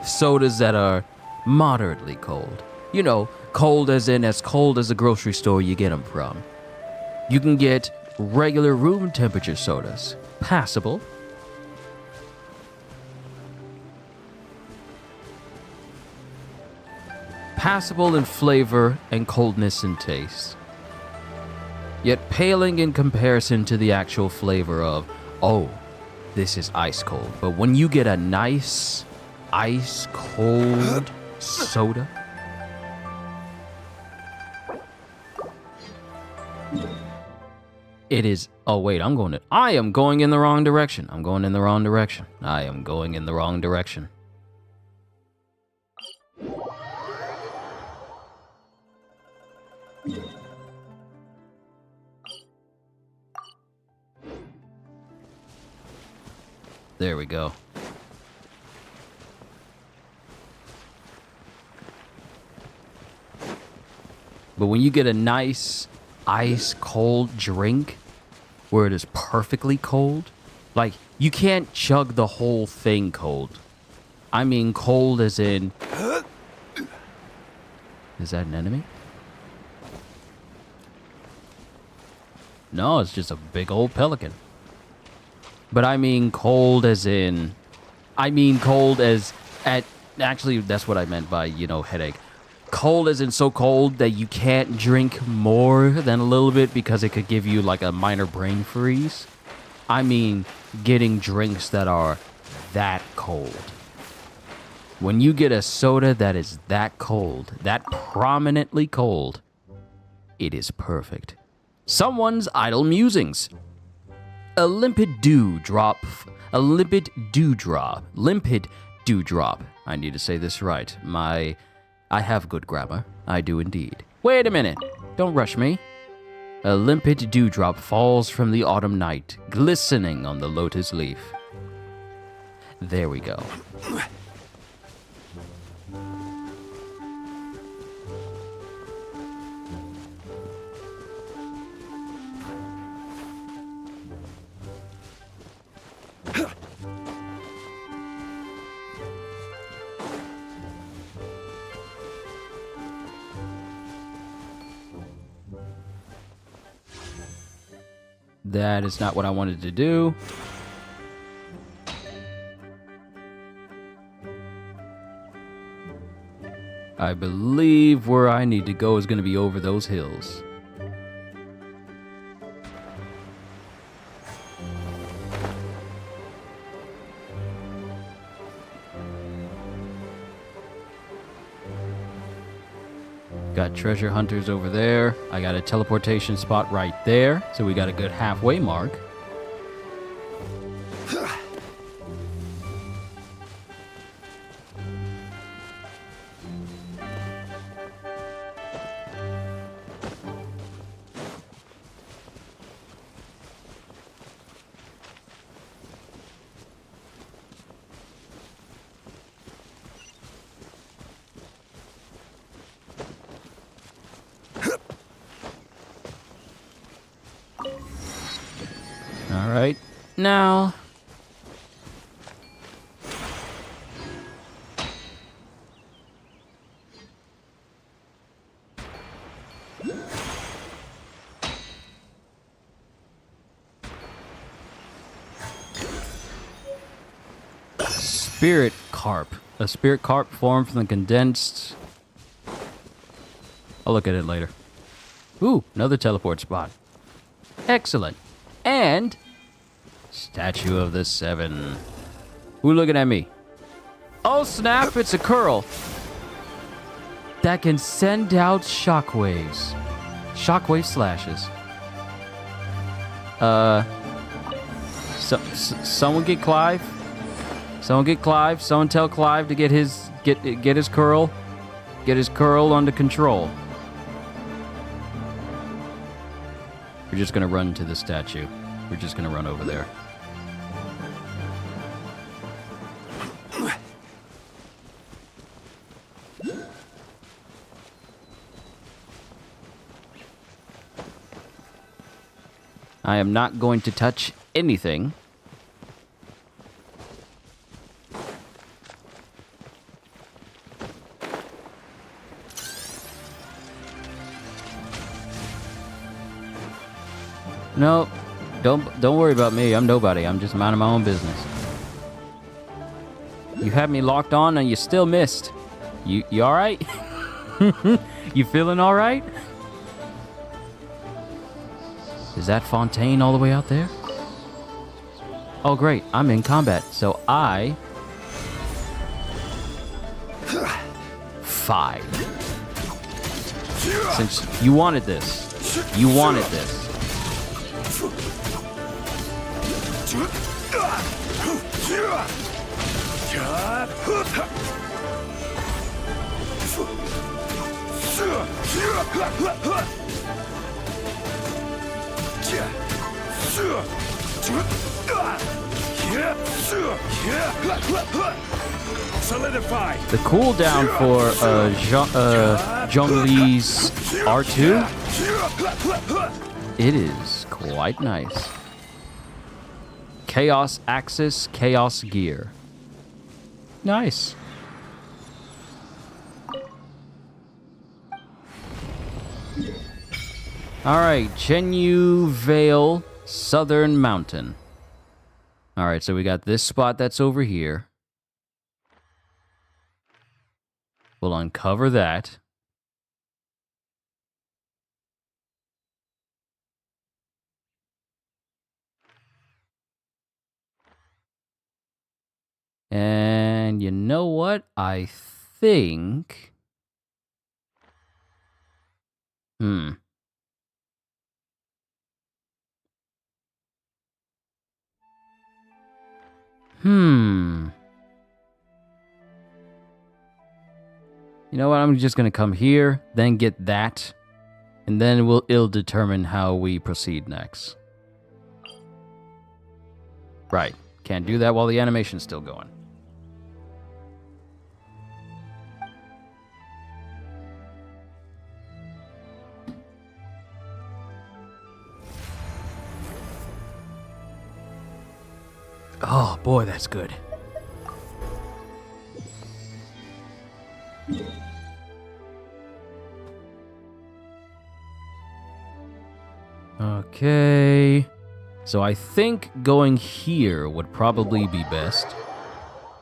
D: Sodas that are moderately cold. You know, cold as in as cold as the grocery store you get them from. You can get regular room temperature sodas. Passable. passable in flavor and coldness in taste, yet paling in comparison to the actual flavor of, oh, this is ice cold. But when you get a nice ice cold soda, it is. Oh wait, I am going in the wrong direction. I'm going in the wrong direction. I am going in the wrong direction. There we go. But when you get a nice ice cold drink where it is perfectly cold, like you can't chug the whole thing cold. I mean cold as in... Is that an enemy? No, it's just a big old pelican. But I mean cold as in... I mean cold as... Actually, that's what I meant by, headache. Cold as in so cold that you can't drink more than a little bit because it could give you like a minor brain freeze. I mean getting drinks that are that cold. When you get a soda that is that cold, that prominently cold, it is perfect. Someone's idle musings. A limpid dewdrop. Limpid dewdrop. I need to say this right. I have good grammar. I do indeed. Wait a minute. Don't rush me. A limpid dewdrop falls from the autumn night, glistening on the lotus leaf. There we go. That is not what I wanted to do. I believe where I need to go is going to be over those hills. Got treasure hunters over there. I got a teleportation spot right there. So we got a good halfway mark. All right, now spirit carp. A spirit carp formed from the condensed. I'll look at it later. Ooh, another teleport spot. Excellent. And Statue of the Seven. Who looking at me? Oh snap, it's a curl that can send out shockwaves. Shockwave slashes. Someone get Clive. Someone get Clive. Someone tell Clive to get his curl. Get his curl under control. We're just gonna run to the statue. We're just gonna run over there. I am not going to touch anything. No, don't worry about me. I'm nobody. I'm just minding my own business. You had me locked on and you still missed. You all right? You feeling all right? Is that fontaine all the way out there? Oh, great. I'm in combat, so I... 5. Since you wanted this. You wanted this.
E: Solidify.
D: The cooldown for Zhongli's R2, it is quite nice. Chaos Axis, Chaos Gear. Nice. Alright, Chenyu Vale, Southern Mountain. Alright, so we got this spot that's over here. We'll uncover that. And you know what? I think... You know what? I'm just gonna come here, then get that, and then it'll determine how we proceed next. Right. Can't do that while the animation's still going. Oh boy, that's good. Okay. So I think going here would probably be best,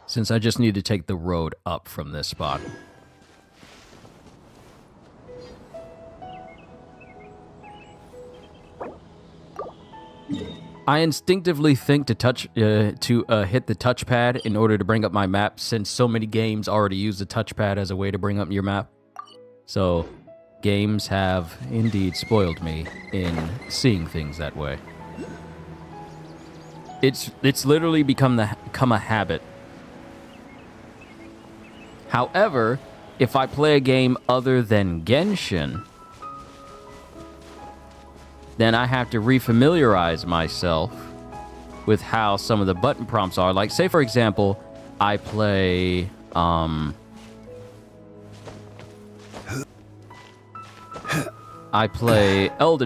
D: since I just need to take the road up from this spot. I instinctively think to hit the touchpad in order to bring up my map, since so many games already use the touchpad as a way to bring up your map. So, games have indeed spoiled me in seeing things that way. It's literally become a habit. However, if I play a game other than Genshin, then I have to refamiliarize myself with how some of the button prompts are. Like, say for example, I play Elden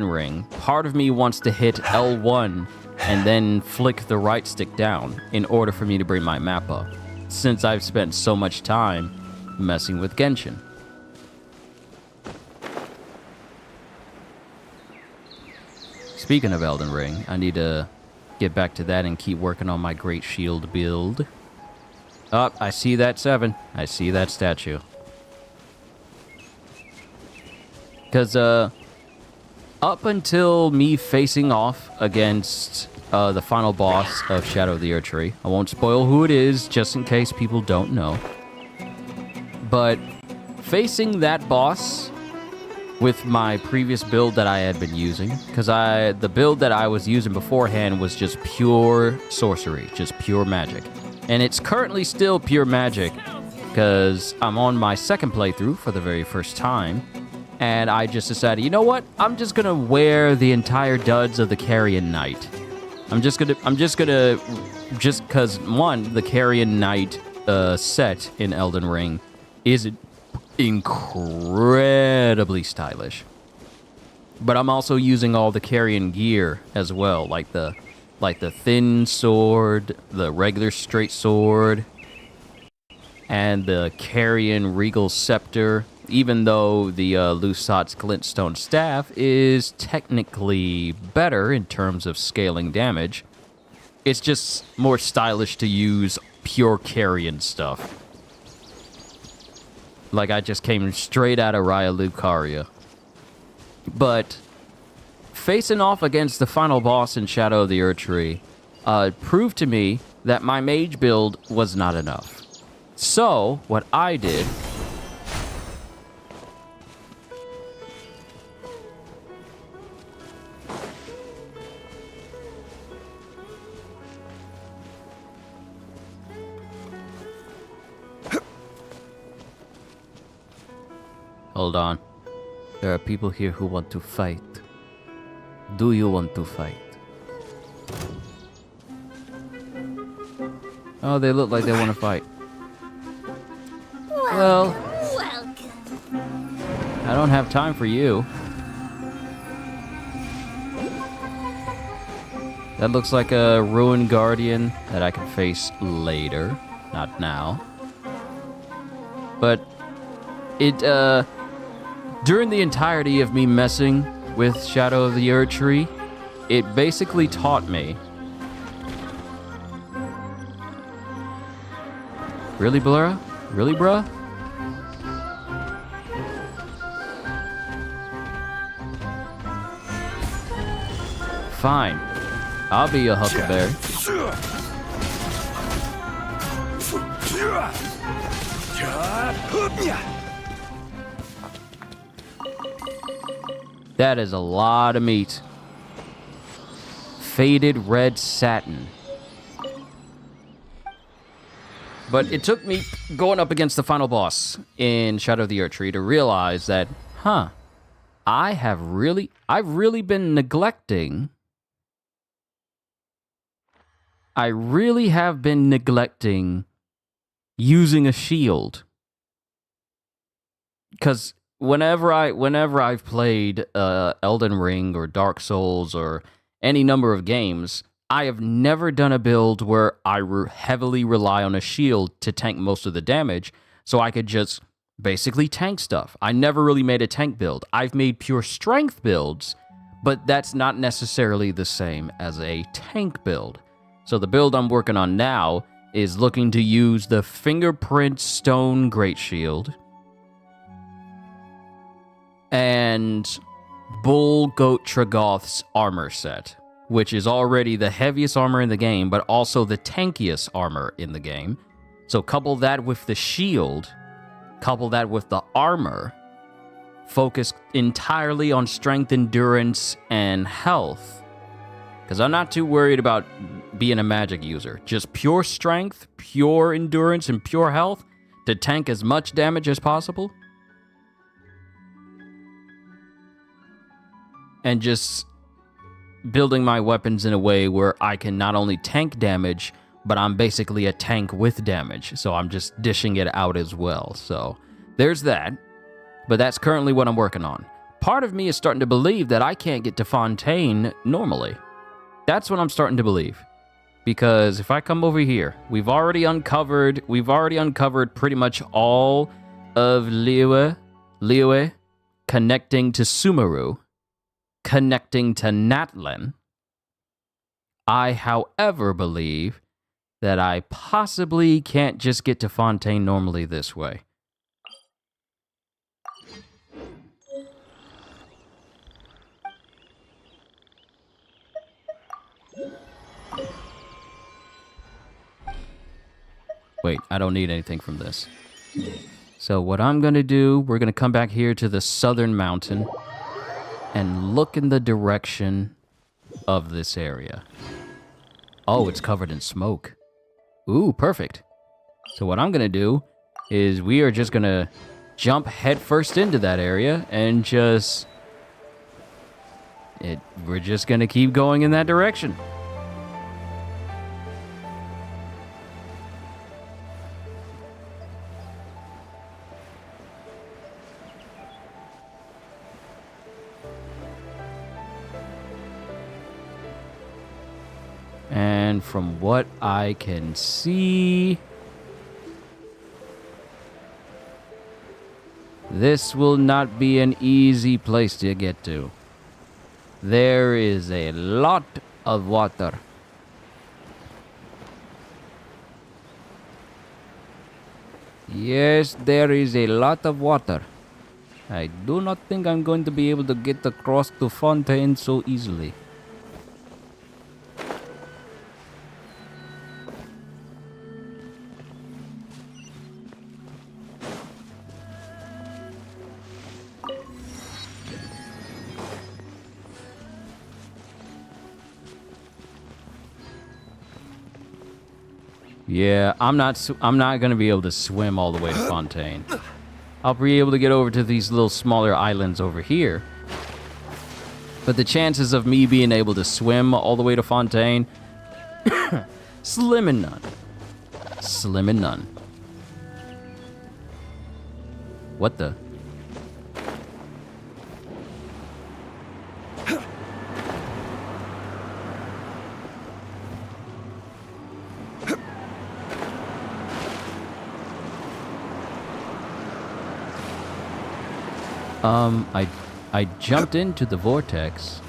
D: Ring. Part of me wants to hit L1 and then flick the right stick down in order for me to bring my map up, since I've spent so much time messing with Genshin. Speaking of Elden Ring, I need to get back to that and keep working on my Great Shield build. Oh, I see that 7. I see that statue. Because, up until me facing off against the final boss of Shadow of the Erdtree, I won't spoil who it is, just in case people don't know. But facing that boss with my previous build that I had been using, because the build that I was using beforehand was just pure sorcery, just pure magic. And it's currently still pure magic, because I'm on my second playthrough for the very first time, and I just decided, you know what? I'm just gonna wear the entire duds of the Carrion Knight. Just because, one, the Carrion Knight set in Elden Ring is incredibly stylish. But I'm also using all the Carrion gear as well, like the thin sword, the regular straight sword, and the Carrion Regal Scepter, even though the Lusat's Glintstone Staff is technically better in terms of scaling damage. It's just more stylish to use pure Carrion stuff. Like I just came straight out of Raya Lucaria. But facing off against the final boss in Shadow of the Erdtree proved to me that my mage build was not enough. So, what I did... Hold on. There are people here who want to fight. Do you want to fight? Oh, they look like they want to fight. Well,
I: Welcome.
D: I don't have time for you. That looks like a ruined guardian that I can face later, not now. But it, during the entirety of me messing with Shadow of the Erdtree, it basically taught me. Really, Blura? Really, bruh? Fine. I'll be a huckleberry. That is a lot of meat. Faded red satin. But it took me going up against the final boss in Shadow of the Erdtree to realize that, I've really been neglecting. I really have been neglecting using a shield. Because whenever I've played Elden Ring or Dark Souls or any number of games, I have never done a build where I heavily rely on a shield to tank most of the damage, so I could just basically tank stuff. I never really made a tank build. I've made pure strength builds, but that's not necessarily the same as a tank build. So the build I'm working on now is looking to use the Fingerprint Stone Great Shield and Bull Goat Tragoth's armor set, which is already the heaviest armor in the game, but also the tankiest armor in the game. So couple that with the shield, couple that with the armor, focus entirely on strength, endurance, and health. Because I'm not too worried about being a magic user. Just pure strength, pure endurance, and pure health to tank as much damage as possible. And just building my weapons in a way where I can not only tank damage, but I'm basically a tank with damage. So I'm just dishing it out as well. So there's that. But that's currently what I'm working on. Part of me is starting to believe that I can't get to Fontaine normally. That's what I'm starting to believe. Because if I come over here, we've already uncovered pretty much all of Liyue, connecting to Sumeru, connecting to Natlan. I, however, believe that I possibly can't just get to Fontaine normally this way. Wait, I don't need anything from this. So what I'm going to do, we're going to come back here to the southern mountain and look in the direction of this area. Oh, it's covered in smoke. Ooh, perfect. So what I'm going to do is we are just going to jump headfirst into that area and we're just going to keep going in that direction. And from what I can see, this will not be an easy place to get to. There is a lot of water. Yes, there is a lot of water. I do not think I'm going to be able to get across the fontaine so easily. Yeah, I'm not gonna be able to swim all the way to Fontaine. I'll be able to get over to these little smaller islands over here. But the chances of me being able to swim all the way to Fontaine, slim and none. Slim and none. What the? I jumped into the vortex.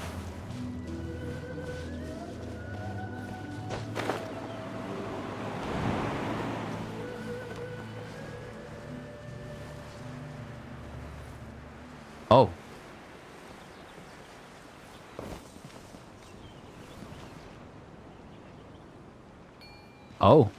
D: Oh. Oh.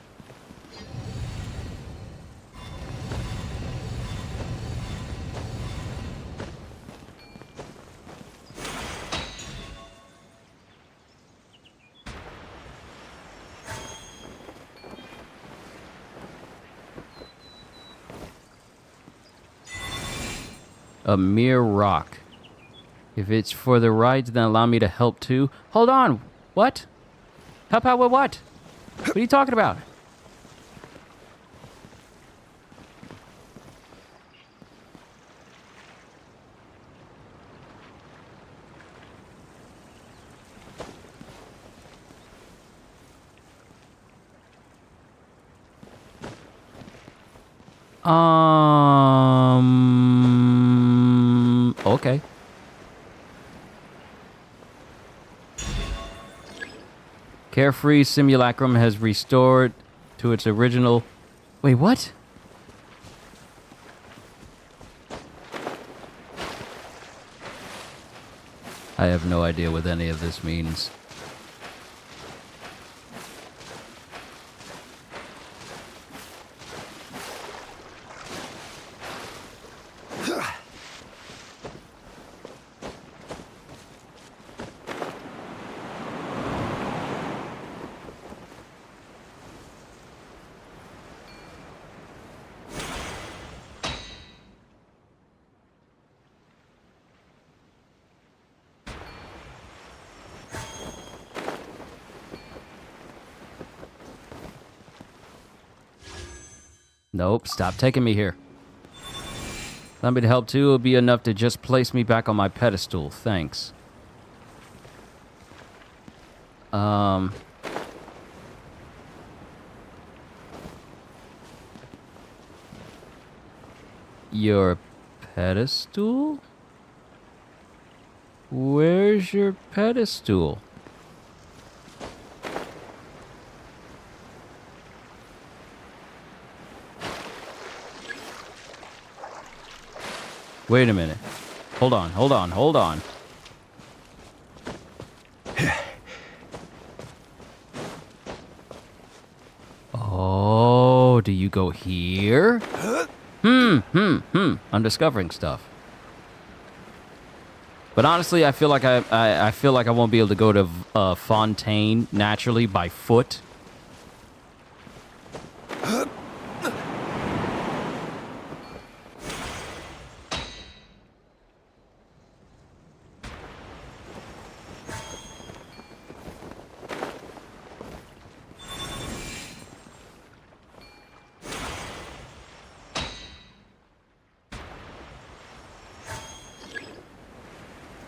D: A mere rock. If it's for the rides, then allow me to help too. Hold on. What? Help out with what? What are you talking about? Okay. Carefree simulacrum has restored to its original... Wait, what? I have no idea what any of this means. Nope, stop taking me here. Allow me to help too. It'll be enough to just place me back on my pedestal. Thanks. Your pedestal? Where's your pedestal? Wait a minute. Hold on, hold on, hold on. Oh, do you go here? I'm discovering stuff. But honestly, I feel like I feel like I won't be able to go to Fontaine naturally by foot.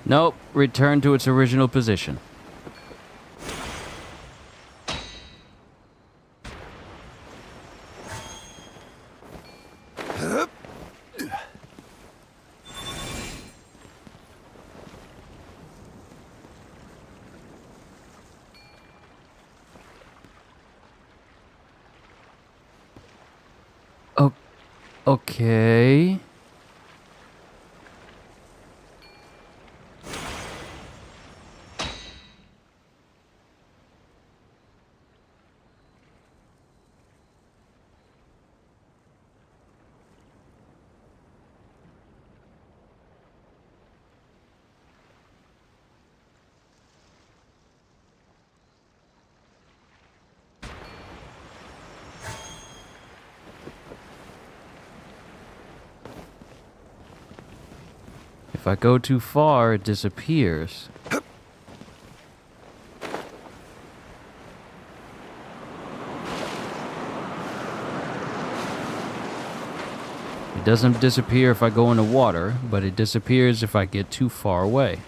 D: Nope, return to its original position. Okay. If I go too far, it disappears. It doesn't disappear if I go into water, but it disappears if I get too far away.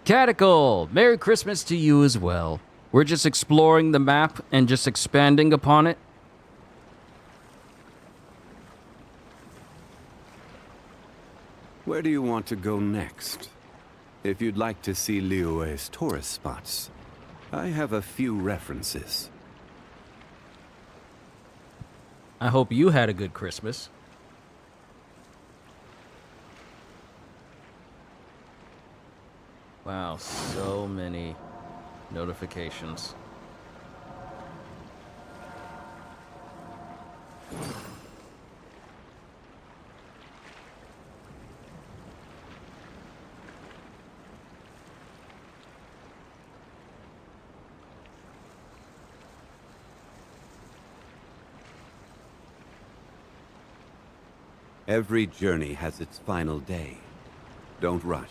D: Caticle! Merry Christmas to you as well. We're just exploring the map and just expanding upon it.
A: Where do you want to go next? If you'd like to see Liyue's tourist spots, I have a few references.
D: I hope you had a good Christmas. Wow, so many notifications.
A: Every journey has its final day. Don't rush.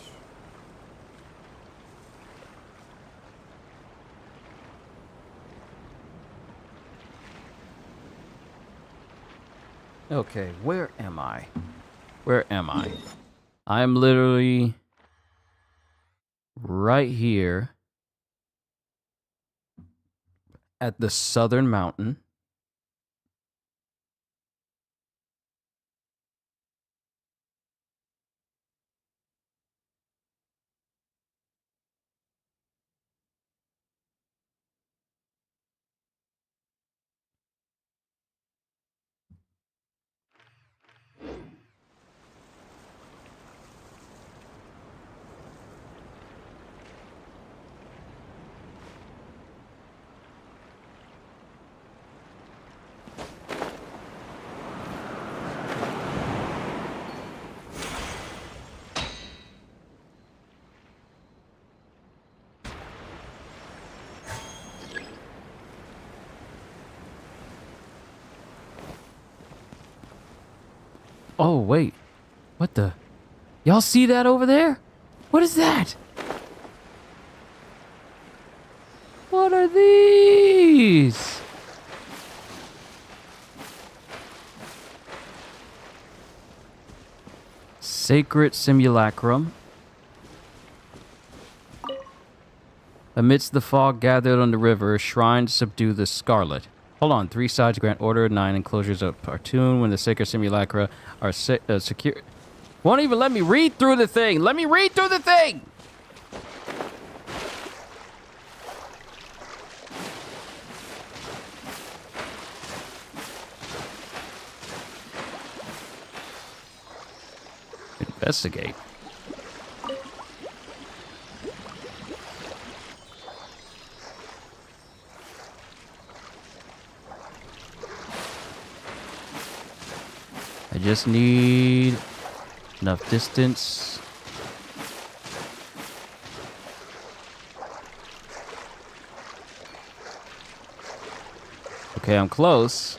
D: Okay, where am I? Where am I? I'm literally right here at the southern mountain. Oh, wait. What the? Y'all see that over there? What is that? What are these? Sacred simulacrum. Amidst the fog gathered on the river, shrines subdue the scarlet. Hold on, 3 sides grant order, 9 enclosures of partoon when the sacred simulacra are secure. Won't even let me read through the thing. Let me read through the thing. Investigate. I just need enough distance. Okay, I'm close.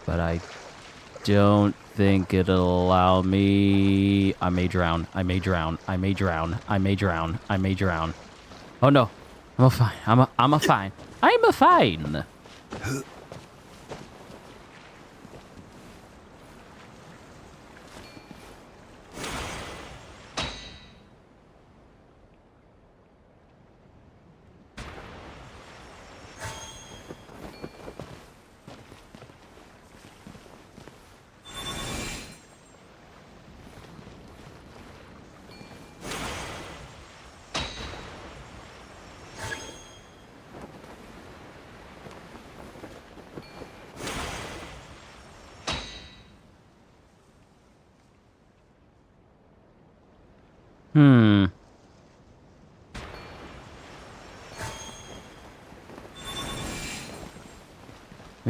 D: But I don't think it'll allow me. I may drown. I may drown. I may drown. I may drown. I may drown. Oh no. I'm a fine. I'm a fine. I'm a fine.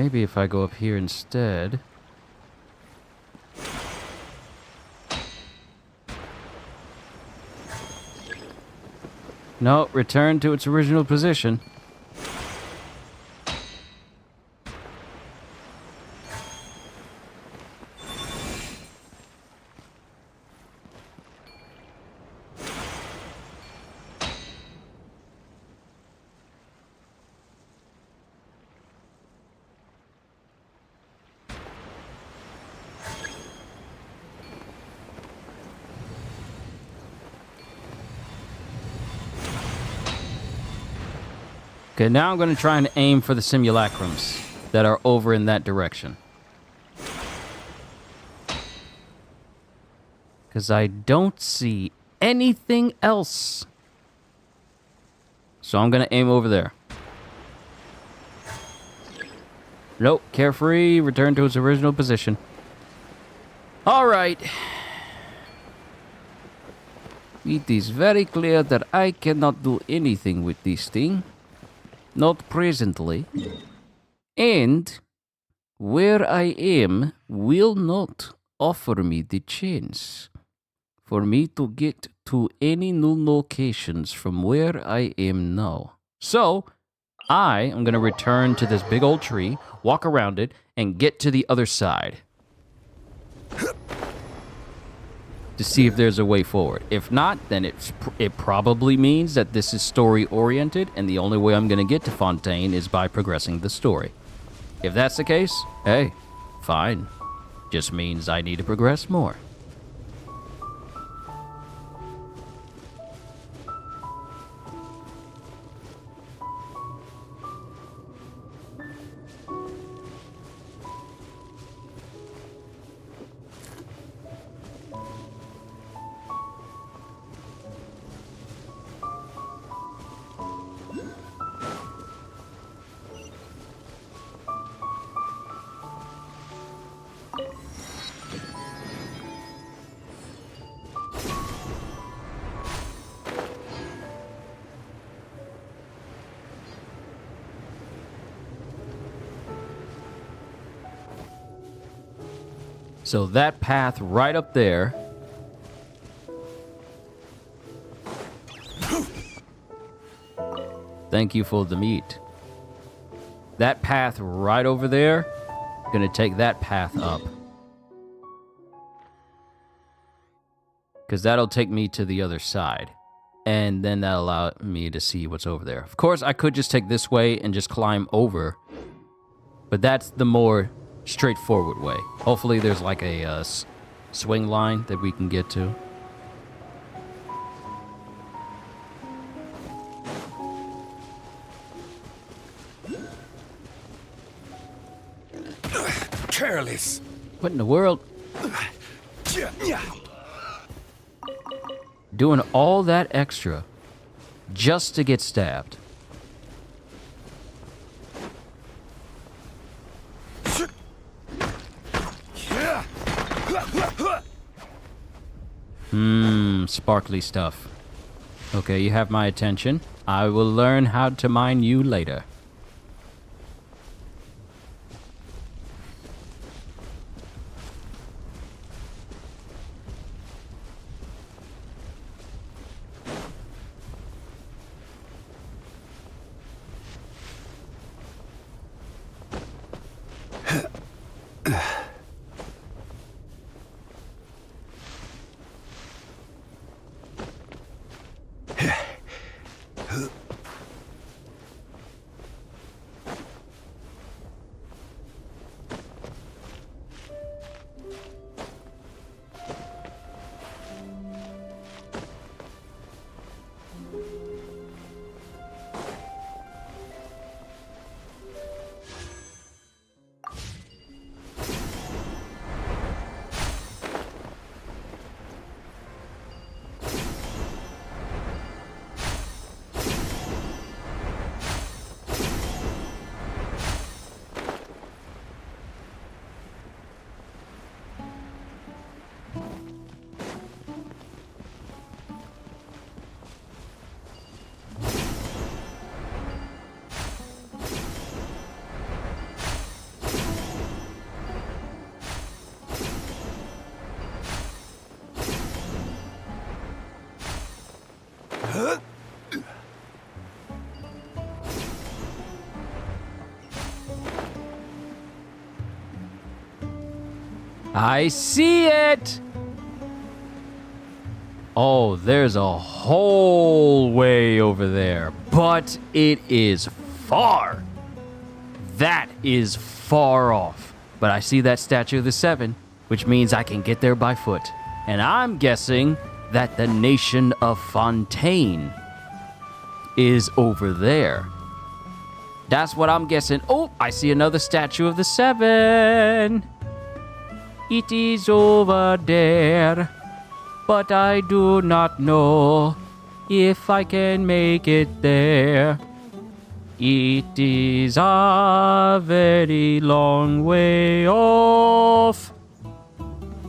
D: Maybe if I go up here instead. No, return to its original position. Okay, now I'm going to try and aim for the simulacrums that are over in that direction. Because I don't see anything else. So I'm going to aim over there. Nope, carefree, return to its original position. All right. It is very clear that I cannot do anything with this thing. Not presently. And where I am will not offer me the chance for me to get to any new locations from where I am now. So, I am going to return to this big old tree, walk around it, and get to the other side. To see if there's a way forward. If not, then it probably means that this is story-oriented, and the only way I'm going to get to Fontaine is by progressing the story. If that's the case, hey, fine. Just means I need to progress more. So that path right up there. Thank you for the meat. That path right over there, gonna take that path up. Because that'll take me to the other side. And then that'll allow me to see what's over there. Of course, I could just take this way and just climb over. But that's the more straightforward way. Hopefully there's like a swing line that we can get to.
A: Careless.
D: What in the world? Doing all that extra just to get stabbed. Sparkly stuff. Okay, you have my attention. I will learn how to mine you later. I see it! Oh, there's a whole way over there, but it is far. That is far off. But I see that statue of the Seven, which means I can get there by foot. And I'm guessing that the nation of Fontaine is over there. That's what I'm guessing. Oh, I see another statue of the Seven. It is over there, but I do not know if I can make it there. It is a very long way off,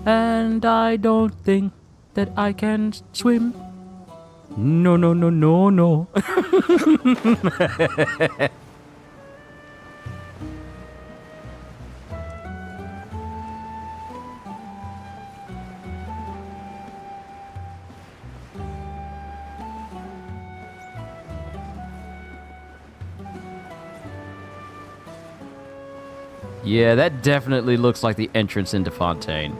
D: and I don't think that I can swim. No, no, no, no, no. Yeah, that definitely looks like the entrance into Fontaine.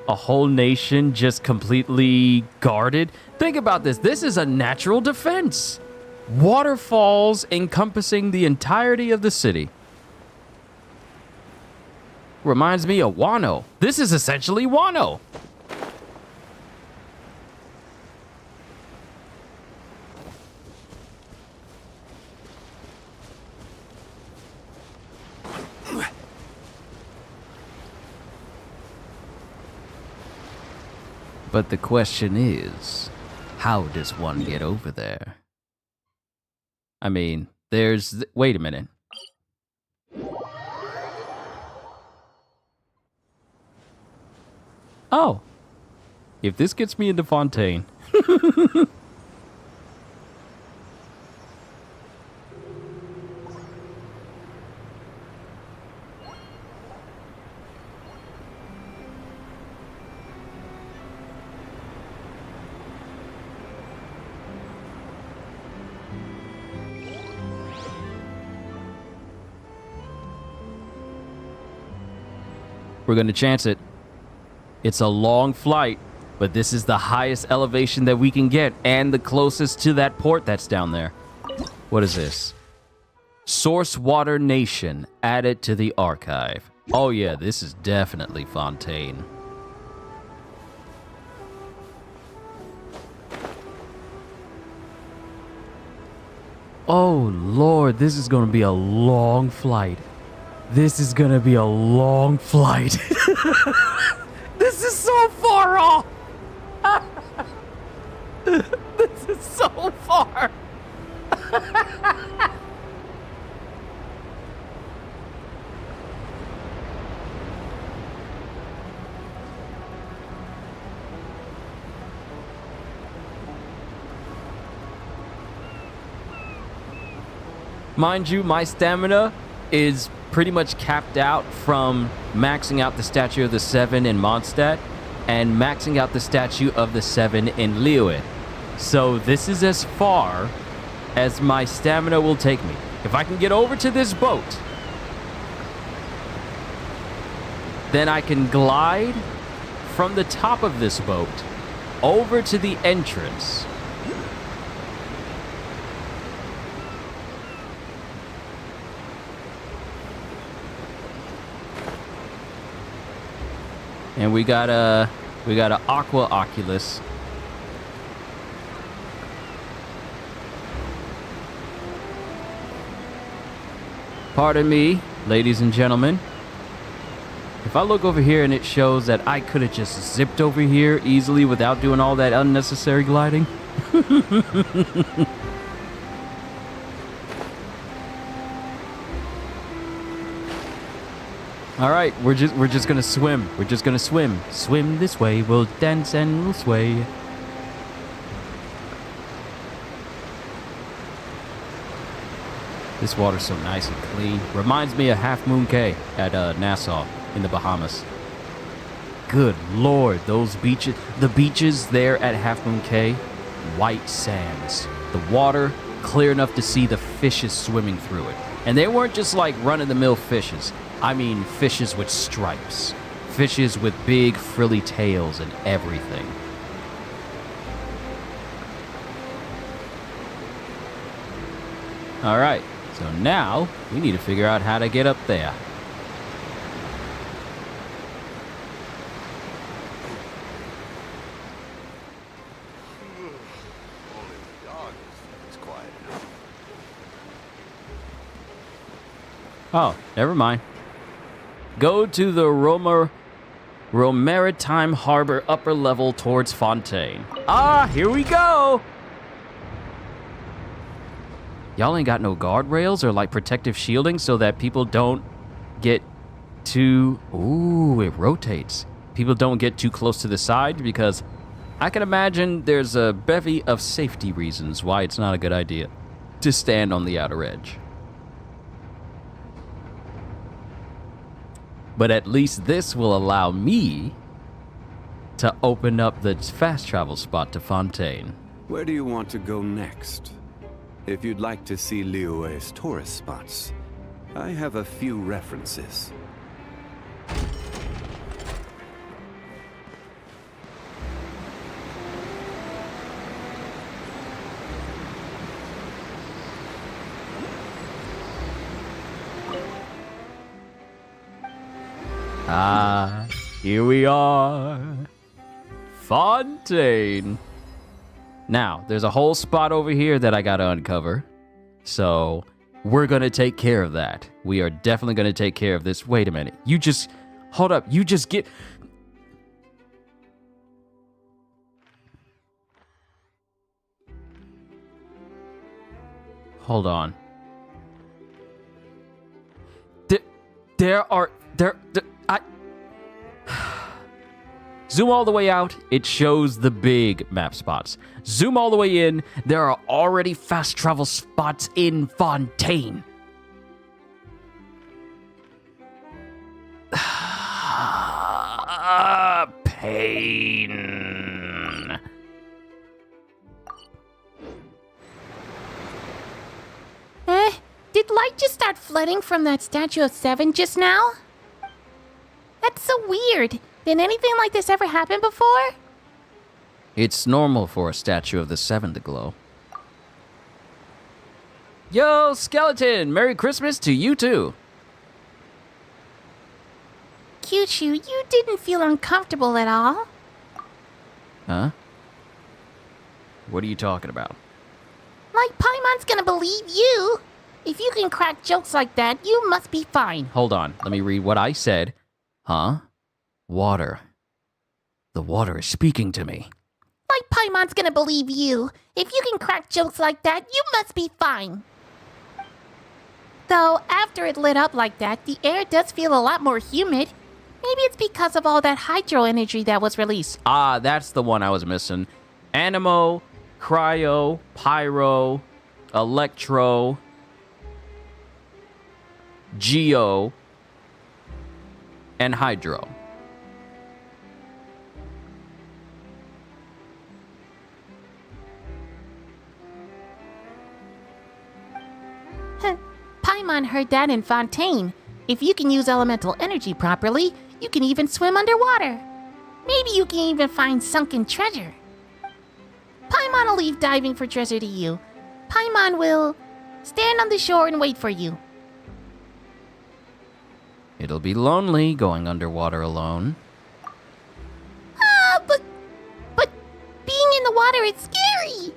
D: A whole nation just completely guarded. Think about this. This is a natural defense. Waterfalls encompassing the entirety of the city. Reminds me of Wano. This is essentially Wano. But the question is, how does one get over there? I mean, wait a minute. Oh, if this gets me into Fontaine. We're gonna chance it. It's a long flight, but this is the highest elevation that we can get and the closest to that port that's down there. What is this? Source Water Nation added to the archive. Oh yeah, this is definitely Fontaine. Oh Lord, this is gonna be a long flight. This is gonna be a long flight. This is so far off. This is so far. Mind you, my stamina is pretty much capped out from maxing out the statue of the Seven in Mondstadt and maxing out the statue of the Seven in Liyue. So this is as far as my stamina will take me. If I can get over to this boat, then I can glide from the top of this boat over to the entrance. And we got a Aqua Oculus. Pardon me, ladies and gentlemen. If I look over here and it shows that I could have just zipped over here easily without doing all that unnecessary gliding. All right, we're just gonna swim. We're just gonna swim. Swim this way, we'll dance and we'll sway. This water's so nice and clean. Reminds me of Half Moon Cay at Nassau in the Bahamas. Good Lord, those beaches, the beaches there at Half Moon Cay white sands. The water clear enough to see the fishes swimming through it. And they weren't just like run-of-the-mill fishes. I mean fishes with stripes. Fishes with big frilly tails and everything. All right, so now we need to figure out how to get up there. Oh, never mind. Go to the Romaritime Harbor upper level towards Fontaine. Ah, here we go! Y'all ain't got no guardrails or like protective shielding so that people don't get too... Ooh, it rotates. People don't get too close to the side because I can imagine there's a bevy of safety reasons why it's not a good idea to stand on the outer edge. But at least this will allow me to open up the fast travel spot to Fontaine.
A: Where do you want to go next? If you'd like to see Liyue's tourist spots, I have a few references.
D: Ah, here we are. Fontaine. Now, there's a whole spot over here that I gotta uncover. So, we're gonna take care of that. We are definitely gonna take care of this. Wait a minute. You just... Hold up. You just get... Hold on. Zoom all the way out, it shows the big map spots. Zoom all the way in, there are already fast travel spots in Fontaine. Pain.
B: Did light just start flooding from that statue of 7 just now? That's so weird. Did anything like this ever happen before?
D: It's normal for a statue of the 7 to glow. Yo, Skeleton! Merry Christmas to you too!
B: Kyushu, you didn't feel uncomfortable at all.
D: Huh? What are you talking about?
B: Like Paimon's gonna believe you. If you can crack jokes like that, you must be fine.
D: Hold on, let me read what I said. Huh? Water. The water is speaking to me.
B: Like Paimon's gonna believe you. If you can crack jokes like that, you must be fine. Though, after it lit up like that, the air does feel a lot more humid. Maybe it's because of all that hydro energy that was released.
D: Ah, that's the one I was missing. Animo, cryo, pyro, electro, geo, and hydro.
B: Paimon heard that in Fontaine. If you can use elemental energy properly, you can even swim underwater. Maybe you can even find sunken treasure. Paimon will leave diving for treasure to you. Paimon will stand on the shore and wait for you.
D: It'll be lonely going underwater alone.
B: But being in the water is scary.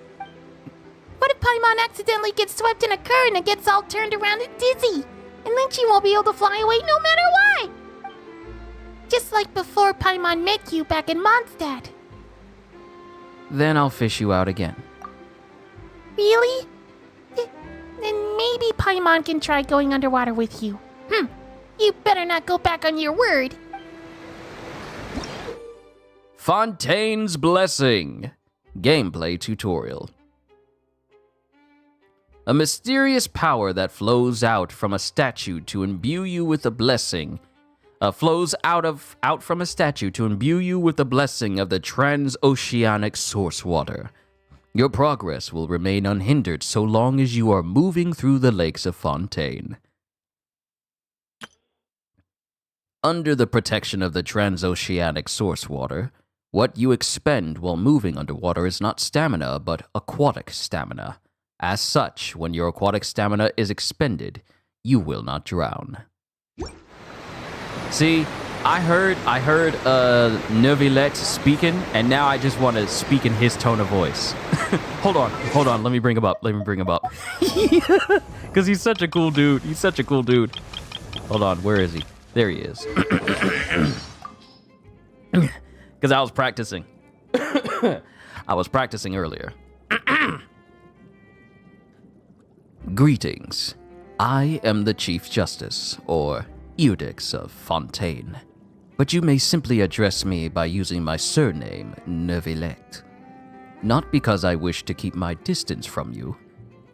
B: What if Paimon accidentally gets swept in a current and gets all turned around and dizzy? And then she won't be able to fly away no matter what. Just like before Paimon met you back in Mondstadt.
D: Then I'll fish you out again.
B: Really? Then maybe Paimon can try going underwater with you. You better not go back on your word.
D: Fontaine's Blessing. Gameplay tutorial. A mysterious power that flows out from a statue to imbue you with a blessing. Flows out from a statue to imbue you with the blessing of the transoceanic source water.
G: Your progress will remain unhindered so long as you are moving through the lakes of Fontaine. Under the protection of the transoceanic source water, what you expend while moving underwater is not stamina, but aquatic stamina. As such, when your aquatic stamina is expended, you will not drown. See, I heard Neuvillette speaking, and now I just want to speak in his tone of voice. Hold on, let me bring him up, Because he's such a cool dude, Hold on, where is he? There he is. Because I was practicing. I was practicing earlier. Greetings. I am the Chief Justice, or Iudex of Fontaine. But you may simply address me by using my surname, Neuvillette. Not because I wish to keep my distance from you.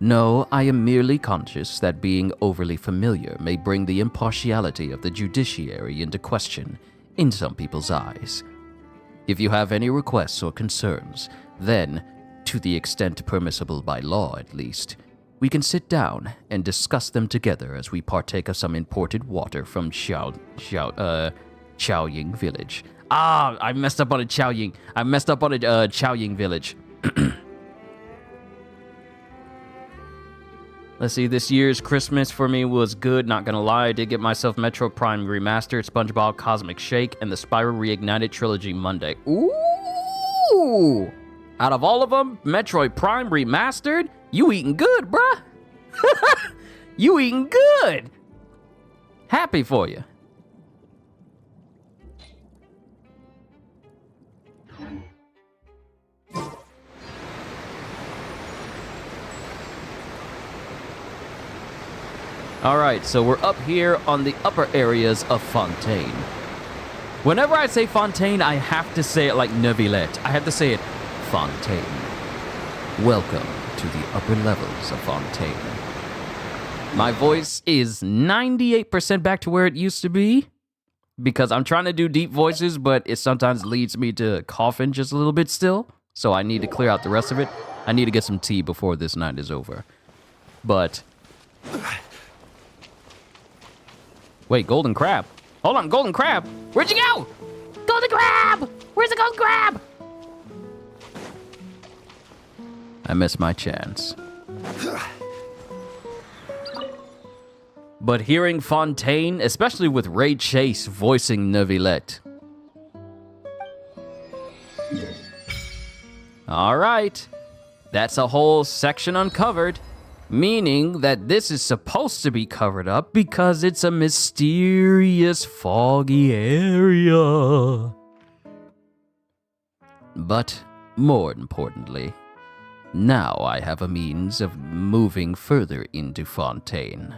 G: No, I am merely conscious that being overly familiar may bring the impartiality of the judiciary into question in some people's eyes. If you have any requests or concerns, then, to the extent permissible by law at least, we can sit down and discuss them together as we partake of some imported water from Chaoying Village. I messed up on a Chaoying. Chaoying Village. Let's see, this year's Christmas for me was good, not gonna lie. I did get myself Metroid Prime Remastered, SpongeBob Cosmic Shake, and the Spyro Reignited Trilogy Monday. Ooh! Out of all of them, Metroid Prime Remastered? You eating good, bruh. You eating good. Happy for you. Alright, so we're up here on the upper areas of Fontaine. Whenever I say Fontaine, I have to say it like Neuvillette. I have to say it, Fontaine. Welcome to the upper levels of Fontaine. My voice is 98% back to where it used to be, because I'm trying to do deep voices, but it sometimes leads me to coughing just a little bit still, so I need to clear out the rest of it. I need to get some tea before this night is over. But... Wait, golden crab. Hold on, golden crab. Where'd you go?
B: Golden crab! Where's the golden crab?
G: I missed my chance. But hearing Fontaine, especially with Ray Chase voicing Neuvillette. Alright. That's a whole section uncovered. Meaning that this is supposed to be covered up because it's a mysterious, foggy area. But more importantly, now I have a means of moving further into Fontaine.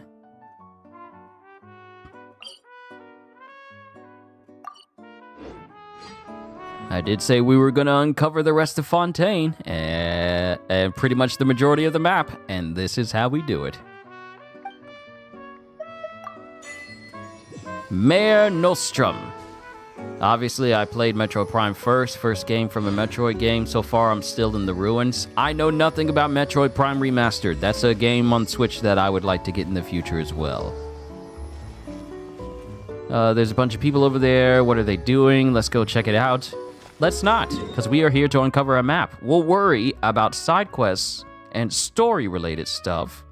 G: I did say we were going to uncover the rest of Fontaine, and pretty much the majority of the map, and this is how we do it. Mare Nostrum. Obviously, I played Metroid Prime first game from a Metroid game. So far, I'm still in the ruins. I know nothing about Metroid Prime Remastered. That's a game on Switch that I would like to get in the future as well. There's a bunch of people over there. What are they doing? Let's go check it out. Let's not, because we are here to uncover a map. We'll worry about side quests and story-related stuff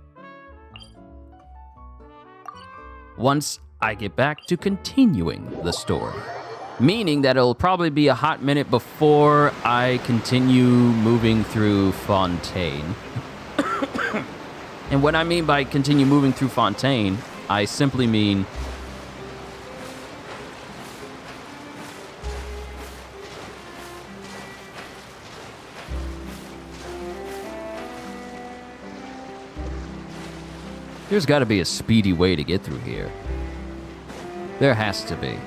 G: once I get back to continuing the story. Meaning that it'll probably be a hot minute before I continue moving through Fontaine. And what I mean by continue moving through Fontaine, I simply mean... There's got to be a speedy way to get through here. There has to be.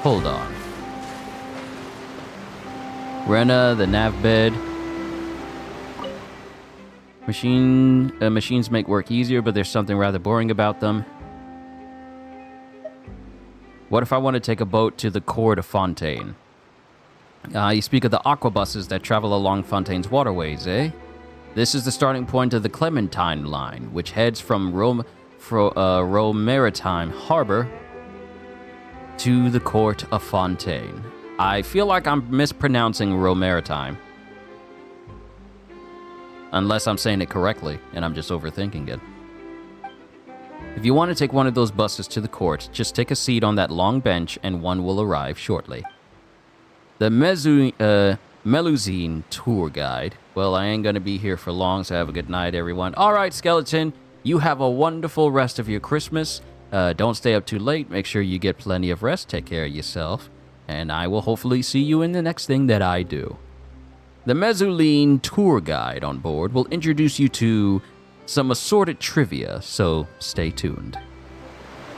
G: Hold on. Rena, the nav bed. Machines make work easier, but there's something rather boring about them. What if I want to take a boat to the core of Fontaine?
D: You speak of the aqua buses that travel along Fontaine's waterways, eh? This is the starting point of the Clementine line, which heads from Maritime Harbor to the court of Fontaine. I feel like I'm mispronouncing Maritime. Unless I'm saying it correctly, and I'm just overthinking it. If you want to take one of those buses to the court, just take a seat on that long bench and one will arrive shortly. The Melusine tour guide. Well, I ain't gonna be here for long, so have a good night, everyone. Alright, Skeleton, you have a wonderful rest of your Christmas. Don't stay up too late. Make sure you get plenty of rest. Take care of yourself. And I will hopefully see you in the next thing that I do. The Melusine tour guide on board will introduce you to some assorted trivia, so stay tuned.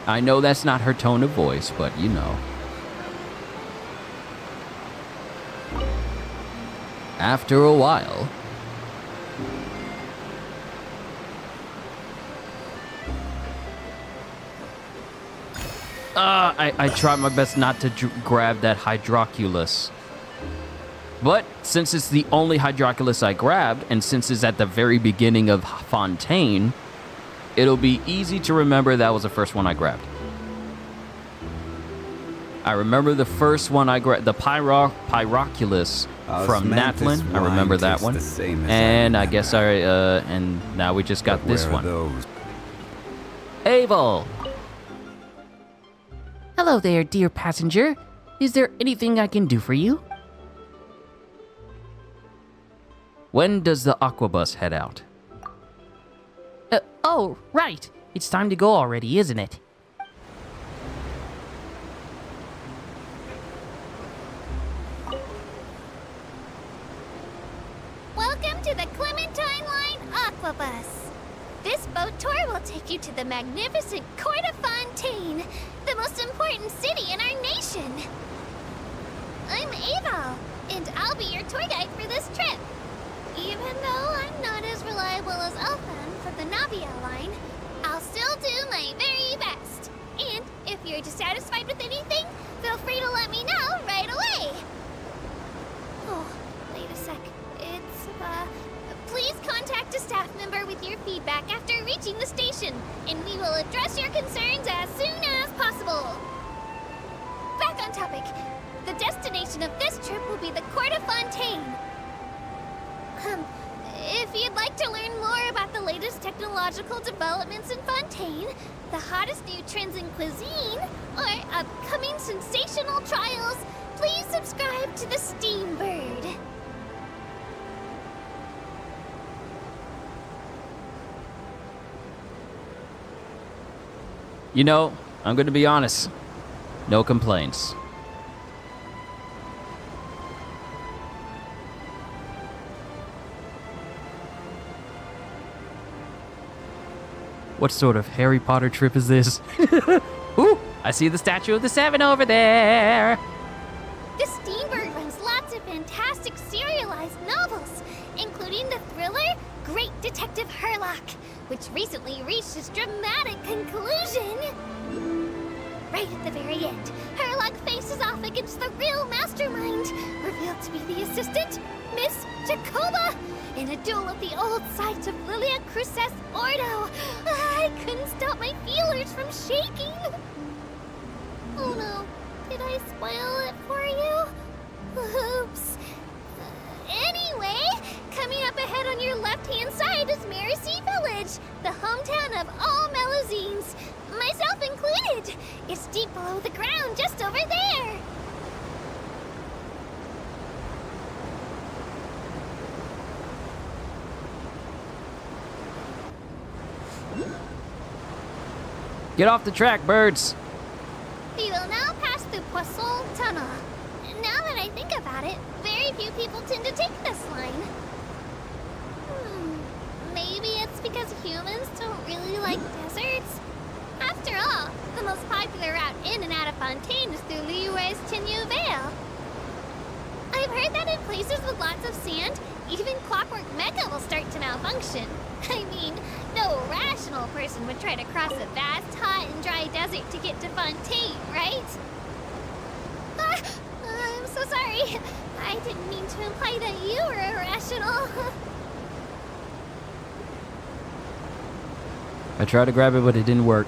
D: I know that's not her tone of voice, but you know. After a while, I tried my best not to grab that Hydroculus. But since it's the only Hydroculus I grabbed, and since it's at the very beginning of Fontaine, it'll be easy to remember that was the first one I grabbed. I remember the first one I grabbed, the Pyroculus from Natlan. I remember that one. And I guess and now we just got this one. Abel!
F: Hello there, dear passenger. Is there anything I can do for you?
D: When does the Aquabus head out?
F: Oh, right. It's time to go already, isn't it?
I: Welcome to the Clementine Line Aquabus. This boat tour will take you to the magnificent Court of Fontaine, the most important city in our nation. I'm Ava, and I'll be your tour guide for this trip. Even though I'm not as reliable as Elfan from the Navia line, I'll still do my very best. And if you're dissatisfied with anything, feel free to let me know right away. Oh, wait a sec. Please contact a staff member with your feedback after reaching the station, and we will address your concerns as soon as possible. Back on topic. The destination of this trip will be the Court of Fontaine. If you'd like to learn more about the latest technological developments in Fontaine, the hottest new trends in cuisine, or upcoming sensational trials, please subscribe to the Steambird.
D: You know, I'm gonna be honest. No complaints. What sort of Harry Potter trip is this? Ooh, I see the statue of the Seven over there.
I: The Steambird runs lots of fantastic serialized novels, including the thriller Great Detective Herlock, which recently reached its dramatic conclusion. Right at the very end, Herlock faces off against the real mastermind, revealed to be the assistant, Miss Jacoba, in a duel at the old site of Lilia Cruces Ordo. I couldn't stop my feelers from shaking. Oh no, did I spoil it for you? Oops. Anyway, coming up ahead on your left-hand side is Mercy Village, the hometown of all Melusines, myself included. It's deep below the ground, just over there.
D: Get off the track, birds.
I: We will now pass through Poisson Tunnel. Now that I think about it, very few people tend to take this line. Maybe it's because humans don't really like deserts? After all, the most popular route in and out of Fontaine is through Liyue's Vale. I've heard that in places with lots of sand, even Clockwork Mecca will start to malfunction. I mean, no rational person would try to cross a vast, hot, and dry desert to get to Fontaine, right? I'm so sorry. I didn't mean to imply that you were irrational.
D: I tried to grab it, but it didn't work.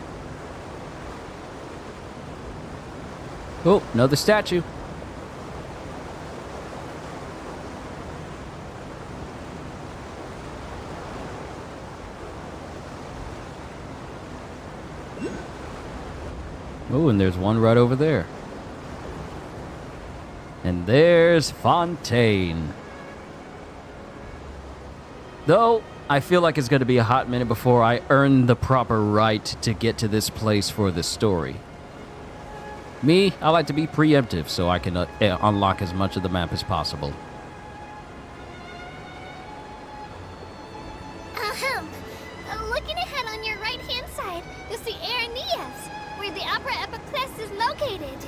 D: Oh, another statue. Oh, and there's one right over there. And there's Fontaine. Though, I feel like it's going to be a hot minute before I earn the proper right to get to this place for this story. Me, I like to be preemptive so I can unlock as much of the map as possible.
I: Ahem. Looking ahead on your right-hand side, you'll see Aeneas, where the Opera Epiclese is located.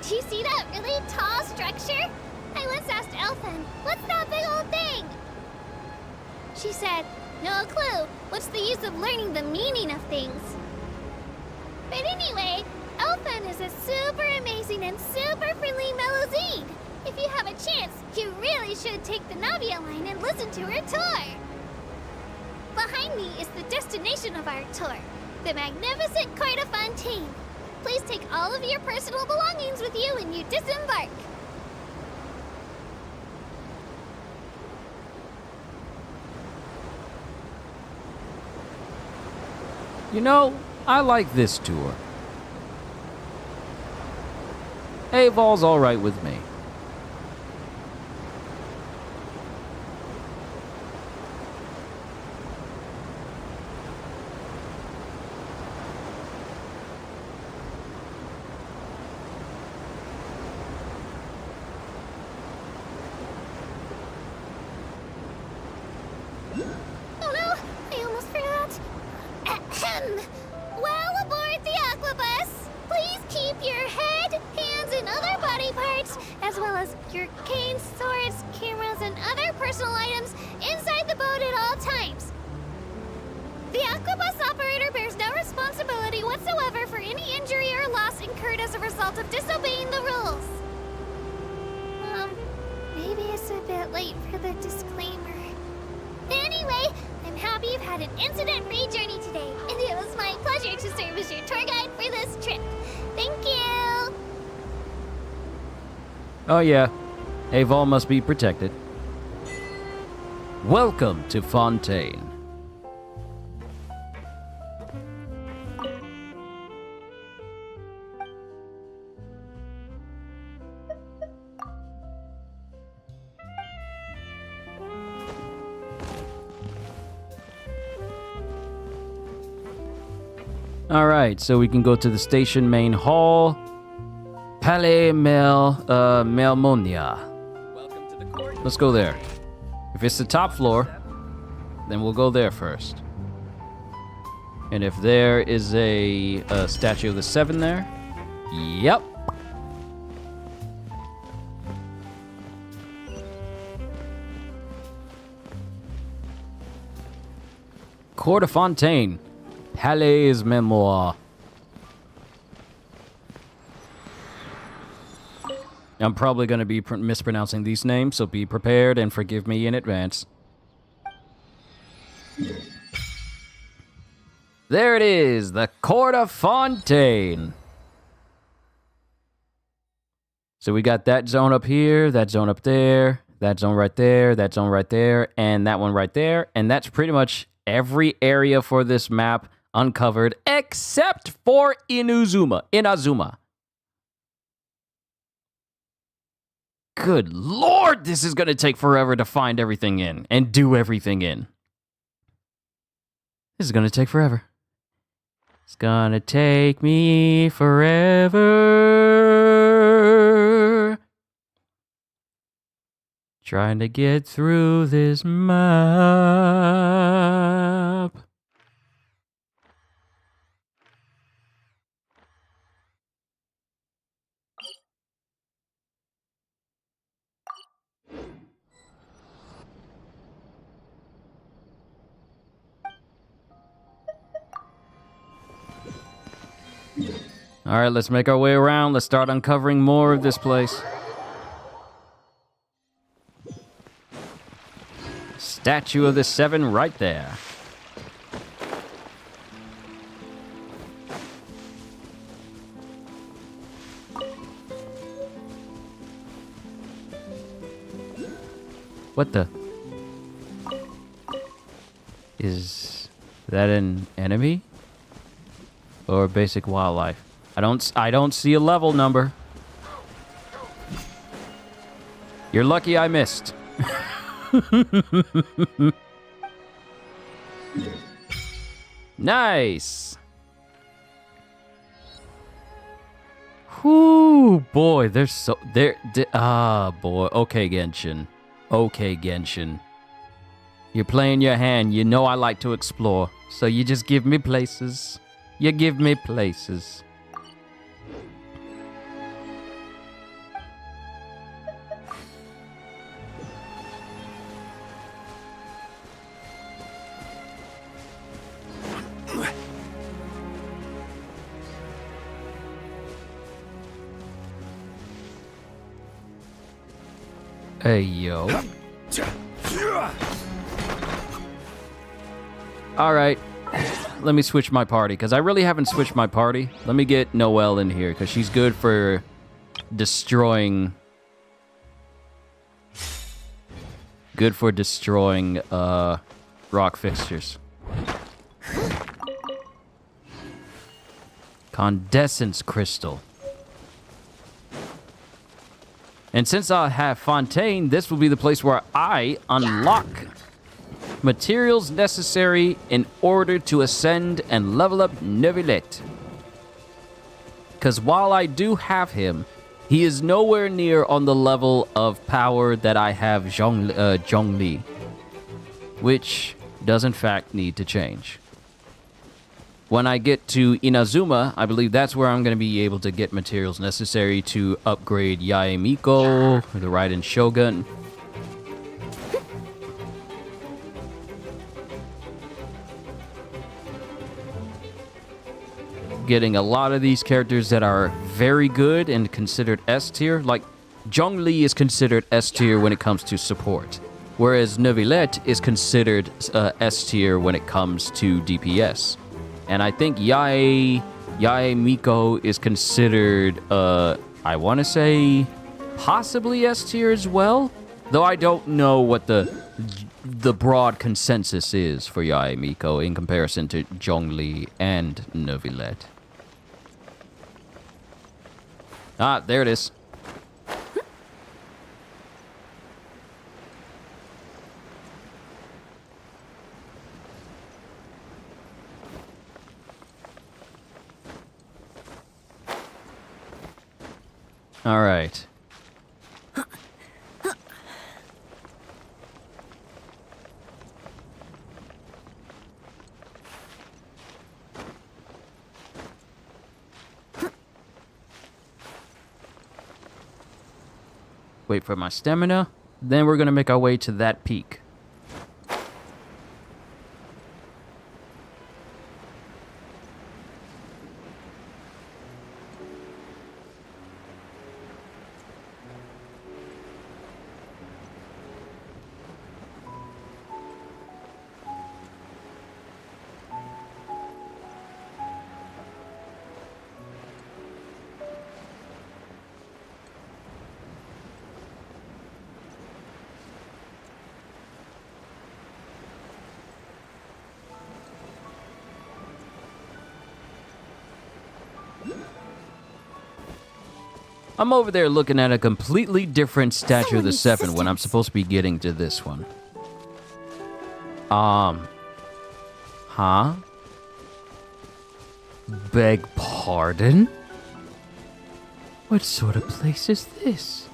I: Do you see that really tall structure? I once asked Elfin, what's that big old thing? She said, no clue. What's the use of learning the meaning of things? But anyway, Elfin is a super amazing and super friendly Melusine. If you have a chance, you really should take the Navia line and listen to her tour. Behind me is the destination of our tour, the magnificent Court of Fontaine. Please take all of your personal belongings with you when you disembark.
D: You know, I like this tour. Aval's alright with me.
I: Oh no, I almost forgot. Ahem. Well, aboard the Aquabus. Please keep your head, hands, and other body parts, as well as your canes, swords, cameras, and other personal items inside the boat at all times. The Aquabus operator bears no responsibility whatsoever for any injury or loss incurred as a result of disobeying the rules. Maybe it's a bit late for the disclaimer. Anyway, I'm happy you've had an incident-free journey today, and it was my pleasure to serve as your tour guide for this trip. Thank you!
D: Oh yeah, Aval must be protected. Welcome to Fontaine. Alright, so we can go to the station main hall. Palais Melmonia. Let's go there. If it's the top floor, then we'll go there first. And if there is a statue of the 7 there, yep. Court of Fontaine. Palais Memoir. I'm probably going to be mispronouncing these names, so be prepared and forgive me in advance. There it is, the Court of Fontaine. So we got that zone up here, that zone up there, that zone right there, that zone right there, and that one right there. And that's pretty much every area for this map uncovered, except for Inazuma. Good lord, this is going to take forever to find everything in and do everything in. This is going to take forever. It's going to take me forever. Trying to get through this map. All right, let's make our way around. Let's start uncovering more of this place. statue of the seven right there. What the? Is that an enemy? Or basic wildlife? I don't see a level number. You're lucky I missed. Nice. Whoo, boy, they're so boy. Okay, Genshin. Okay, Genshin. You're playing your hand. You know I like to explore. So you just give me places. You give me places. Hey, yo. Alright. Let me switch my party, because I really haven't switched my party. Let me get Noelle in here, because she's good for destroying... Good for destroying, rock fixtures. Condescence crystal. And since I have Fontaine, this will be the place where I unlock materials necessary in order to ascend and level up Neuvillette. Because while I do have him, he is nowhere near on the level of power that I have Zhongli, which does in fact need to change. When I get to Inazuma, I believe that's where I'm going to be able to get materials necessary to upgrade Yae Miko, the Raiden Shogun. Getting a lot of these characters that are very good and considered S tier. Like, Zhongli is considered S tier when it comes to support, whereas Neuvillette is considered S tier when it comes to DPS. And I think Yae Miko is considered, I want to say, possibly S tier as well. Though I don't know what the broad consensus is for Yae Miko in comparison to Zhongli and Neuvillette. Ah, there it is. All right. Wait for my stamina. Then we're going to make our way to that peak. I'm over there looking at a completely different statue of the Seven when I'm supposed to be getting to this one. Huh? Beg pardon? What sort of place is this?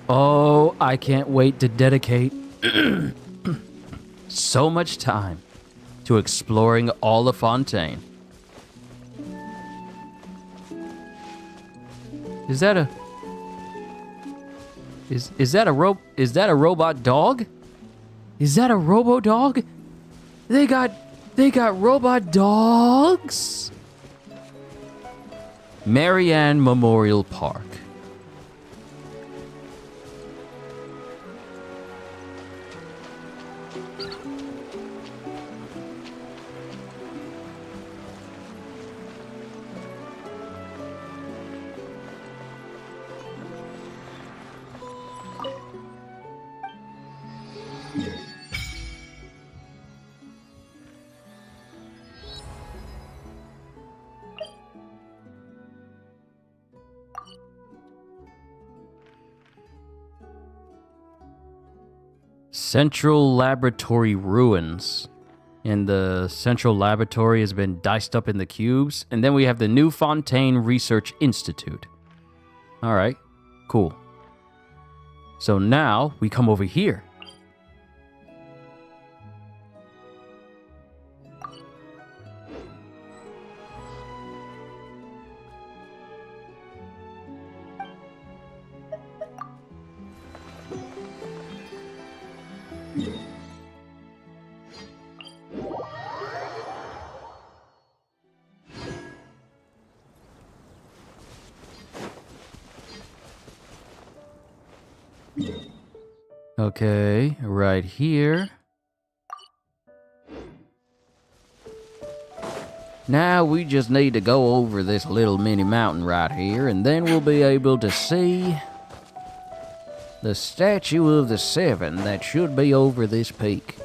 D: Oh, I can't wait to dedicate so much time to exploring all of Fontaine. Is that a robot dog? Is that a robo dog? They got They got robot dogs? Marianne Memorial Park. Central Laboratory Ruins. And the Central Laboratory has been diced up in the cubes. And then we have the New Fontaine Research Institute. Alright, cool. So now we come over here. Okay, right here. Now we just need to go over this little mini mountain right here, and then we'll be able to see the statue of the Seven that should be over this peak.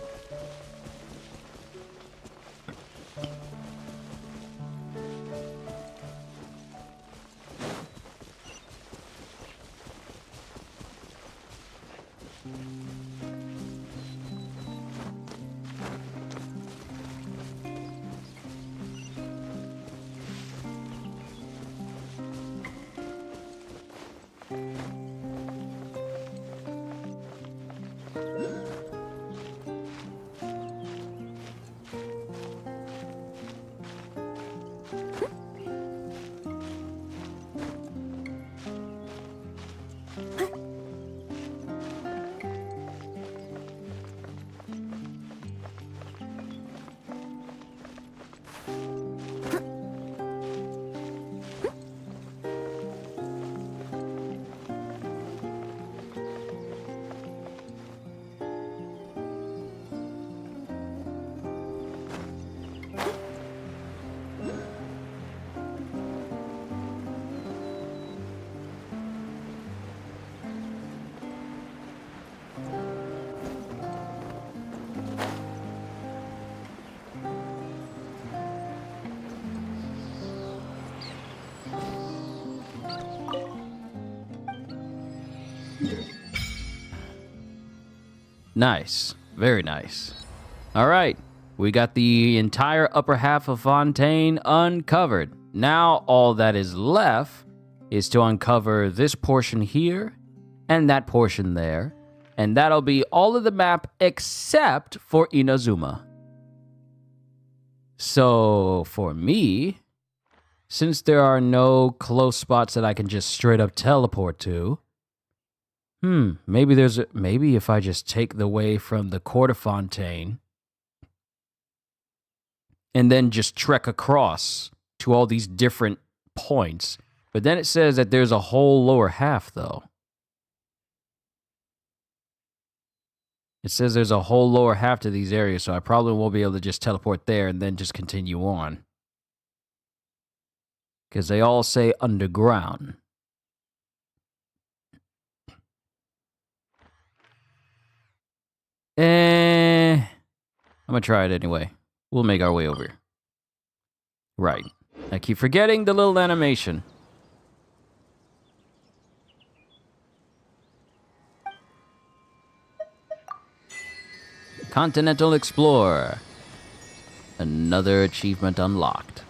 D: Nice. Very nice. Alright. We got the entire upper half of Fontaine uncovered. Now all that is left is to uncover this portion here and that portion there. And that'll be all of the map except for Inazuma. So for me, since there are no close spots that I can just straight up teleport to, maybe if I just take the way from the Court of Fontaine and then just trek across to all these different points. But then it says that there's a whole lower half, though. It says there's a whole lower half to these areas, so I probably won't be able to just teleport there and then just continue on. Because they all say underground. I'm gonna try it anyway. We'll make our way over. Right. I keep forgetting the little animation. Continental Explorer. Another achievement unlocked.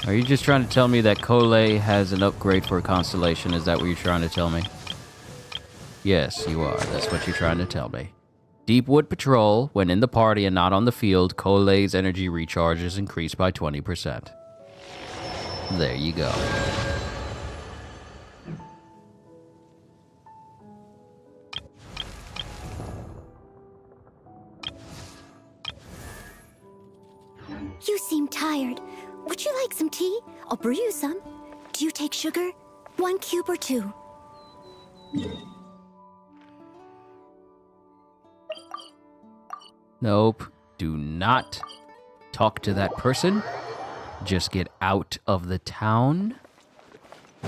D: Are you just trying to tell me that Kole has an upgrade for a constellation? Is that what you're trying to tell me? Yes, you are. That's what you're trying to tell me. Deepwood Patrol, when in the party and not on the field, Cole's energy recharge is increased by 20%. There you go.
I: You seem tired. Would you like some tea? I'll brew you some. Do you take sugar? 1 cube or 2?
D: Nope. Do not talk to that person. Just get out of the town.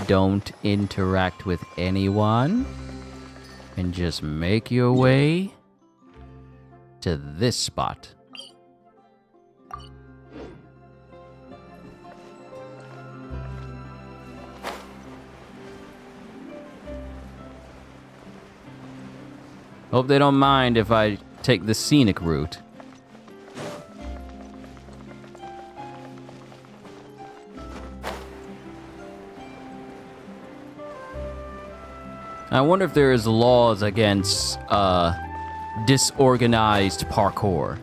D: Don't interact with anyone. And just make your way to this spot. Hope they don't mind if I take the scenic route. I wonder if there is laws against disorganized parkour.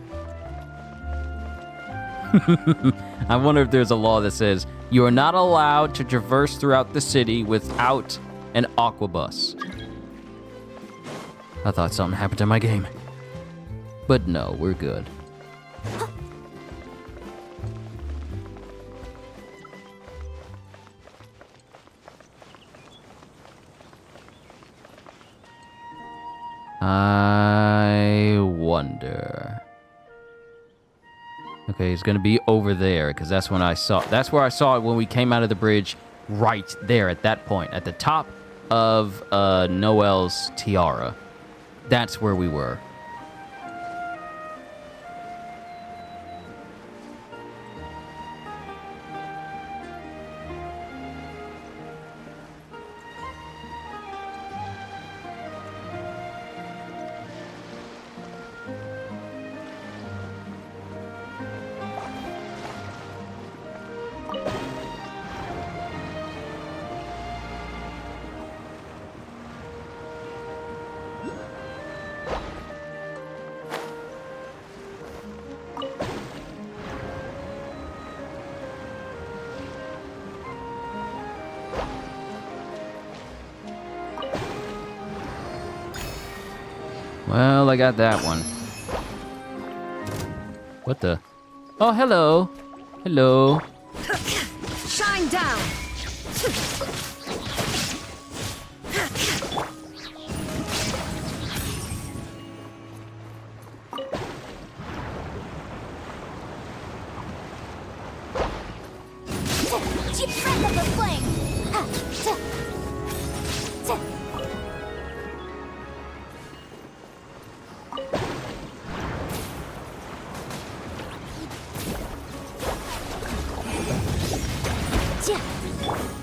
D: I wonder if there's a law that says you are not allowed to traverse throughout the city without an aquabus. I thought something happened to my game. But no, we're good. I wonder. Okay, it's gonna be over there because that's when I saw. That's where I saw it when we came out of the bridge. Right there at that point, at the top of Noel's tiara. That's where we were. Well, I got that one. What the? Oh, hello. Hello.
I: Shine down! Keep friend of the flame!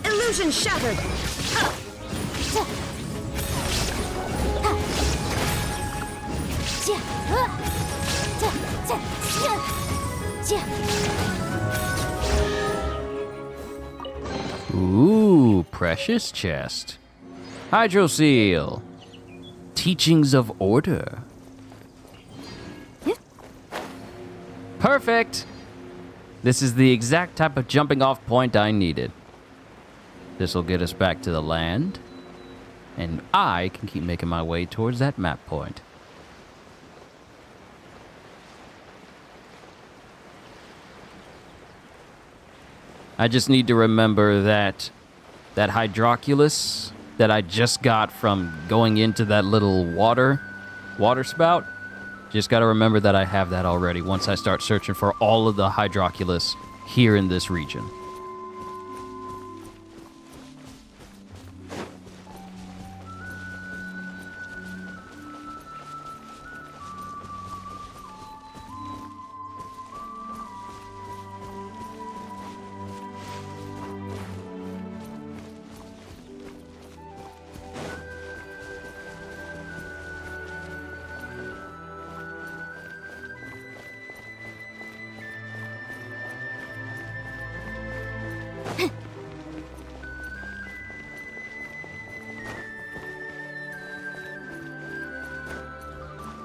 I: Illusion shattered!
D: Ooh, precious chest. Hydro seal. Teachings of order. Perfect. This is the exact type of jumping off point I needed. This will get us back to the land, and I can keep making my way towards that map point. I just need to remember that hydroculus that I just got from going into that little water spout. Just got to remember that I have that already once I start searching for all of the hydroculus here in this region.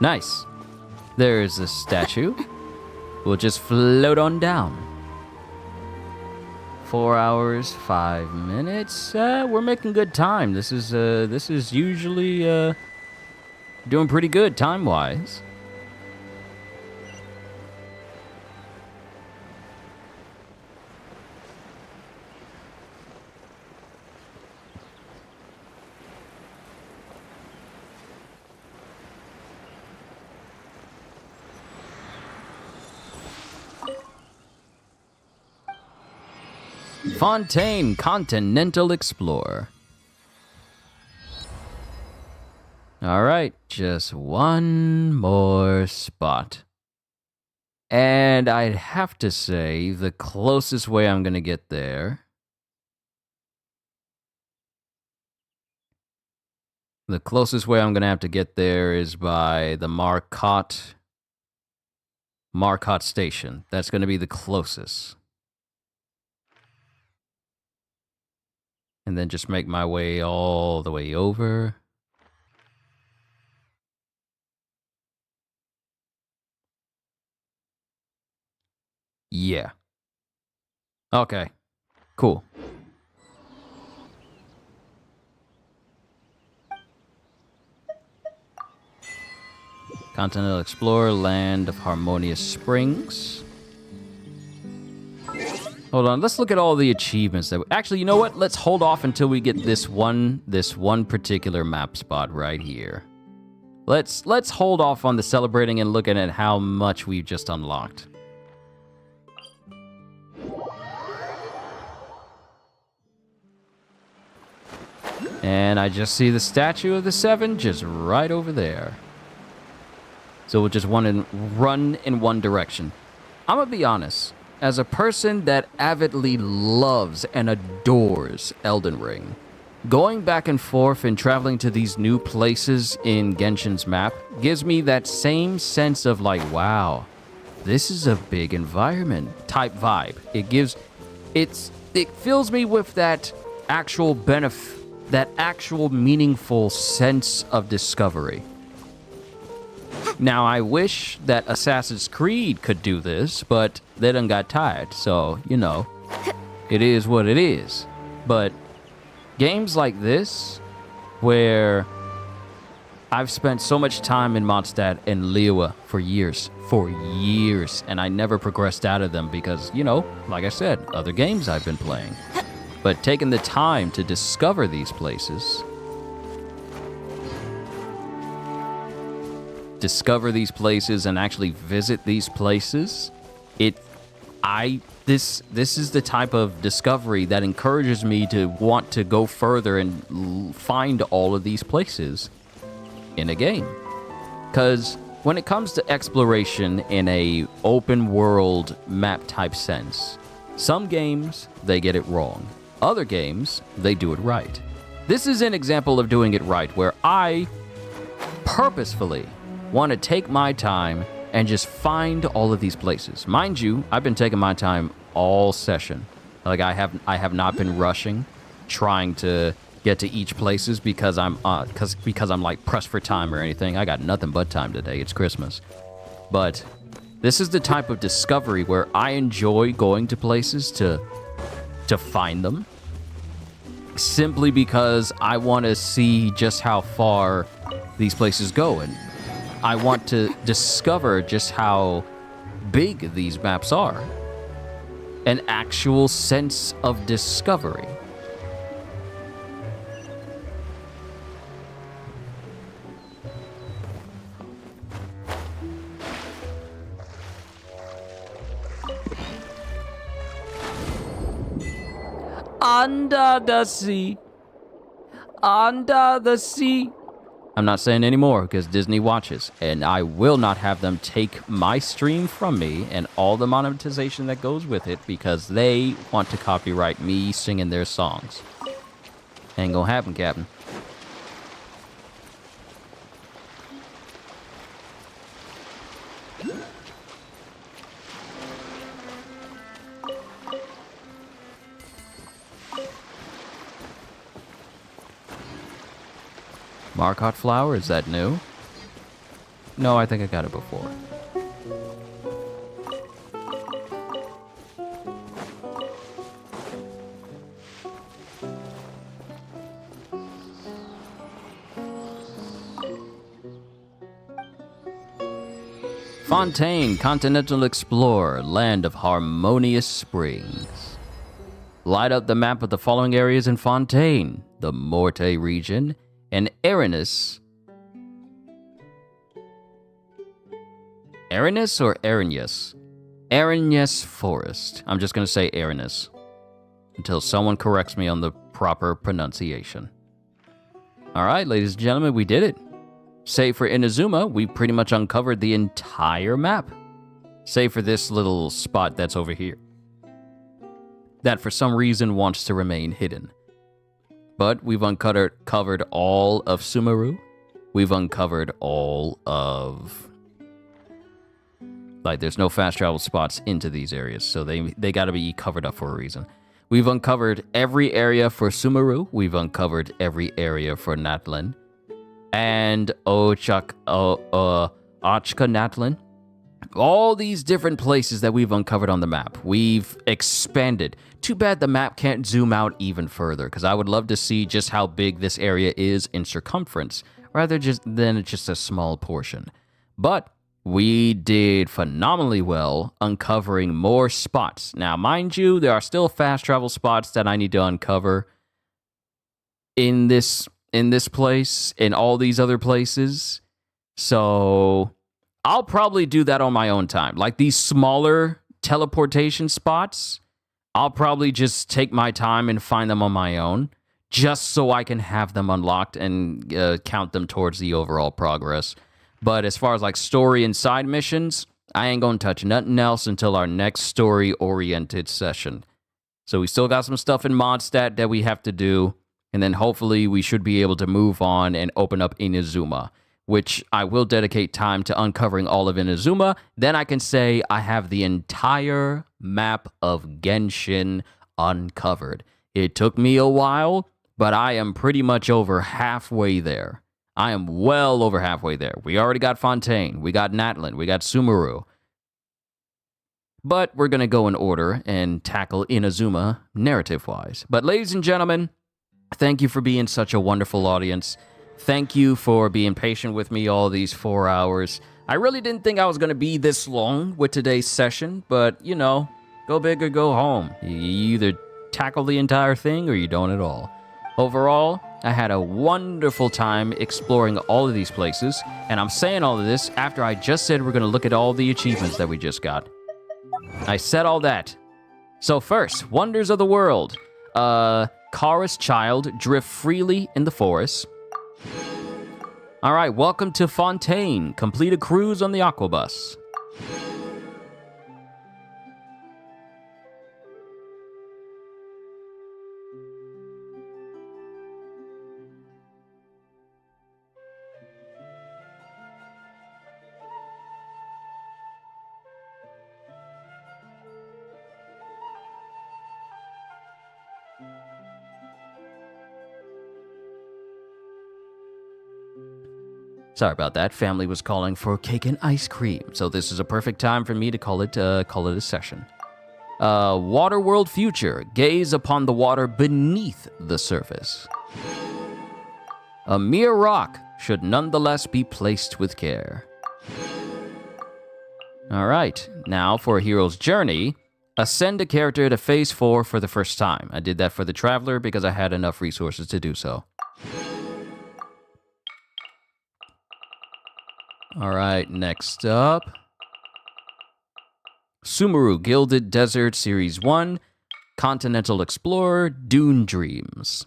D: Nice. There's the statue. We'll just float on down. 4 hours, 5 minutes. We're making good time. This is usually doing pretty good time-wise. Fontaine Continental Explorer. Alright, just one more spot. And I'd have to say the closest way I'm gonna get there. The closest way I'm gonna have to get there is by the Marcotte Station. That's gonna be the closest. And then just make my way all the way over. Yeah. Okay. Cool. Continental Explorer, Land of Harmonious Springs. Hold on, let's look at all the achievements that actually, you know what? Let's hold off until we get this one particular map spot right here. Let's hold off on the celebrating and looking at how much we've just unlocked. And I just see the statue of the Seven just right over there. So we'll just run in one direction. I'm gonna be honest. As a person that avidly loves and adores Elden Ring, going back and forth and traveling to these new places in Genshin's map gives me that same sense of like, wow, this is a big environment type vibe. It fills me with that actual benefit, that actual meaningful sense of discovery. Now, I wish that Assassin's Creed could do this, but they done got tired, so, you know, it is what it is. But games like this, where I've spent so much time in Mondstadt and Liyue for years, and I never progressed out of them because, you know, like I said, other games I've been playing. But taking the time to discover these places, and actually visit these places, this is the type of discovery that encourages me to want to go further and find all of these places in a game. Because when it comes to exploration in a open world map type sense, some games, they get it wrong. Other games, they do it right. This is an example of doing it right, where I purposefully want to take my time and just find all of these places. Mind you, I've been taking my time all session. Like I have not been rushing, trying to get to each places because I'm like pressed for time or anything. I got nothing but time today. It's Christmas. But this is the type of discovery where I enjoy going to places to find them, simply because I want to see just how far these places go, and I want to discover just how big these maps are. An actual sense of discovery. Under the sea. Under the sea. I'm not saying anymore because Disney watches, and I will not have them take my stream from me and all the monetization that goes with it because they want to copyright me singing their songs. Ain't gonna happen, Captain. Marcotte flower, is that new? No, I think I got it before. Fontaine, Continental Explorer, Land of Harmonious Springs. Light up the map of the following areas in Fontaine, the Morte region, and Aranus. Aranus or Aranus? Aranus Forest. I'm just going to say Aranus until someone corrects me on the proper pronunciation. All right, ladies and gentlemen, we did it. Save for Inazuma, we pretty much uncovered the entire map. Save for this little spot that's over here. That for some reason wants to remain hidden. But we've covered all of Sumeru. We've uncovered all of... Like, there's no fast travel spots into these areas, so they gotta be covered up for a reason. We've uncovered every area for Sumeru. We've uncovered every area for Natlan. And Ochka Natlan. All these different places that we've uncovered on the map. We've expanded. Too bad the map can't zoom out even further, because I would love to see just how big this area is in circumference, rather than just a small portion. But we did phenomenally well uncovering more spots. Now, mind you, there are still fast travel spots that I need to uncover in this place, in all these other places. So I'll probably do that on my own time. Like these smaller teleportation spots, I'll probably just take my time and find them on my own, just so I can have them unlocked and count them towards the overall progress. But as far as like story and side missions, I ain't gonna touch nothing else until our next story-oriented session. So we still got some stuff in Mondstadt that we have to do. And then hopefully we should be able to move on and open up Inazuma, which I will dedicate time to uncovering all of Inazuma. Then I can say I have the entire map of Genshin uncovered. It took me a while, but I am pretty much over halfway there. I am well over halfway there. We already got Fontaine, we got Natlan, we got Sumeru. But we're going to go in order and tackle Inazuma narrative-wise. But ladies and gentlemen, thank you for being such a wonderful audience. Thank you for being patient with me all these 4 hours. I really didn't think I was going to be this long with today's session, but, you know, go big or go home. You either tackle the entire thing or you don't at all. Overall, I had a wonderful time exploring all of these places, and I'm saying all of this after I just said we're going to look at all the achievements that we just got. I said all that. So first, Wonders of the World. Kara's child drift freely in the forest. All right, welcome to Fontaine. Complete a cruise on the Aquabus. Sorry about that. Family was calling for cake and ice cream, so this is a perfect time for me to call it a session. Waterworld Future. Gaze upon the water beneath the surface. A mere rock should nonetheless be placed with care. All right, now for a hero's journey. Ascend a character to Phase 4 for the first time. I did that for the Traveler because I had enough resources to do so. All right, next up. Sumeru Gilded Desert Series 1, Continental Explorer, Dune Dreams.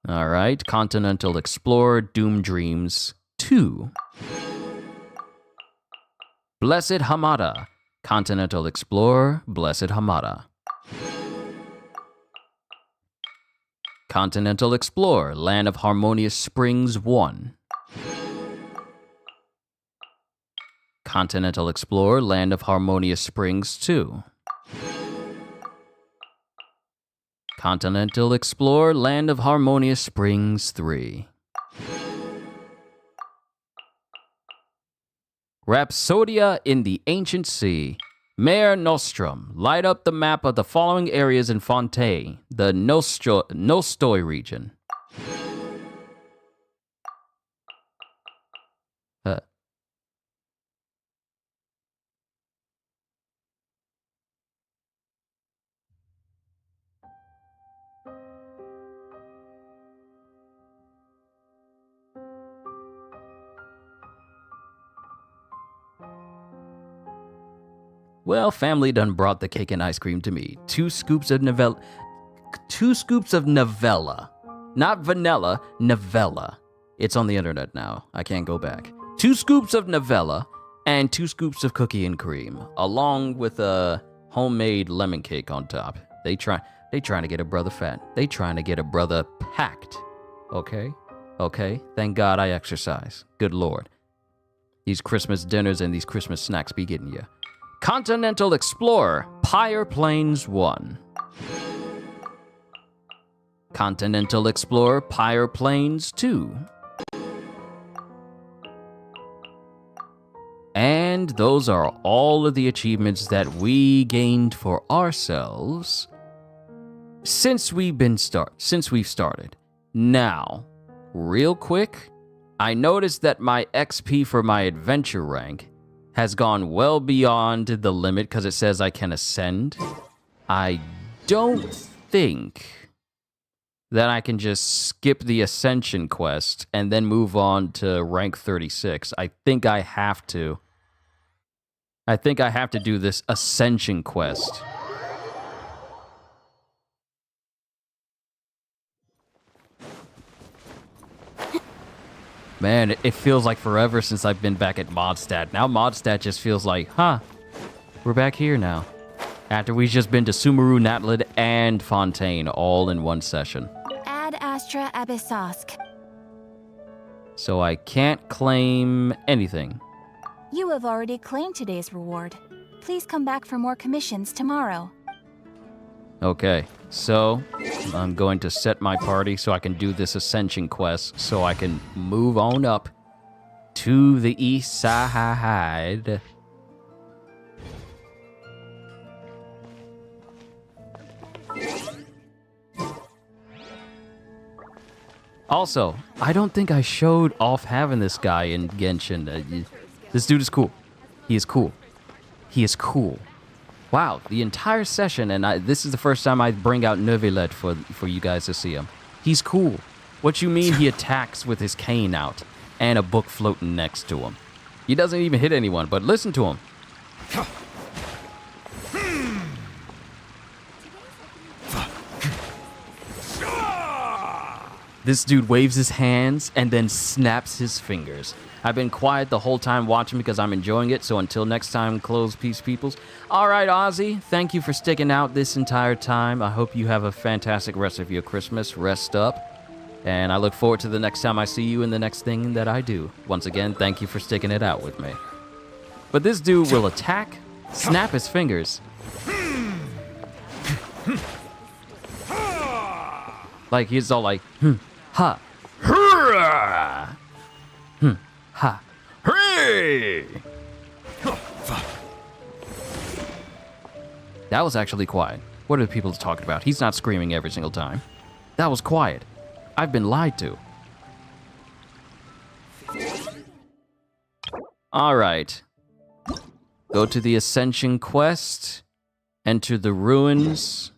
D: All right, Continental Explorer, Doom Dreams 2. Blessed Hamada, Continental Explorer, Blessed Hamada. Continental Explorer, Land of Harmonious Springs 1. Continental Explorer, Land of Harmonious Springs 2. Continental Explorer, Land of Harmonious Springs 3. Rhapsodia in the Ancient Sea. Mare Nostrum. Light up the map of the following areas in Fontaine, the Nostoi region. Well, family done brought the cake and ice cream to me. 2 scoops of Novella. Not vanilla, Novella. It's on the internet now. I can't go back. 2 scoops of Novella and 2 scoops of cookie and cream, along with a homemade lemon cake on top. They trying to get a brother fat. They trying to get a brother packed. Okay? Thank God I exercise. Good Lord. These Christmas dinners and these Christmas snacks be getting you. Continental Explorer, Pyre Plains 1. Continental Explorer, Pyre Plains 2. And those are all of the achievements that we gained for ourselves since we've started. Now, real quick, I noticed that my XP for my adventure rank has gone well beyond the limit because it says I can ascend. I don't think that I can just skip the ascension quest and then move on to rank 36. I think I have to do this ascension quest. Man, it feels like forever since I've been back at Mondstadt. Now Mondstadt just feels like, we're back here now. After we've just been to Sumeru, Natlan, and Fontaine all in one session.
J: Ad Astra Abyssosk.
D: So I can't claim anything.
J: You have already claimed today's reward. Please come back for more commissions tomorrow.
D: Okay, so I'm going to set my party so I can do this ascension quest so I can move on up to the east side. Also, I don't think I showed off having this guy in Genshin. This dude is cool. He is cool. He is cool. Wow, the entire session, and this is the first time I bring out Neuvillette for you guys to see him. He's cool. What you mean he attacks with his cane out and a book floating next to him? He doesn't even hit anyone, but listen to him. This dude waves his hands and then snaps his fingers. I've been quiet the whole time watching because I'm enjoying it, so until next time, close peace, peoples. All right, Ozzy, thank you for sticking out this entire time. I hope you have a fantastic rest of your Christmas. Rest up. And I look forward to the next time I see you in the next thing that I do. Once again, thank you for sticking it out with me. But this dude will attack, snap his fingers. Like, he's all like, ha, hurrah, ha, hey. That was actually quiet. What are the people talking about? He's not screaming every single time. That was quiet. I've been lied to. All right. Go to the Ascension quest. Enter the ruins.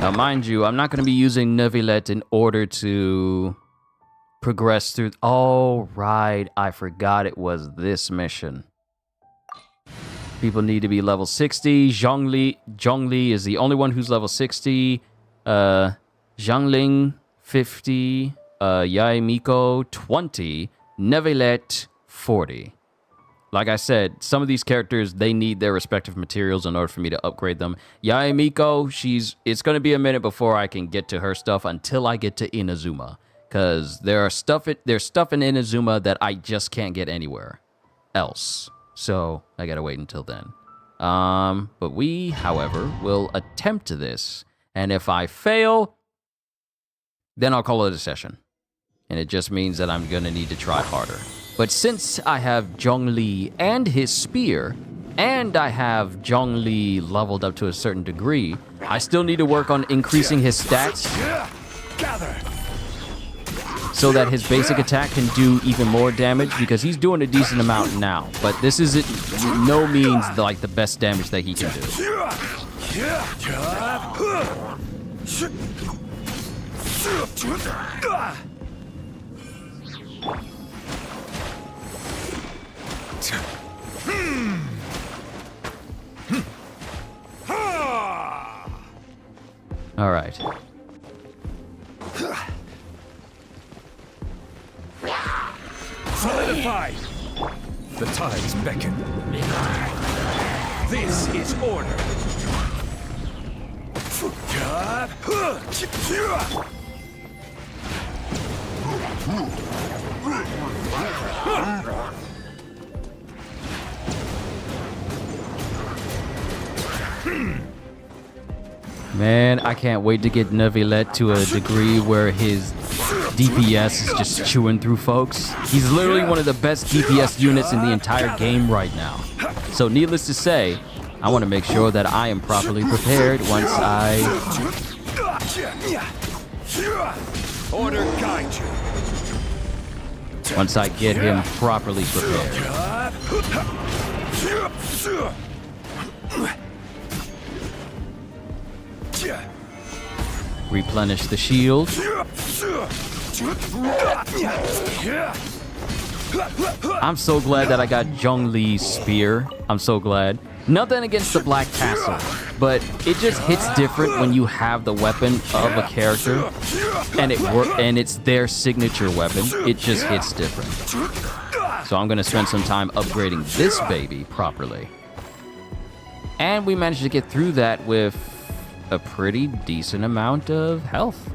D: Now, mind you, I'm not going to be using Neuvillette in order to progress through. Oh, right. I forgot it was this mission. People need to be level 60. Zhongli is the only one who's level 60. Zhangling, 50. Yaemiko, 20. Neuvillette, 40. Like I said, some of these characters, they need their respective materials in order for me to upgrade them. Yaemiko, it's going to be a minute before I can get to her stuff until I get to Inazuma. Because there's stuff in Inazuma that I just can't get anywhere else. So I gotta wait until then. But we, however, will attempt this. And if I fail, then I'll call it a session. And it just means that I'm gonna need to try harder. But since I have Zhongli and his spear, and I have Zhongli leveled up to a certain degree, I still need to work on increasing his stats so that his basic attack can do even more damage, because he's doing a decent amount now. But this is no means like the best damage that he can do. All right.
E: Solidify! The tides beckon. This is order.
D: Man, I can't wait to get Neuvillette to a degree where his DPS is just chewing through folks. He's literally one of the best DPS units in the entire game right now. So needless to say, I want to make sure that I am properly prepared once I get him properly prepared. Replenish the shield. I'm so glad that I got Zhongli's spear. I'm so glad. Nothing against the Black Castle, but it just hits different when you have the weapon of a character and it's their signature weapon. It just hits different. So I'm gonna spend some time upgrading this baby properly. And we managed to get through that with a pretty decent amount of health.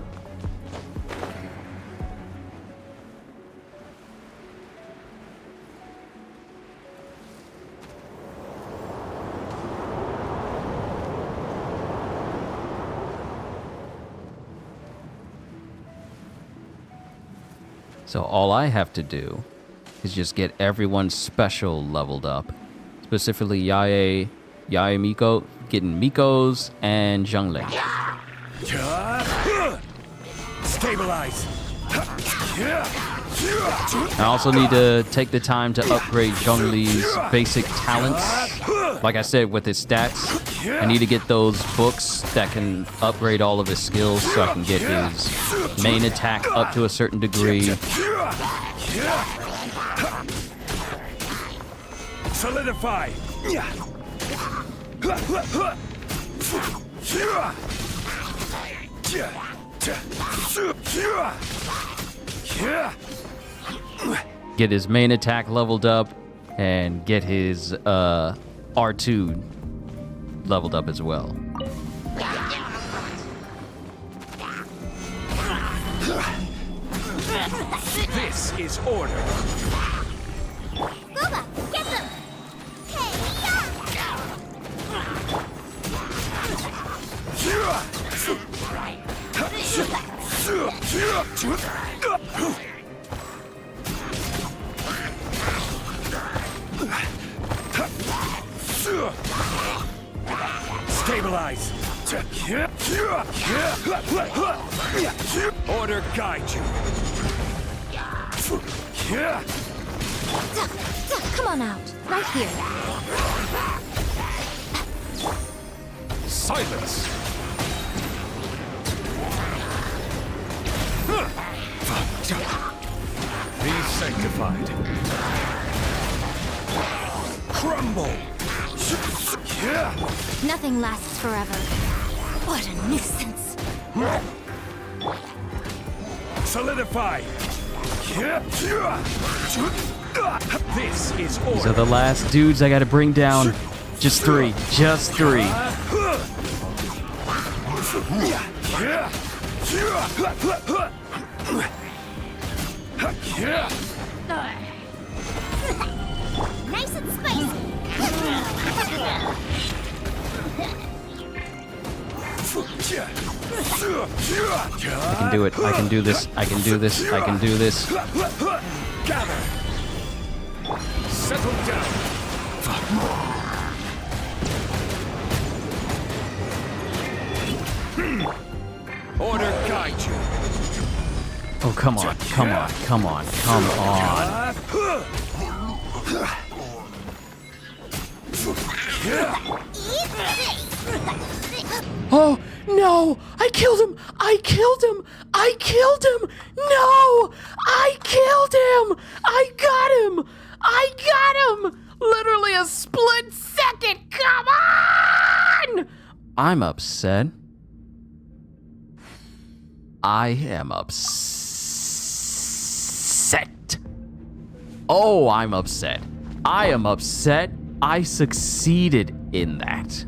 D: So all I have to do is just get everyone special leveled up. Specifically Yae Miko, getting Miko's and Zhongli.
E: Stabilize.
D: I also need to take the time to upgrade Zhongli's basic talents. Like I said, with his stats, I need to get those books that can upgrade all of his skills so I can get his main attack up to a certain degree.
E: Solidify.
D: Get his main attack leveled up and get his R2 leveled up as well.
E: This is order.
I: Booba, get them!
E: Stabilize. Order guide you.
I: Come on out, right here.
E: Silence. Be sanctified. Crumble.
I: Nothing lasts forever. What a nuisance.
E: Solidify. This is order.
D: These are the last dudes I gotta bring down. Just three. Just three.
I: Nice and spicy.
D: I can do it. I can do this. I can do this. I can do this.
E: Gather. Settle down. Order guide you.
D: Oh, come on. Come on. Come on. Come on. Oh, no! I killed him! I killed him! I killed him! No! I killed him! I got him! I got him! Literally a split second! Come on! I'm upset. I am upset. Oh, I'm upset. I am upset. I succeeded in that.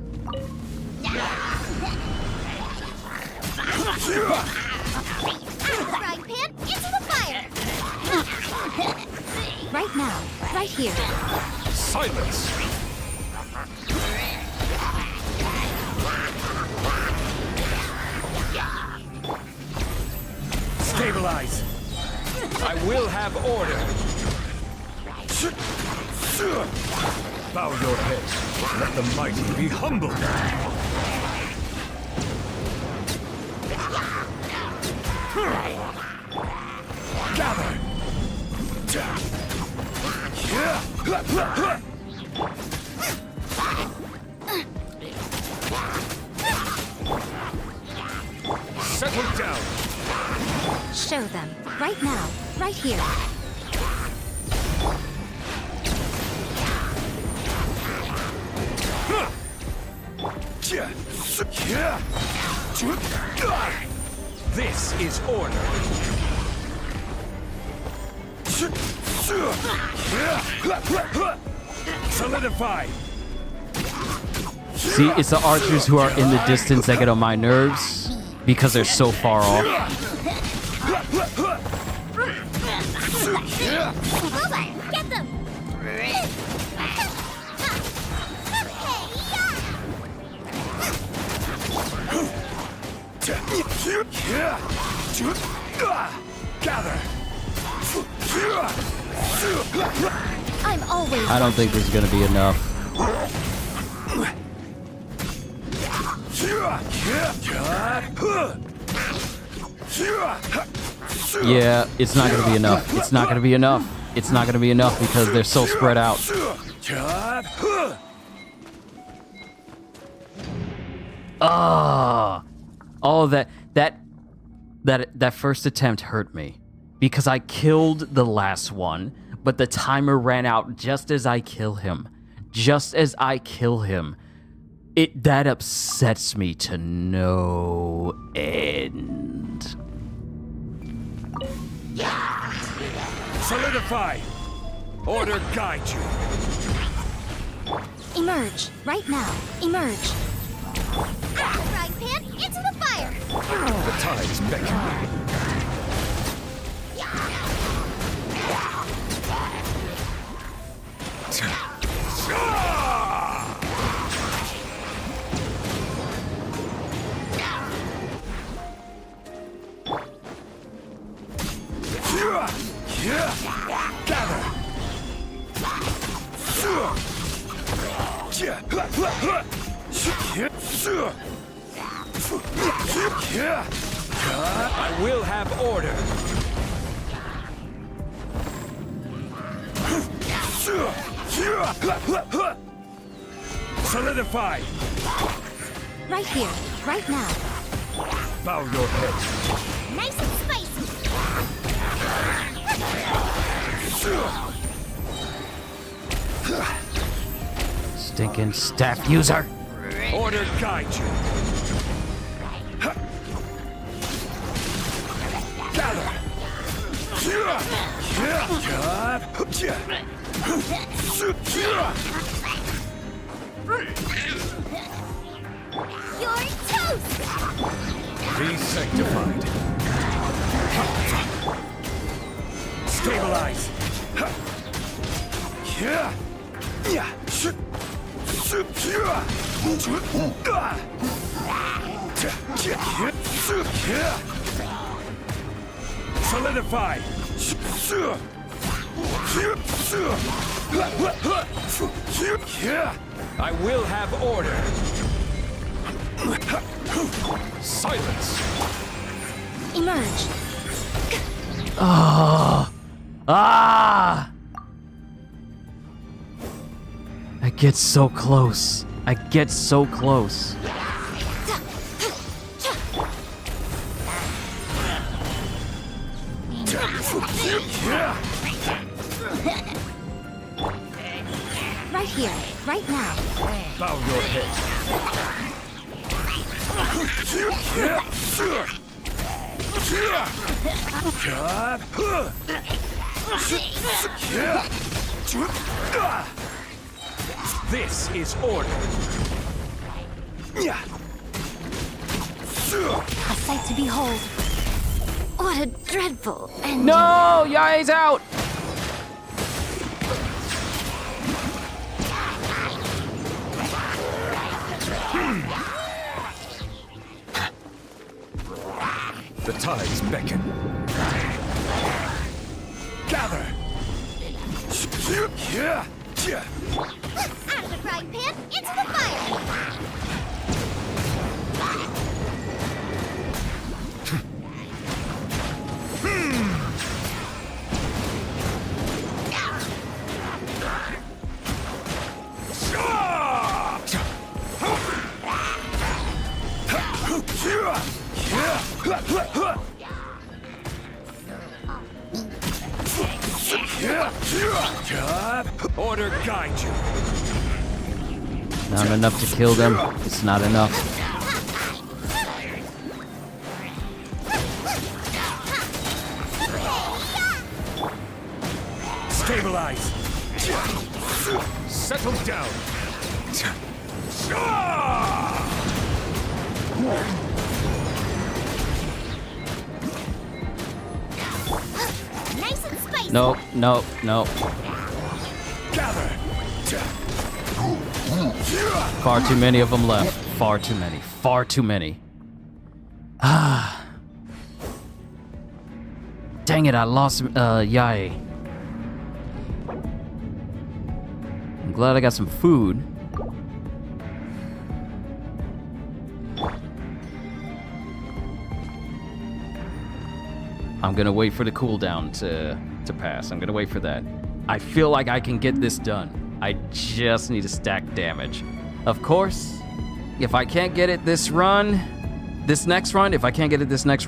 I: Frying pan into the fire! Right now, right here.
E: Silence. Stabilize. I will have order. Bow your head. Let the mighty be humbled. Gather. Settle down.
I: Show them. Right now. Right here.
E: This is order. Solidify.
D: See, it's the archers who are in the distance that get on my nerves because they're so far off.
I: Get them!
E: Gather.
I: I'm always.
D: I don't think this is gonna be enough. Yeah, it's not gonna be enough. It's not gonna be enough. It's not gonna be enough because they're so spread out. Oh, that first attempt hurt me because I killed the last one, but the timer ran out just as I kill him. Just as I kill him. That upsets me to no end.
E: Solidify. Order guide you.
I: Emerge. Right now. Emerge. Frying pan into the fire.
E: The tides beckon. Gather. I will have order. Solidify.
I: Right here. Right now.
E: Bow your head.
I: Nice and spicy.
D: Stinking staff user.
E: Order guide you. Gather.
I: You're toast.
E: Be sanctified. Stabilize. Solidify! I will have order! Silence!
I: Emerge.
D: Ah! I get so close. I get so close.
I: Right here, right now.
E: Bow your head. This is order.
I: A sight to behold. What a dreadful ending.
D: No! Yae's out!
E: The tides beckon. Gather!
I: Out of the frying pan, into the fire!
E: Order guide you.
D: Not enough to kill them. It's not enough.
E: Stabilize. Settle down.
I: Nice and spicy.
D: Nope, nope, nope.
E: Gather.
D: Far too many of them left. Far too many. Far too many. Ah. Dang it, I lost Yae. I'm glad I got some food. I'm gonna wait for the cooldown to pass. I'm gonna wait for that. I feel like I can get this done. I just need to stack damage. Of course, if I can't get it this next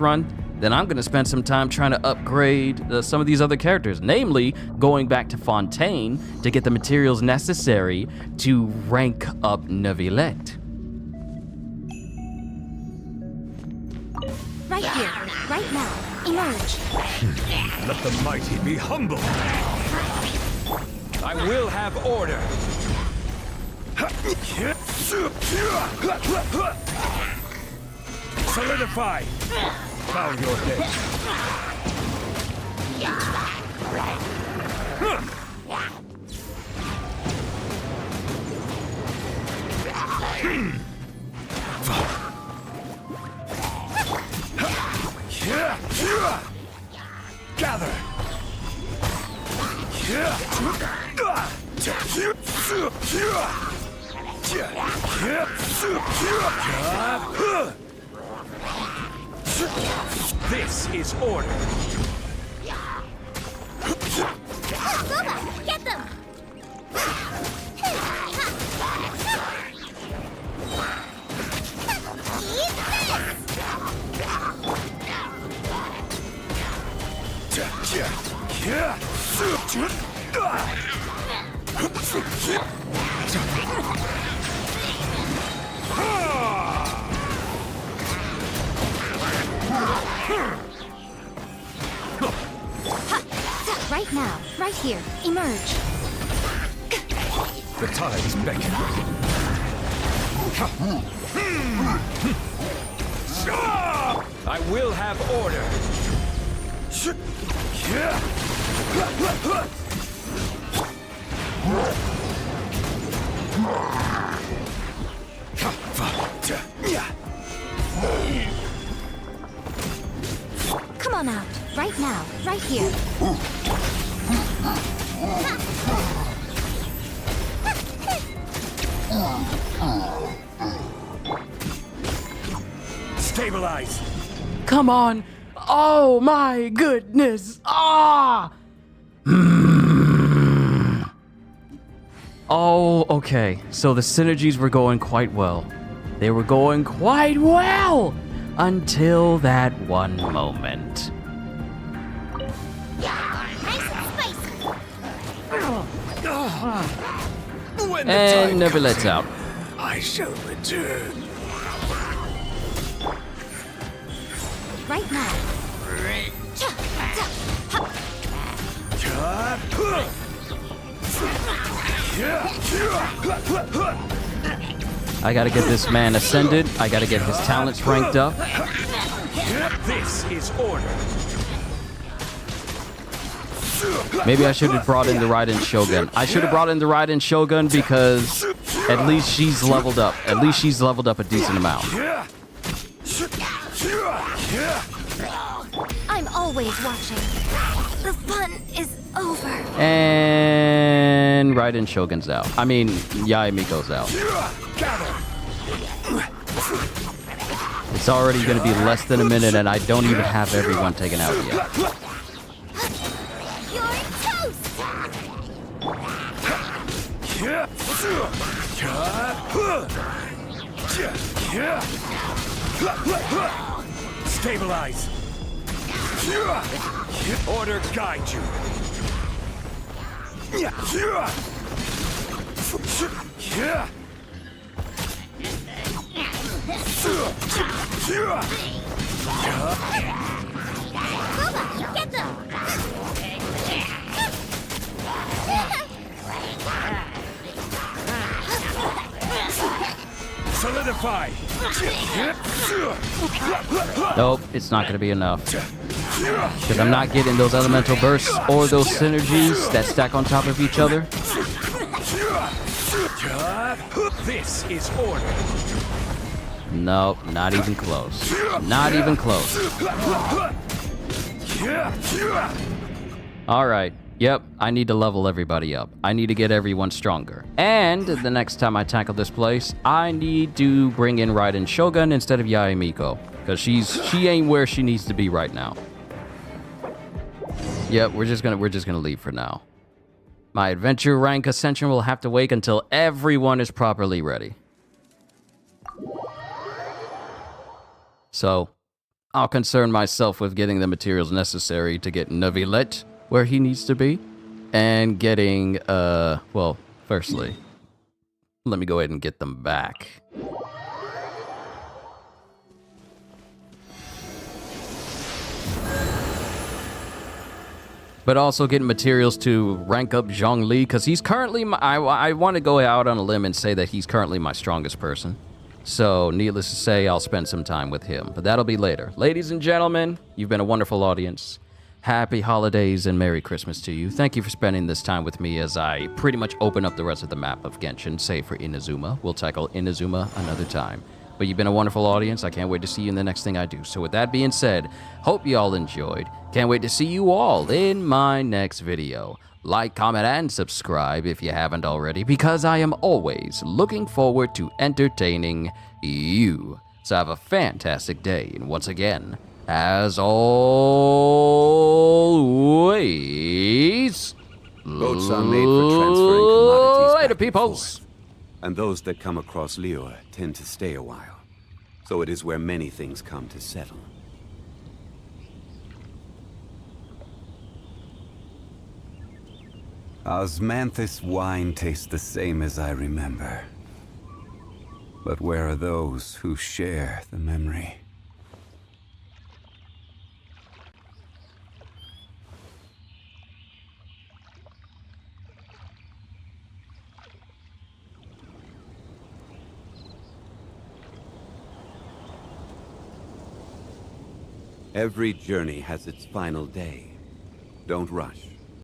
D: run, then I'm gonna spend some time trying to upgrade some of these other characters, namely going back to Fontaine to get the materials necessary to rank up Neuvillette.
I: Right here, right now. Emerge.
E: Let the mighty be humble. I will have order. Solidify. Bow your head. Gather. This is order.
I: Boba, get them! Right now, right here, emerge.
E: The tides beckon. I will have order. Stabilize!
D: Come on. Oh my goodness. Ah. Oh, okay. So the synergies were going quite well. They were going quite well until that one moment.
E: When the
D: And
E: time
D: never
E: comes
D: lets
E: in,
D: out.
E: I shall return.
I: Right now.
D: I gotta get this man ascended. I gotta get his talents ranked up.
E: This is order.
D: Maybe I should have brought in the Raiden Shogun. I should have brought in the Raiden Shogun because at least she's leveled up. At least she's leveled up a decent amount.
I: I'm always watching. The fun is over.
D: And Raiden Shogun's out. I mean, Yaemiko's out. It's already going to be less than a minute and I don't even have everyone taken out yet.
I: You're toast.
E: Stabilize. Order guide you.
I: Get them.
E: Solidify.
D: Nope, it's not going to be enough. Because I'm not getting those elemental bursts or those synergies that stack on top of each other.
E: This is order.
D: Nope, not even close. Not even close. Alright, yep, I need to level everybody up. I need to get everyone stronger. And the next time I tackle this place, I need to bring in Raiden Shogun instead of Yaemiko. Because she ain't where she needs to be right now. Yep, we're just gonna leave for now. My adventure rank ascension will have to wait until everyone is properly ready. So, I'll concern myself with getting the materials necessary to get Neuvillette where he needs to be. And getting, well, firstly, let me go ahead and get them back. But also getting materials to rank up Zhongli, because he's currently, I want to go out on a limb and say that he's currently my strongest person. So, needless to say, I'll spend some time with him. But that'll be later. Ladies and gentlemen, you've been a wonderful audience. Happy holidays and Merry Christmas to you. Thank you for spending this time with me as I pretty much open up the rest of the map of Genshin, save for Inazuma. We'll tackle Inazuma another time. But you've been a wonderful audience. I can't wait to see you in the next thing I do. So with that being said, hope you all enjoyed. Can't wait to see you all in my next video. Like, comment, and subscribe if you haven't already, because I am always looking forward to entertaining you. So have a fantastic day, and once again, as always,
A: Boats are made for transferring commodities
D: later,
A: back and
D: peoples.
A: forth. And those that come across Liyue tend to stay a while. So it is where many things come to settle. Osmanthus wine tastes the same as I remember. But where are those who share the memory? Every journey has its final day. Don't rush.